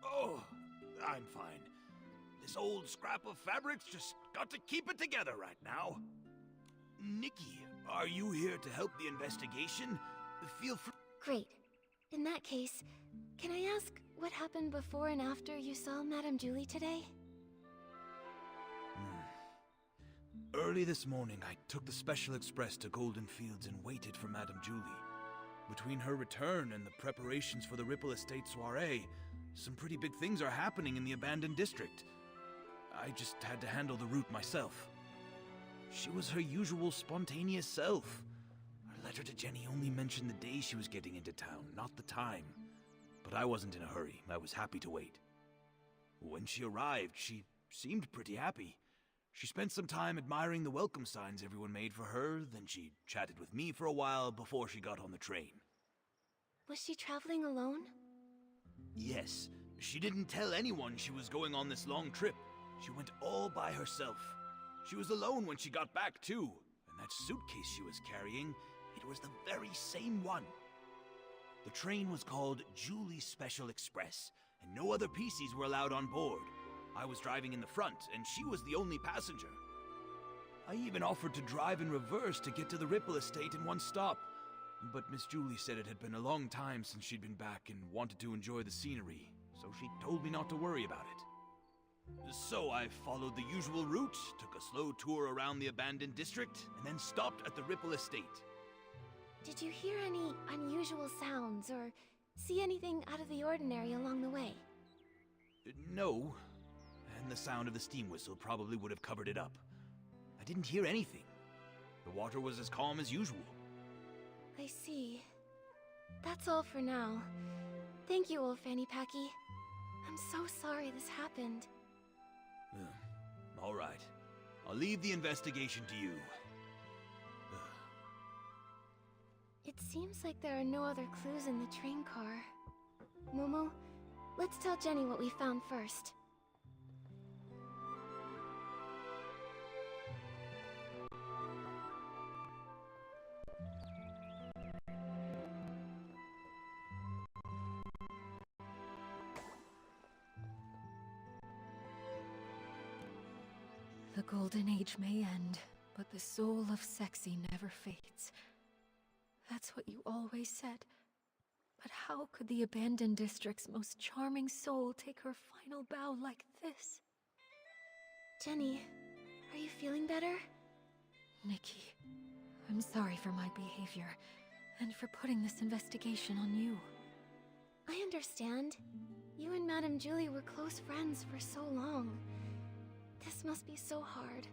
Oh, I'm fine. This old scrap of fabric's just got to keep it together right now. Nikki, are you here to help the investigation? Feel free. Great. In that case, can I ask what happened before and after you saw Madame Julie today? Early this morning, I took the Special Express to Golden Fields and waited for Madame Julie. Between her return and the preparations for the Ripple Estate soiree, some pretty big things are happening in the abandoned district. I just had to handle the route myself. She was her usual spontaneous self. Her letter to Jenny only mentioned the day she was getting into town, not the time. But I wasn't in a hurry. I was happy to wait. When she arrived, she seemed pretty happy. She spent some time admiring the welcome signs everyone made for her, then she chatted with me for a while before she got on the train. Was she traveling alone? Yes, she didn't tell anyone she was going on this long trip. She went all by herself. She was alone when she got back, too. And that suitcase she was carrying, it was the very same one. The train was called Julie's Special Express, and no other PCs were allowed on board. I was driving in the front, and she was the only passenger. I even offered to drive in reverse to get to the Ripple Estate in one stop. But Miss Julie said it had been a long time since she'd been back and wanted to enjoy the scenery, so she told me not to worry about it. So I followed the usual route, took a slow tour around the abandoned district, and then stopped at the Ripple Estate. Did you hear any unusual sounds or see anything out of the ordinary along the way? No, and the sound of the steam whistle probably would have covered it up. I didn't hear anything. The water was as calm as usual. I see. That's all for now. Thank you, old Fanny Packy. I'm so sorry this happened. All right. I'll leave the investigation to you. It seems like there are no other clues in the train car. Momo, let's tell Jenny what we found first. The Golden Age may end, but the soul of Sexy never fades. That's what you always said. But how could the abandoned district's most charming soul take her final bow like this? Jenny, are you feeling better? Nikki, I'm sorry for my behavior, and for putting this investigation on you. I understand. You and Madame Julie were close friends for so long. This must be so hard.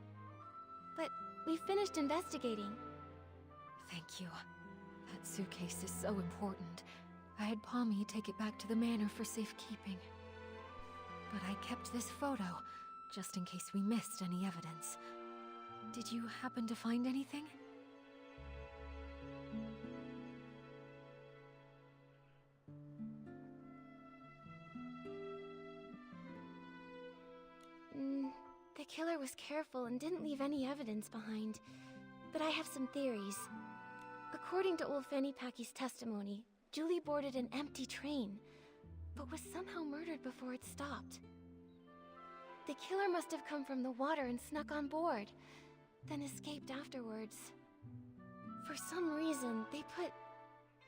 But we finished investigating. Thank you. That suitcase is so important. I had Pommy take it back to the manor for safekeeping. But I kept this photo, just in case we missed any evidence. Did you happen to find anything? The killer was careful and didn't leave any evidence behind. But I have some theories. According to old Fanny Packy's testimony, Julie boarded an empty train, but was somehow murdered before it stopped. The killer must have come from the water and snuck on board, then escaped afterwards. For some reason, they put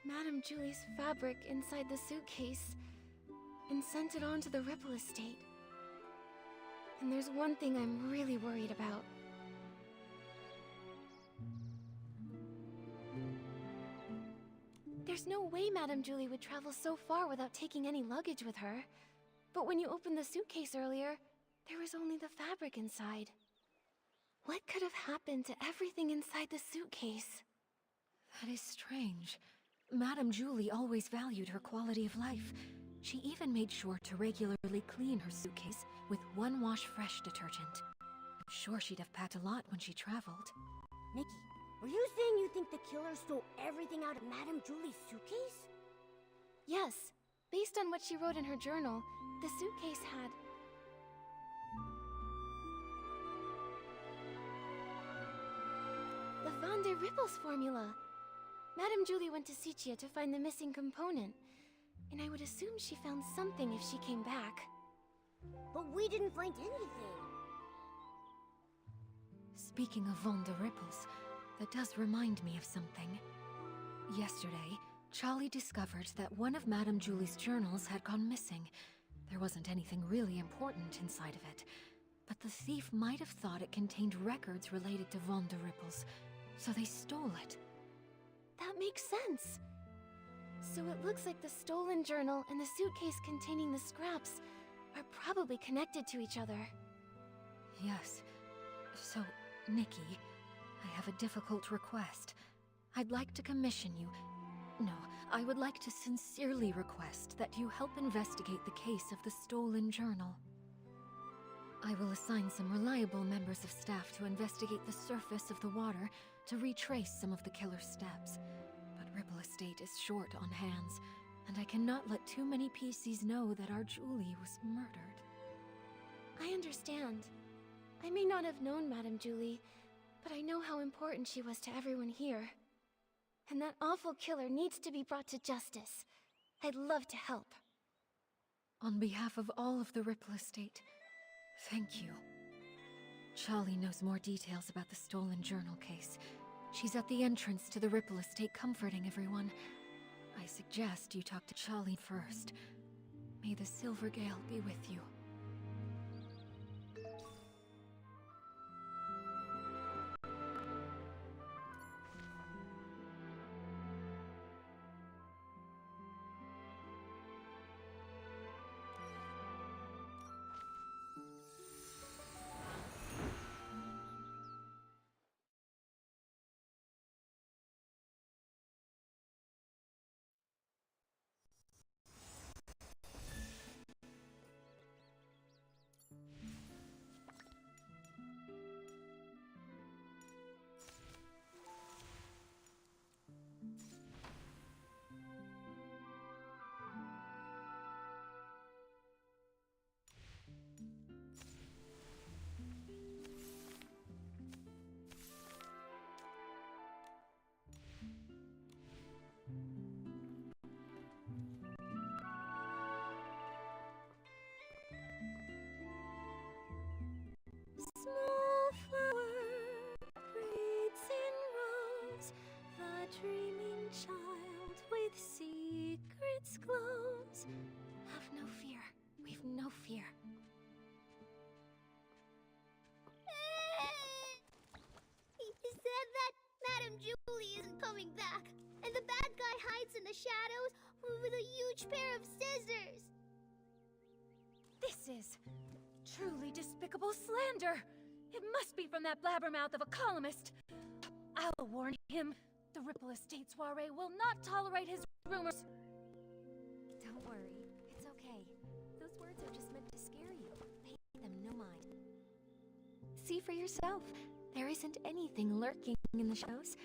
Madame Julie's fabric inside the suitcase and sent it on to the Ripple Estate. And there's one thing I'm really worried about. There's no way Madame Julie would travel so far without taking any luggage with her. But when you opened the suitcase earlier, there was only the fabric inside. What could have happened to everything inside the suitcase? That is strange. Madame Julie always valued her quality of life. She even made sure to regularly clean her suitcase with one wash fresh detergent. I'm sure she'd have packed a lot when she traveled. Nikki, were you saying you think the killer stole everything out of Madame Julie's suitcase? Yes. Based on what she wrote in her journal, the suitcase had... the Van der Rippels formula. Madame Julie went to Sichia to find the missing component, and I would assume she found something if she came back. But we didn't find anything. Speaking of Van der Rippels, that does remind me of something. Yesterday, Charlie discovered that one of Madame Julie's journals had gone missing. There wasn't anything really important inside of it, but the thief might have thought it contained records related to Van der Rippels, so they stole it. That makes sense. So it looks like the stolen journal and the suitcase containing the scraps are probably connected to each other. Yes. So, Nikki, I have a difficult request. I'd like to commission you... No, I would like to sincerely request that you help investigate the case of the stolen journal. I will assign some reliable members of staff to investigate the surface of the water to retrace some of the killer's steps. But Ripple Estate is short on hands, and I cannot let too many PCs know that our Julie was murdered. I understand. I may not have known Madame Julie, but I know how important she was to everyone here. And that awful killer needs to be brought to justice. I'd love to help. On behalf of all of the Ripple Estate, thank you. Charlie knows more details about the stolen journal case. She's at the entrance to the Ripple Estate comforting everyone. I suggest you talk to Charlie first. May the Silver Gale be with you. Small flower breathes in rose, the dreaming child with secrets glows. Have no fear. We've no fear. He said that Madame Julie isn't coming back, and the bad guy hides in the shadows with a huge pair of scissors. This is truly despicable slander. It must be from that blabbermouth of a columnist. I'll warn him. The Ripple Estate soiree will not tolerate his rumors. Don't worry. It's okay. Those words are just meant to scare you. Pay them no mind. See for yourself. There isn't anything lurking in the shadows.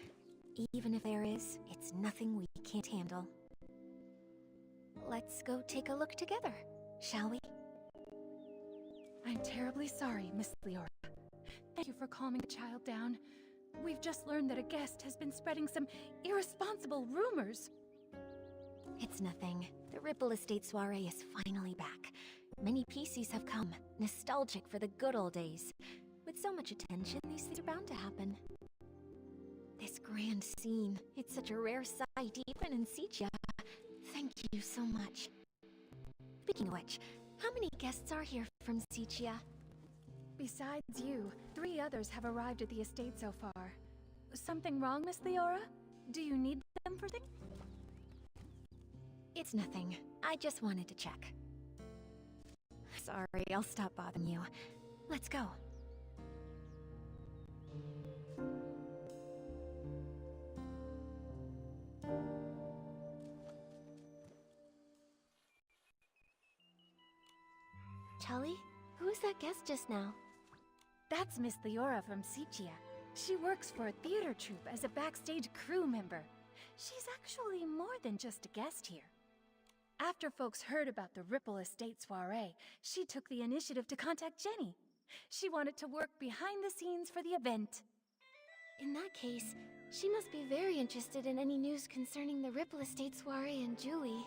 Even if there is, it's nothing we can't handle. Let's go take a look together, shall we? I'm terribly sorry, Miss Leora. Thank you for calming the child down. We've just learned that a guest has been spreading some irresponsible rumors. It's nothing. The Ripple Estate soiree is finally back. Many PCs have come, nostalgic for the good old days. With so much attention, these things are bound to happen. This grand scene, it's such a rare sight even in Sicia. Thank you so much. Speaking of which, how many guests are here from Sicia? Besides you, 3 others have arrived at the estate so far. Something wrong, Miss Leora? Do you need them for things? It's nothing. I just wanted to check. Sorry, I'll stop bothering you. Let's go. Charlie, who was that guest just now? That's Miss Leora from Sicia. She works for a theater troupe as a backstage crew member. She's actually more than just a guest here. After folks heard about the Ripple Estate soiree, she took the initiative to contact Jenny. She wanted to work behind the scenes for the event. In that case, she must be very interested in any news concerning the Ripple Estate soiree and Julie.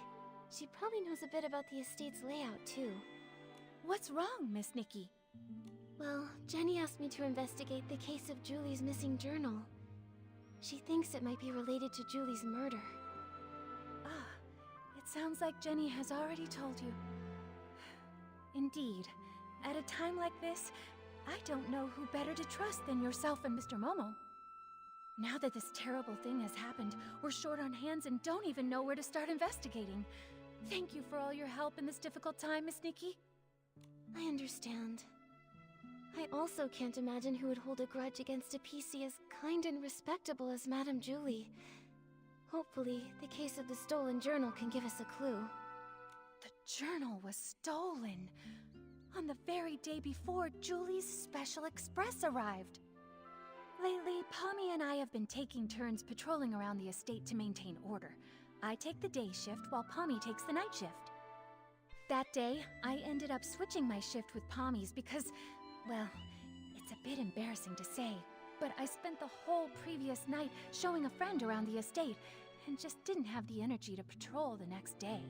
She probably knows a bit about the estate's layout, too. What's wrong, Miss Nikki? Well, Jenny asked me to investigate the case of Julie's missing journal. She thinks it might be related to Julie's murder. Ah, it sounds like Jenny has already told you. Indeed. At a time like this, I don't know who better to trust than yourself and Mr. Momo. Now that this terrible thing has happened, we're short on hands and don't even know where to start investigating. Thank you for all your help in this difficult time, Miss Nikki. I understand. I also can't imagine who would hold a grudge against a PC as kind and respectable as Madame Julie. Hopefully, the case of the stolen journal can give us a clue. The journal was stolen on the very day before Julie's special express arrived. Lately, Pommy and I have been taking turns patrolling around the estate to maintain order. I take the day shift while Pommy takes the night shift. That day, I ended up switching my shift with Pommy's because, well, it's a bit embarrassing to say, but I spent the whole previous night showing a friend around the estate and just didn't have the energy to patrol the next day.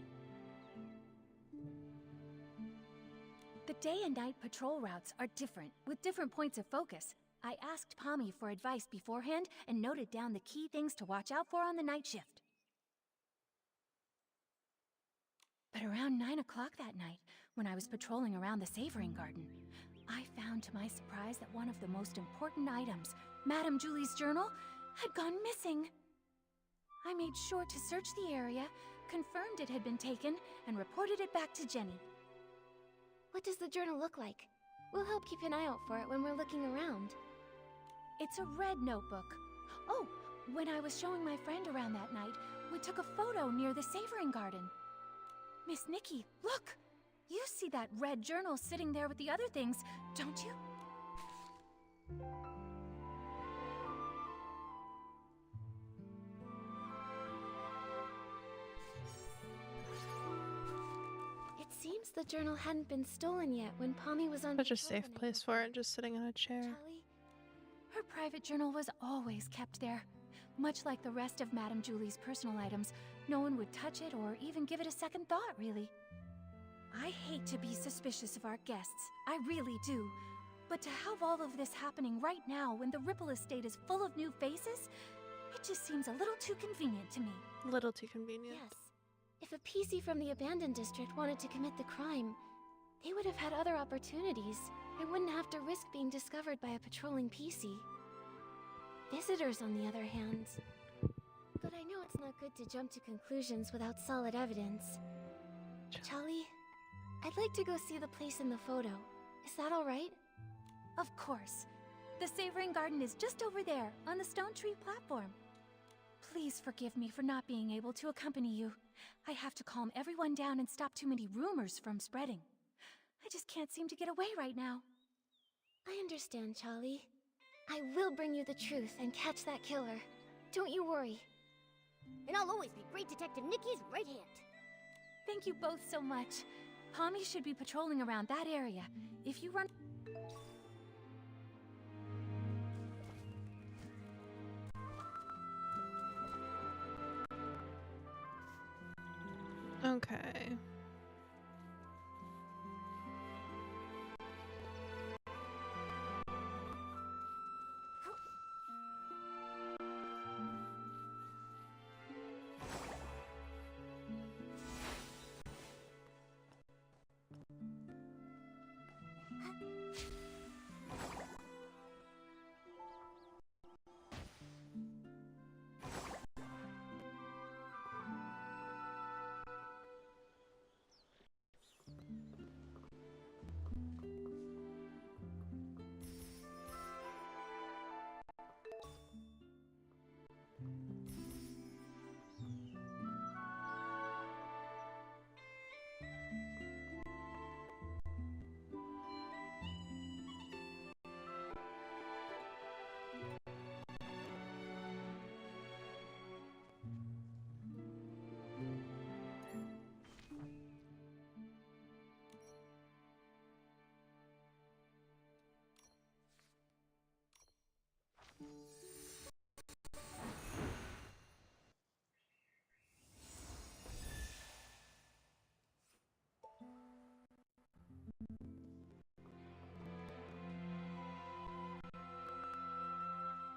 The day and night patrol routes are different, with different points of focus. I asked Pommy for advice beforehand and noted down the key things to watch out for on the night shift. But around 9 o'clock that night, when I was patrolling around the savoring garden, I found to my surprise that one of the most important items, Madame Julie's journal, had gone missing. I made sure to search the area, confirmed it had been taken, and reported it back to Jenny. What does the journal look like? We'll help keep an eye out for it when we're looking around. It's a red notebook. Oh, when I was showing my friend around that night, we took a photo near the savoring garden. Miss Nikki, look! You see that red journal sitting there with the other things, don't you? It seems the journal hadn't been stolen yet when Pommy was on Such a patrol safe the night place for it, just sitting in a chair. Charlie? Her private journal was always kept there. Much like the rest of Madame Julie's personal items, no one would touch it or even give it a second thought, really. I hate to be suspicious of our guests, I really do. But to have all of this happening right now when the Ripple Estate is full of new faces, it just seems a little too convenient to me. Little too convenient. Yes. If a PC from the abandoned district wanted to commit the crime, they would have had other opportunities and wouldn't have to risk being discovered by a patrolling PC. Visitors, on the other hand. But I know it's not good to jump to conclusions without solid evidence. Charlie, I'd like to go see the place in the photo. Is that all right? Of course. The Savoring Garden is just over there, on the Stone Tree platform. Please forgive me for not being able to accompany you. I have to calm everyone down and stop too many rumors from spreading. I just can't seem to get away right now. I understand, Charlie. I will bring you the truth and catch that killer. Don't you worry. And I'll always be Great Detective Nikki's right hand. Thank you both so much. Pommy should be patrolling around that area. If you run... Okay.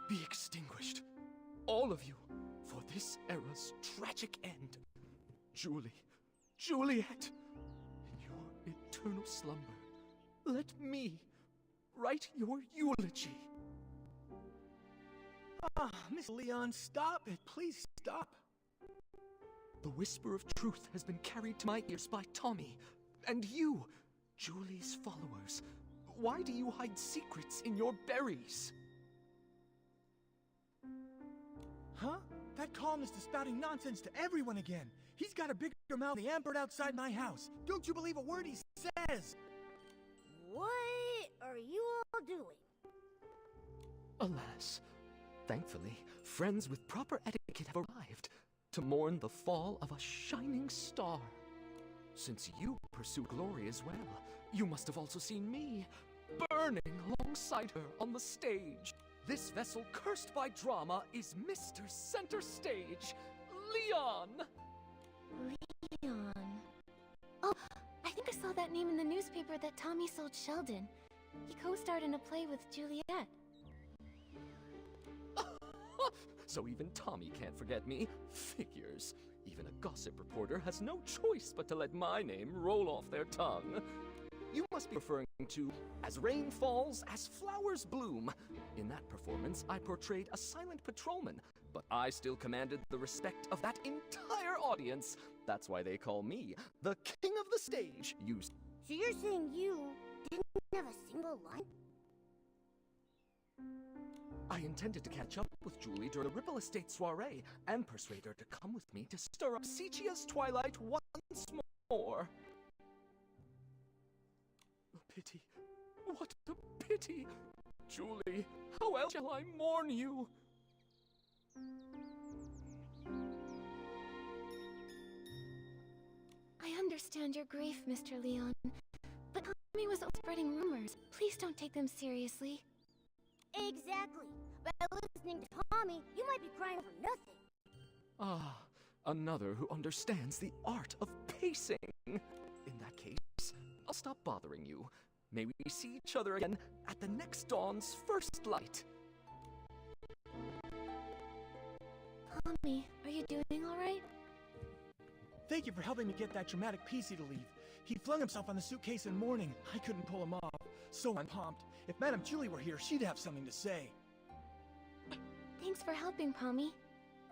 Be extinguished, all of you, for this era's tragic end. Julie, Juliet, in your eternal slumber, let me write your eulogy. Ah, Miss Leon, stop it. Please stop. The whisper of truth has been carried to my ears by Tommy, and you, Julie's followers. Why do you hide secrets in your berries? Huh? That columnist is spouting nonsense to everyone again. He's got a bigger mouth than the Ambert outside my house. Don't you believe a word he says? What are you all doing? Alas, thankfully, friends with proper etiquette have arrived to mourn the fall of a shining star. Since you pursue glory as well, you must have also seen me burning alongside her on the stage. This vessel cursed by drama is Mr. Center Stage, Leon! Leon. Oh, I think I saw that name in the newspaper that Tommy sold Sheldon. He co-starred in a play with Juliet. So even Tommy can't forget me. Figures. Even a gossip reporter has no choice but to let my name roll off their tongue. You must be referring to As Rain Falls, As Flowers Bloom. In that performance, I portrayed a silent patrolman, but I still commanded the respect of that entire audience. That's why they call me the king of the stage. So you're saying you didn't have a single line? I intended to catch up with Julie during the Ripple Estate soiree and persuade her to come with me to stir up Sichia's twilight once more. A pity. What a pity! Julie, how else shall I mourn you? I understand your grief, Mr. Leon, but Tommy was spreading rumors. Please don't take them seriously. Exactly. By listening to Tommy, you might be crying for nothing. Ah, another who understands the art of pacing. In that case, I'll stop bothering you. May we see each other again at the next dawn's first light. Tommy, are you doing all right? Thank you for helping me get that dramatic PC to leave. He flung himself on the suitcase in mourning. I couldn't pull him off, so I'm pumped. If Madame Julie were here, she'd have something to say. Thanks for helping, Pommy.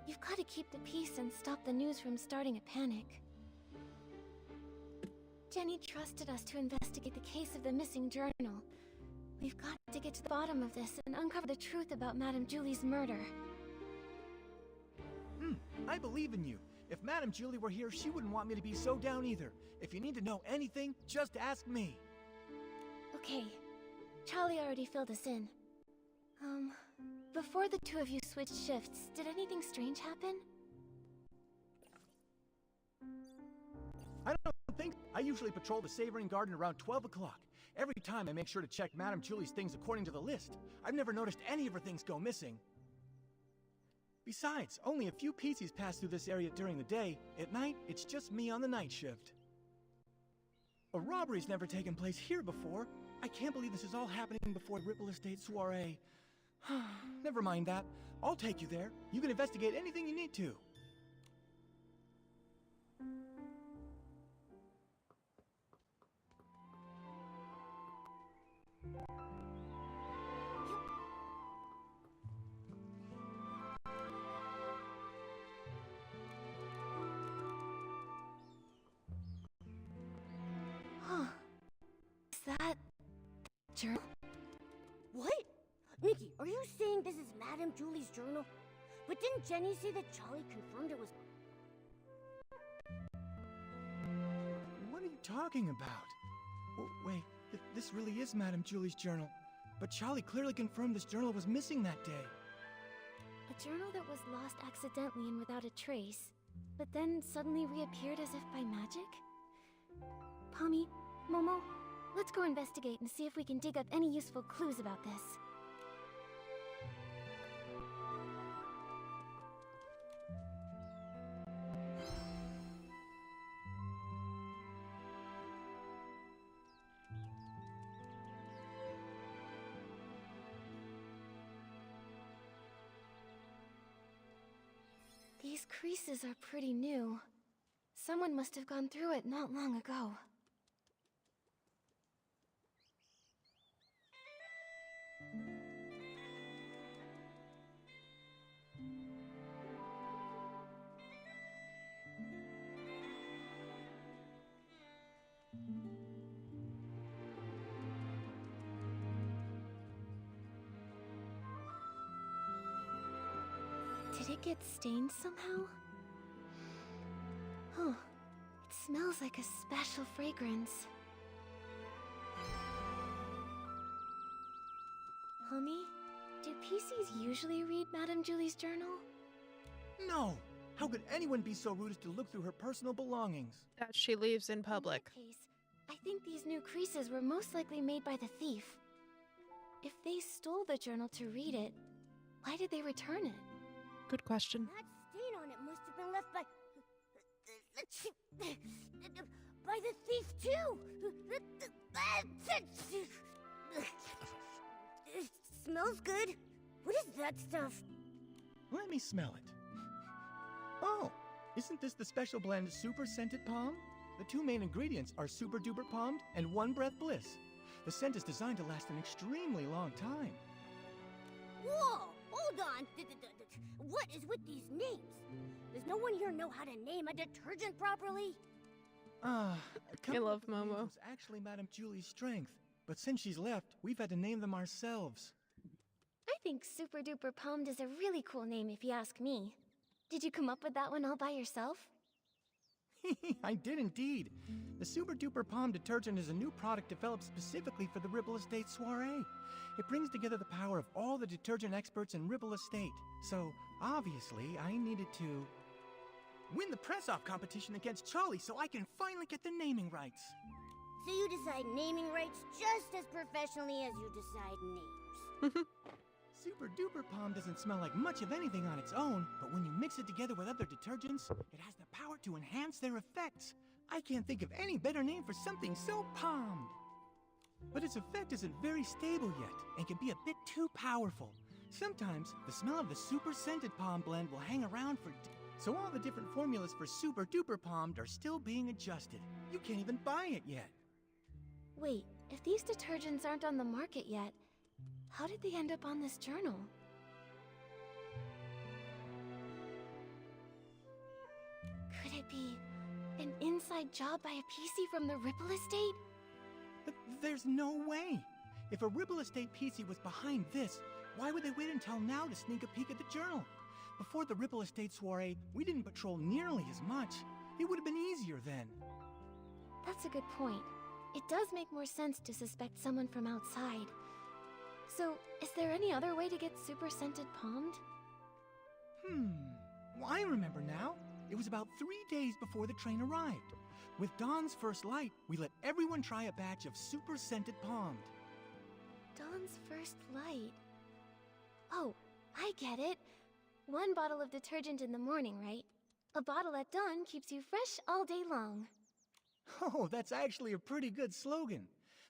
You've got to keep the peace and stop the news from starting a panic. Jenny trusted us to investigate the case of the missing journal. We've got to get to the bottom of this and uncover the truth about Madame Julie's murder. I believe in you. If Madame Julie were here, she wouldn't want me to be so down either. If you need to know anything, just ask me. Okay. Charlie already filled us in. Before the two of you switched shifts, did anything strange happen? I don't think. I usually patrol the Savoring Garden around 12 o'clock. Every time I make sure to check Madame Julie's things according to the list. I've never noticed any of her things go missing. Besides, only a few PCs pass through this area during the day. At night, it's just me on the night shift. A robbery's never taken place here before. I can't believe this is all happening before Ripple Estate soiree. Never mind that. I'll take you there. You can investigate anything you need to. Is that... journal? What? Nikki, are you saying this is Madame Julie's journal? But didn't Jenny say that Charlie confirmed it was... What are you talking about? Wait, this really is Madame Julie's journal. But Charlie clearly confirmed this journal was missing that day. A journal that was lost accidentally and without a trace, but then suddenly reappeared as if by magic? Pommy, Momo, let's go investigate and see if we can dig up any useful clues about this. These creases are pretty new. Someone must have gone through it not long ago. Did it get stained somehow? Huh. It smells like a special fragrance. Pommy, do PCs usually read Madame Julie's journal? No! How could anyone be so rude as to look through her personal belongings? That she leaves in public. In that case, I think these new creases were most likely made by the thief. If they stole the journal to read it, why did they return it? Good question. That stain on it must have been left by... by the thief, too! It smells good. What is that stuff? Let me smell it. Oh, isn't this the special blend Super Scented Palm? The two main ingredients are Super Duper Palmed and One Breath Bliss. The scent is designed to last an extremely long time. Whoa! Hold on! What is with these names? Does no one here know how to name a detergent properly? I love Momo. Was actually Madame Julie's strength, but since she's left, we've had to name them ourselves. I think Super Duper Palmed is a really cool name if you ask me. Did you come up with that one all by yourself? I did indeed. The Super Duper Palm detergent is a new product developed specifically for the Ripple Estate soiree. It brings together the power of all the detergent experts in Ripple Estate. So, obviously, I needed to win the press-off competition against Charlie so I can finally get the naming rights. So you decide naming rights just as professionally as you decide names. Super Duper Palm doesn't smell like much of anything on its own, but when you mix it together with other detergents, it has the power to enhance their effects. I can't think of any better name for something so palmed. But its effect isn't very stable yet, and can be a bit too powerful. Sometimes, the smell of the Super Scented Palm blend will hang around for so all the different formulas for Super Duper Palmed are still being adjusted. You can't even buy it yet. Wait, if these detergents aren't on the market yet, how did they end up on this journal? Could it be an inside job by a PC from the Ripple Estate? But there's no way. If a Ripple Estate PC was behind this, why would they wait until now to sneak a peek at the journal? Before the Ripple Estate soiree, we didn't patrol nearly as much. It would have been easier then. That's a good point. It does make more sense to suspect someone from outside. So, is there any other way to get Super Scented Palmed? Well, I remember now. It was about 3 days before the train arrived. With Dawn's first light, we let everyone try a batch of Super Scented Palmed. Dawn's first light. Oh, I get it. 1 bottle of detergent in the morning, right? A bottle at dawn keeps you fresh all day long. Oh, that's actually a pretty good slogan.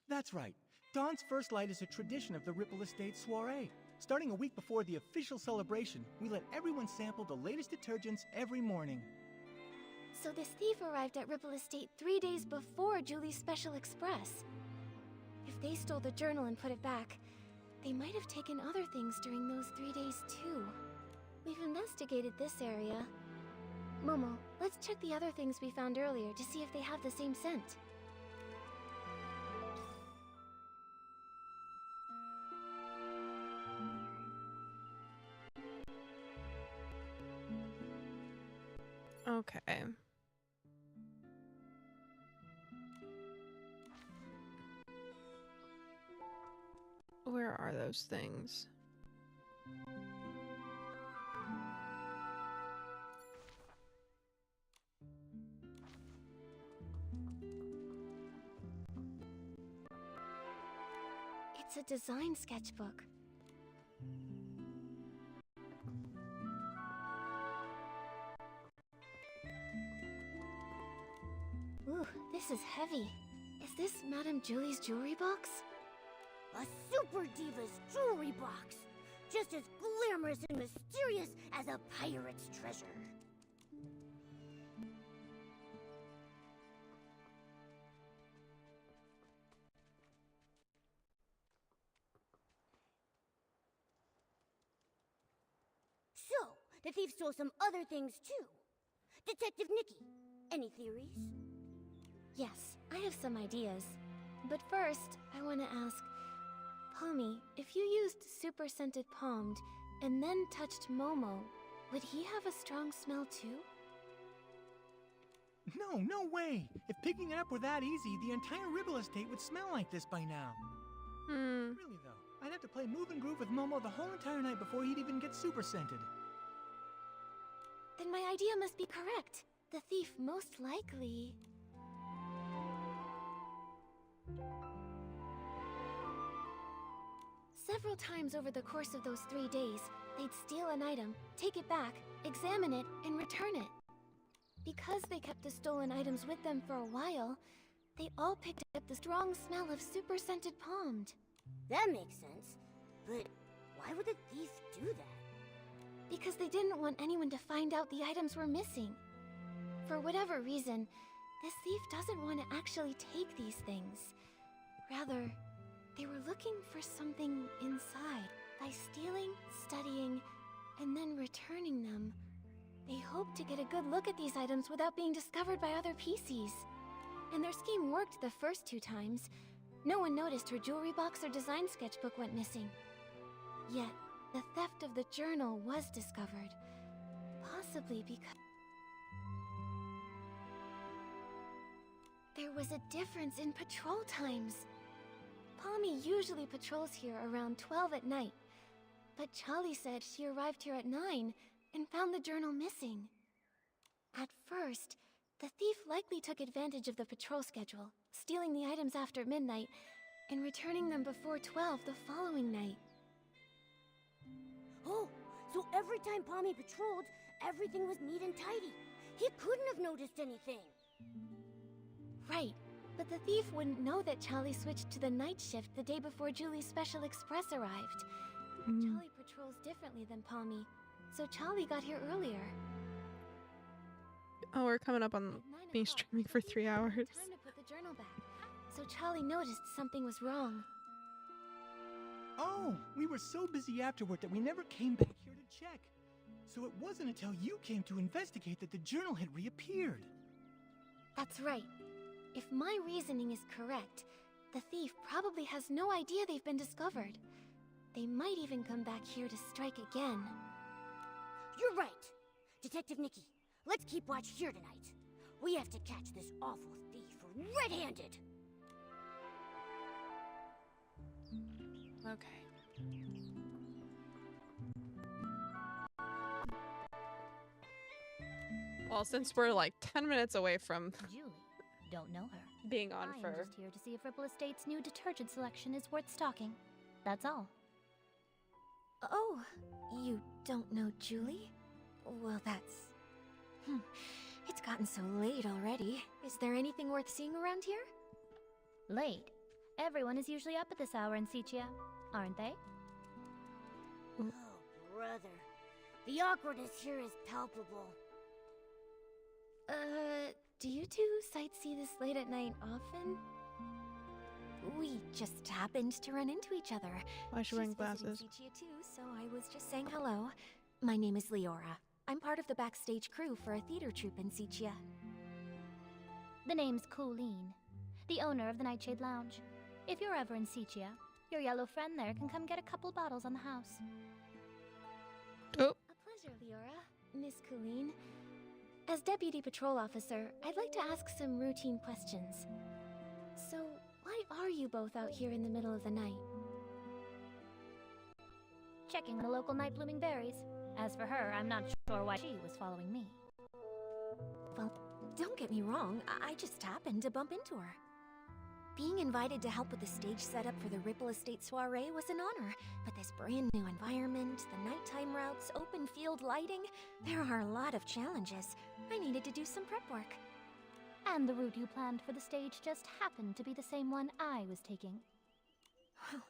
That's right. Dawn's first light is a tradition of the Ripple Estate soiree. Starting a week before the official celebration, we let everyone sample the latest detergents every morning. So this thief arrived at Ripple Estate 3 days before Julie's Special Express. If they stole the journal and put it back, they might have taken other things during those 3 days too. We've investigated this area. Momo, let's check the other things we found earlier to see if they have the same scent. Okay. Where are those things? It's a design sketchbook. Ooh, this is heavy. Is this Madame Julie's jewelry box? A Super Diva's jewelry box! Just as glamorous and mysterious as a pirate's treasure. So, the thief stole some other things too. Detective Nikki, any theories? Yes, I have some ideas. But first, I want to ask, Palmy, if you used Super Scented Palmed and then touched Momo, would he have a strong smell too? No way! If picking it up were that easy, the entire Ripple Estate would smell like this by now. Really though, I'd have to play Move and Groove with Momo the whole entire night before he'd even get super scented. Then my idea must be correct. The thief most likely... Several times over the course of those 3 days, they'd steal an item, take it back, examine it, and return it. Because they kept the stolen items with them for a while, they all picked up the strong smell of Super Scented Palmed. That makes sense. But why would the thief do that? because they didn't want anyone to find out the items were missing. For whatever reason, this thief doesn't want to actually take these things. Rather, they were looking for something inside. By stealing, studying, and then returning them, they hoped to get a good look at these items without being discovered by other PCs. And their scheme worked the first 2 times. No one noticed her jewelry box or design sketchbook went missing. Yet, the theft of the journal was discovered. Possibly because there was a difference in patrol times. Pommy usually patrols here around 12 at night, but Charlie said she arrived here at 9 and found the journal missing. At first, the thief likely took advantage of the patrol schedule, stealing the items after midnight and returning them before 12 the following night. Oh, so every time Pommy patrolled, everything was neat and tidy. He couldn't have noticed anything. Right, but the thief wouldn't know that Charlie switched to the night shift the day before Julie's Special Express arrived. Charlie patrols differently than Pommy, so Charlie got here earlier. Oh, we're coming up on me streaming for 3 hours. Time to put the journal back, so Charlie noticed something was wrong. Oh, we were so busy afterward that we never came back here to check. So it wasn't until you came to investigate that the journal had reappeared. That's right. If my reasoning is correct, the thief probably has no idea they've been discovered. They might even come back here to strike again. You're right. Detective Nikki, let's keep watch here tonight. We have to catch this awful thief red-handed. Okay. Well, since we're like 10 minutes away from Julie, don't know her. being on I'm for... just here to see if Ripple Estate's new detergent selection is worth stocking. That's all. Oh, you don't know Julie? Well, that's... It's gotten so late already. Is there anything worth seeing around here? Late. Everyone is usually up at this hour in Sichia, aren't they? Oh, brother. The awkwardness here is palpable. Do you two sightsee this late at night often? We just happened to run into each other. Why is she wearing She's visiting glasses? Sichia too, so I was just saying hello. My name is Leora. I'm part of the backstage crew for a theater troupe in Sichia. The name's Colleen, the owner of the Nightshade Lounge. If you're ever in Sichia, your yellow friend there can come get a couple bottles on the house. Oh. A pleasure, Leora. Miss Colleen. As Deputy Patrol Officer, I'd like to ask some routine questions. So, why are you both out here in the middle of the night? Checking the local night blooming berries. As for her, I'm not sure why she was following me. Well, don't get me wrong, I just happened to bump into her. Being invited to help with the stage setup for the Ripple Estate soiree was an honor, but this brand new environment, the nighttime routes, open field lighting, there are a lot of challenges. I needed to do some prep work. And the route you planned for the stage just happened to be the same one I was taking. Well,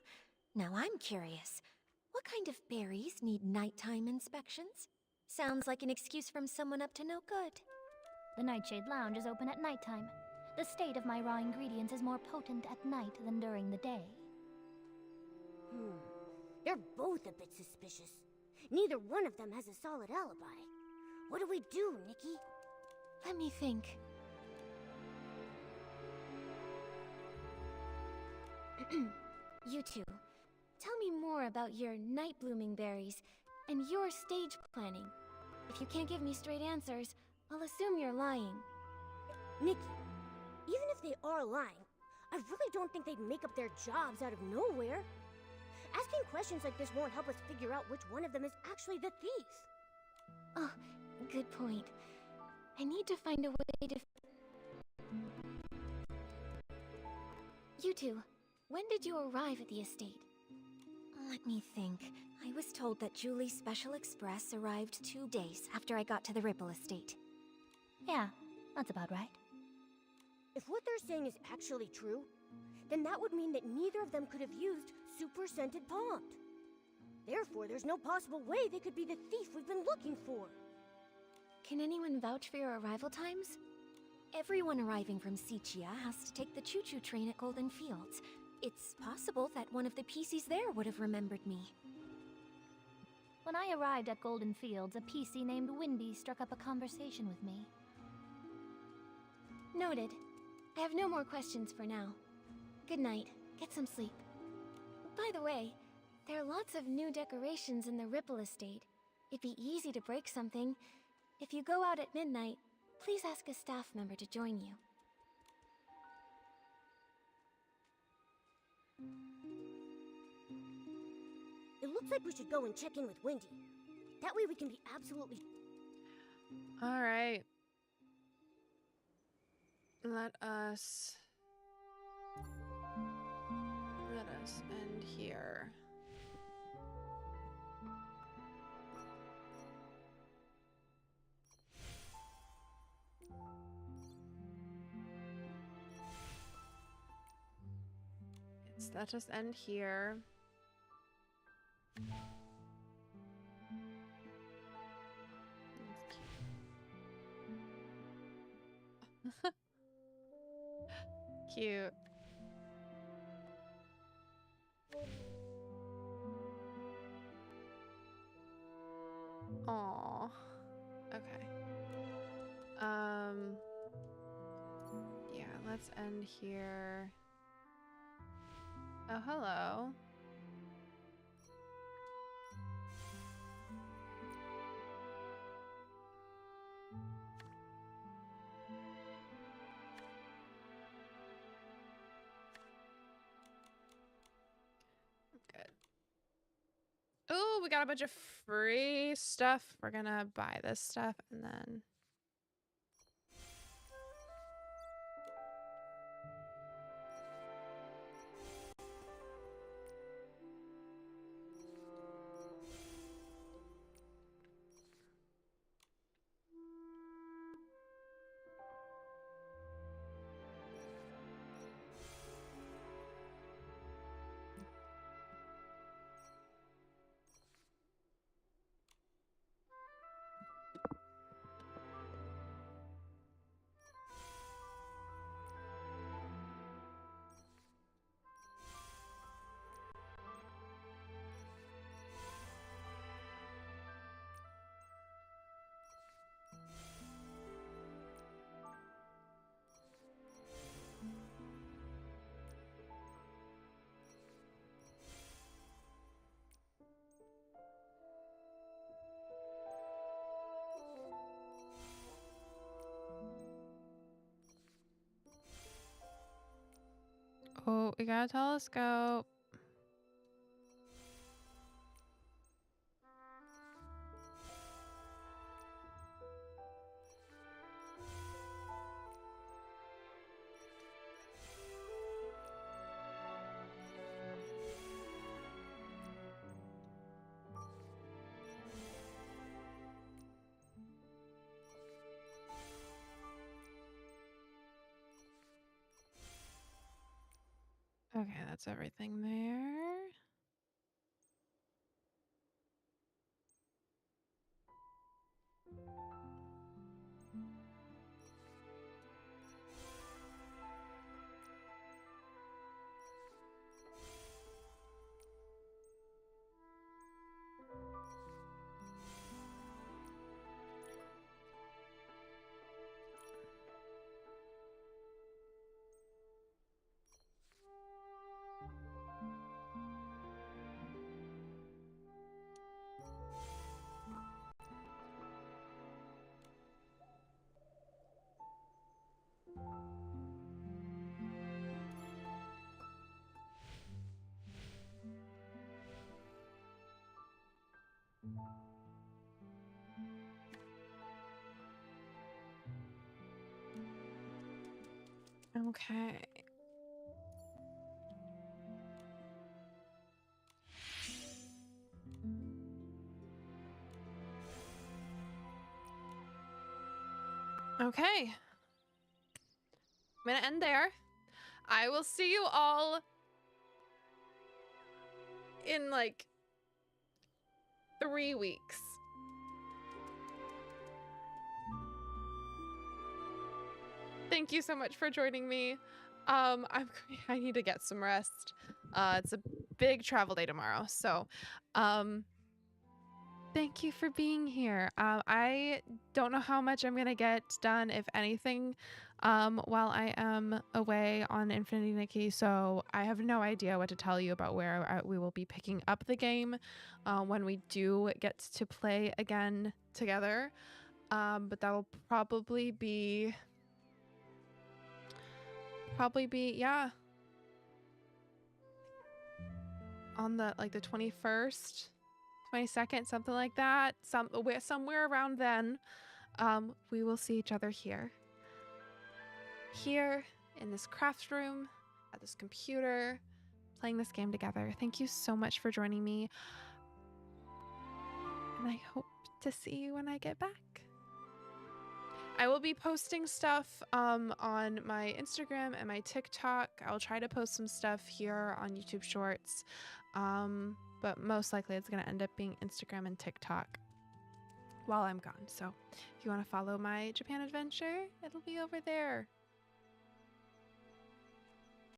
now I'm curious. What kind of berries need nighttime inspections? Sounds like an excuse from someone up to no good. The Nightshade Lounge is open at nighttime. The state of my raw ingredients is more potent at night than during the day. They're both a bit suspicious. Neither one of them has a solid alibi. What do we do, Nikki? Let me think. You two, tell me more about your night blooming berries and your stage planning. If you can't give me straight answers, I'll assume you're lying. Nikki, even if they are lying, I really don't think they'd make up their jobs out of nowhere. Asking questions like this won't help us figure out which one of them is actually the thief. Oh, good point. I need to find a way to... You two, when did you arrive at the estate? Let me think. I was told that Julie's Special Express arrived 2 days after I got to the Ripple Estate. Yeah, that's about right. If what they're saying is actually true, then that would mean that neither of them could have used super scented pomade. Therefore, there's no possible way they could be the thief we've been looking for. Can anyone vouch for your arrival times? Everyone arriving from Sichia has to take the choo-choo train at Golden Fields. It's possible that one of the PCs there would have remembered me. When I arrived at Golden Fields, a PC named Windy struck up a conversation with me. Noted. I have no more questions for now. Good night. Get some sleep. By the way, there are lots of new decorations in the Ripple Estate. It'd be easy to break something. If you go out at midnight, please ask a staff member to join you. It looks like we should go and check in with Wendy. That way we can be absolutely... All right. Let us end here. Let us end here. Cute. Aw. Okay. Yeah, let's end here. Oh, hello. Good. Oh, we got a bunch of free stuff. We're gonna buy this stuff and then... Oh, we got a telescope. Okay, that's everything there. Okay. Okay. I'm gonna end there. I will see you all in like 3 weeks. Thank you so much for joining me. I need to get some rest. It's a big travel day tomorrow, so thank you for being here. I don't know how much I'm gonna get done, if anything, while I am away on Infinity Nikki. So I have no idea what to tell you about where we will be picking up the game when we do get to play again together. But that'll probably be yeah, on the 21st. 22nd, something like that. Somewhere around then, we will see each other here in this craft room, at this computer, playing this game together. Thank you so much for joining me, and I hope to see you when I get back. I will be posting stuff on my Instagram and my TikTok. I'll try to post some stuff here on YouTube Shorts. But most likely it's going to end up being Instagram and TikTok while I'm gone. So if you want to follow my Japan adventure, it'll be over there.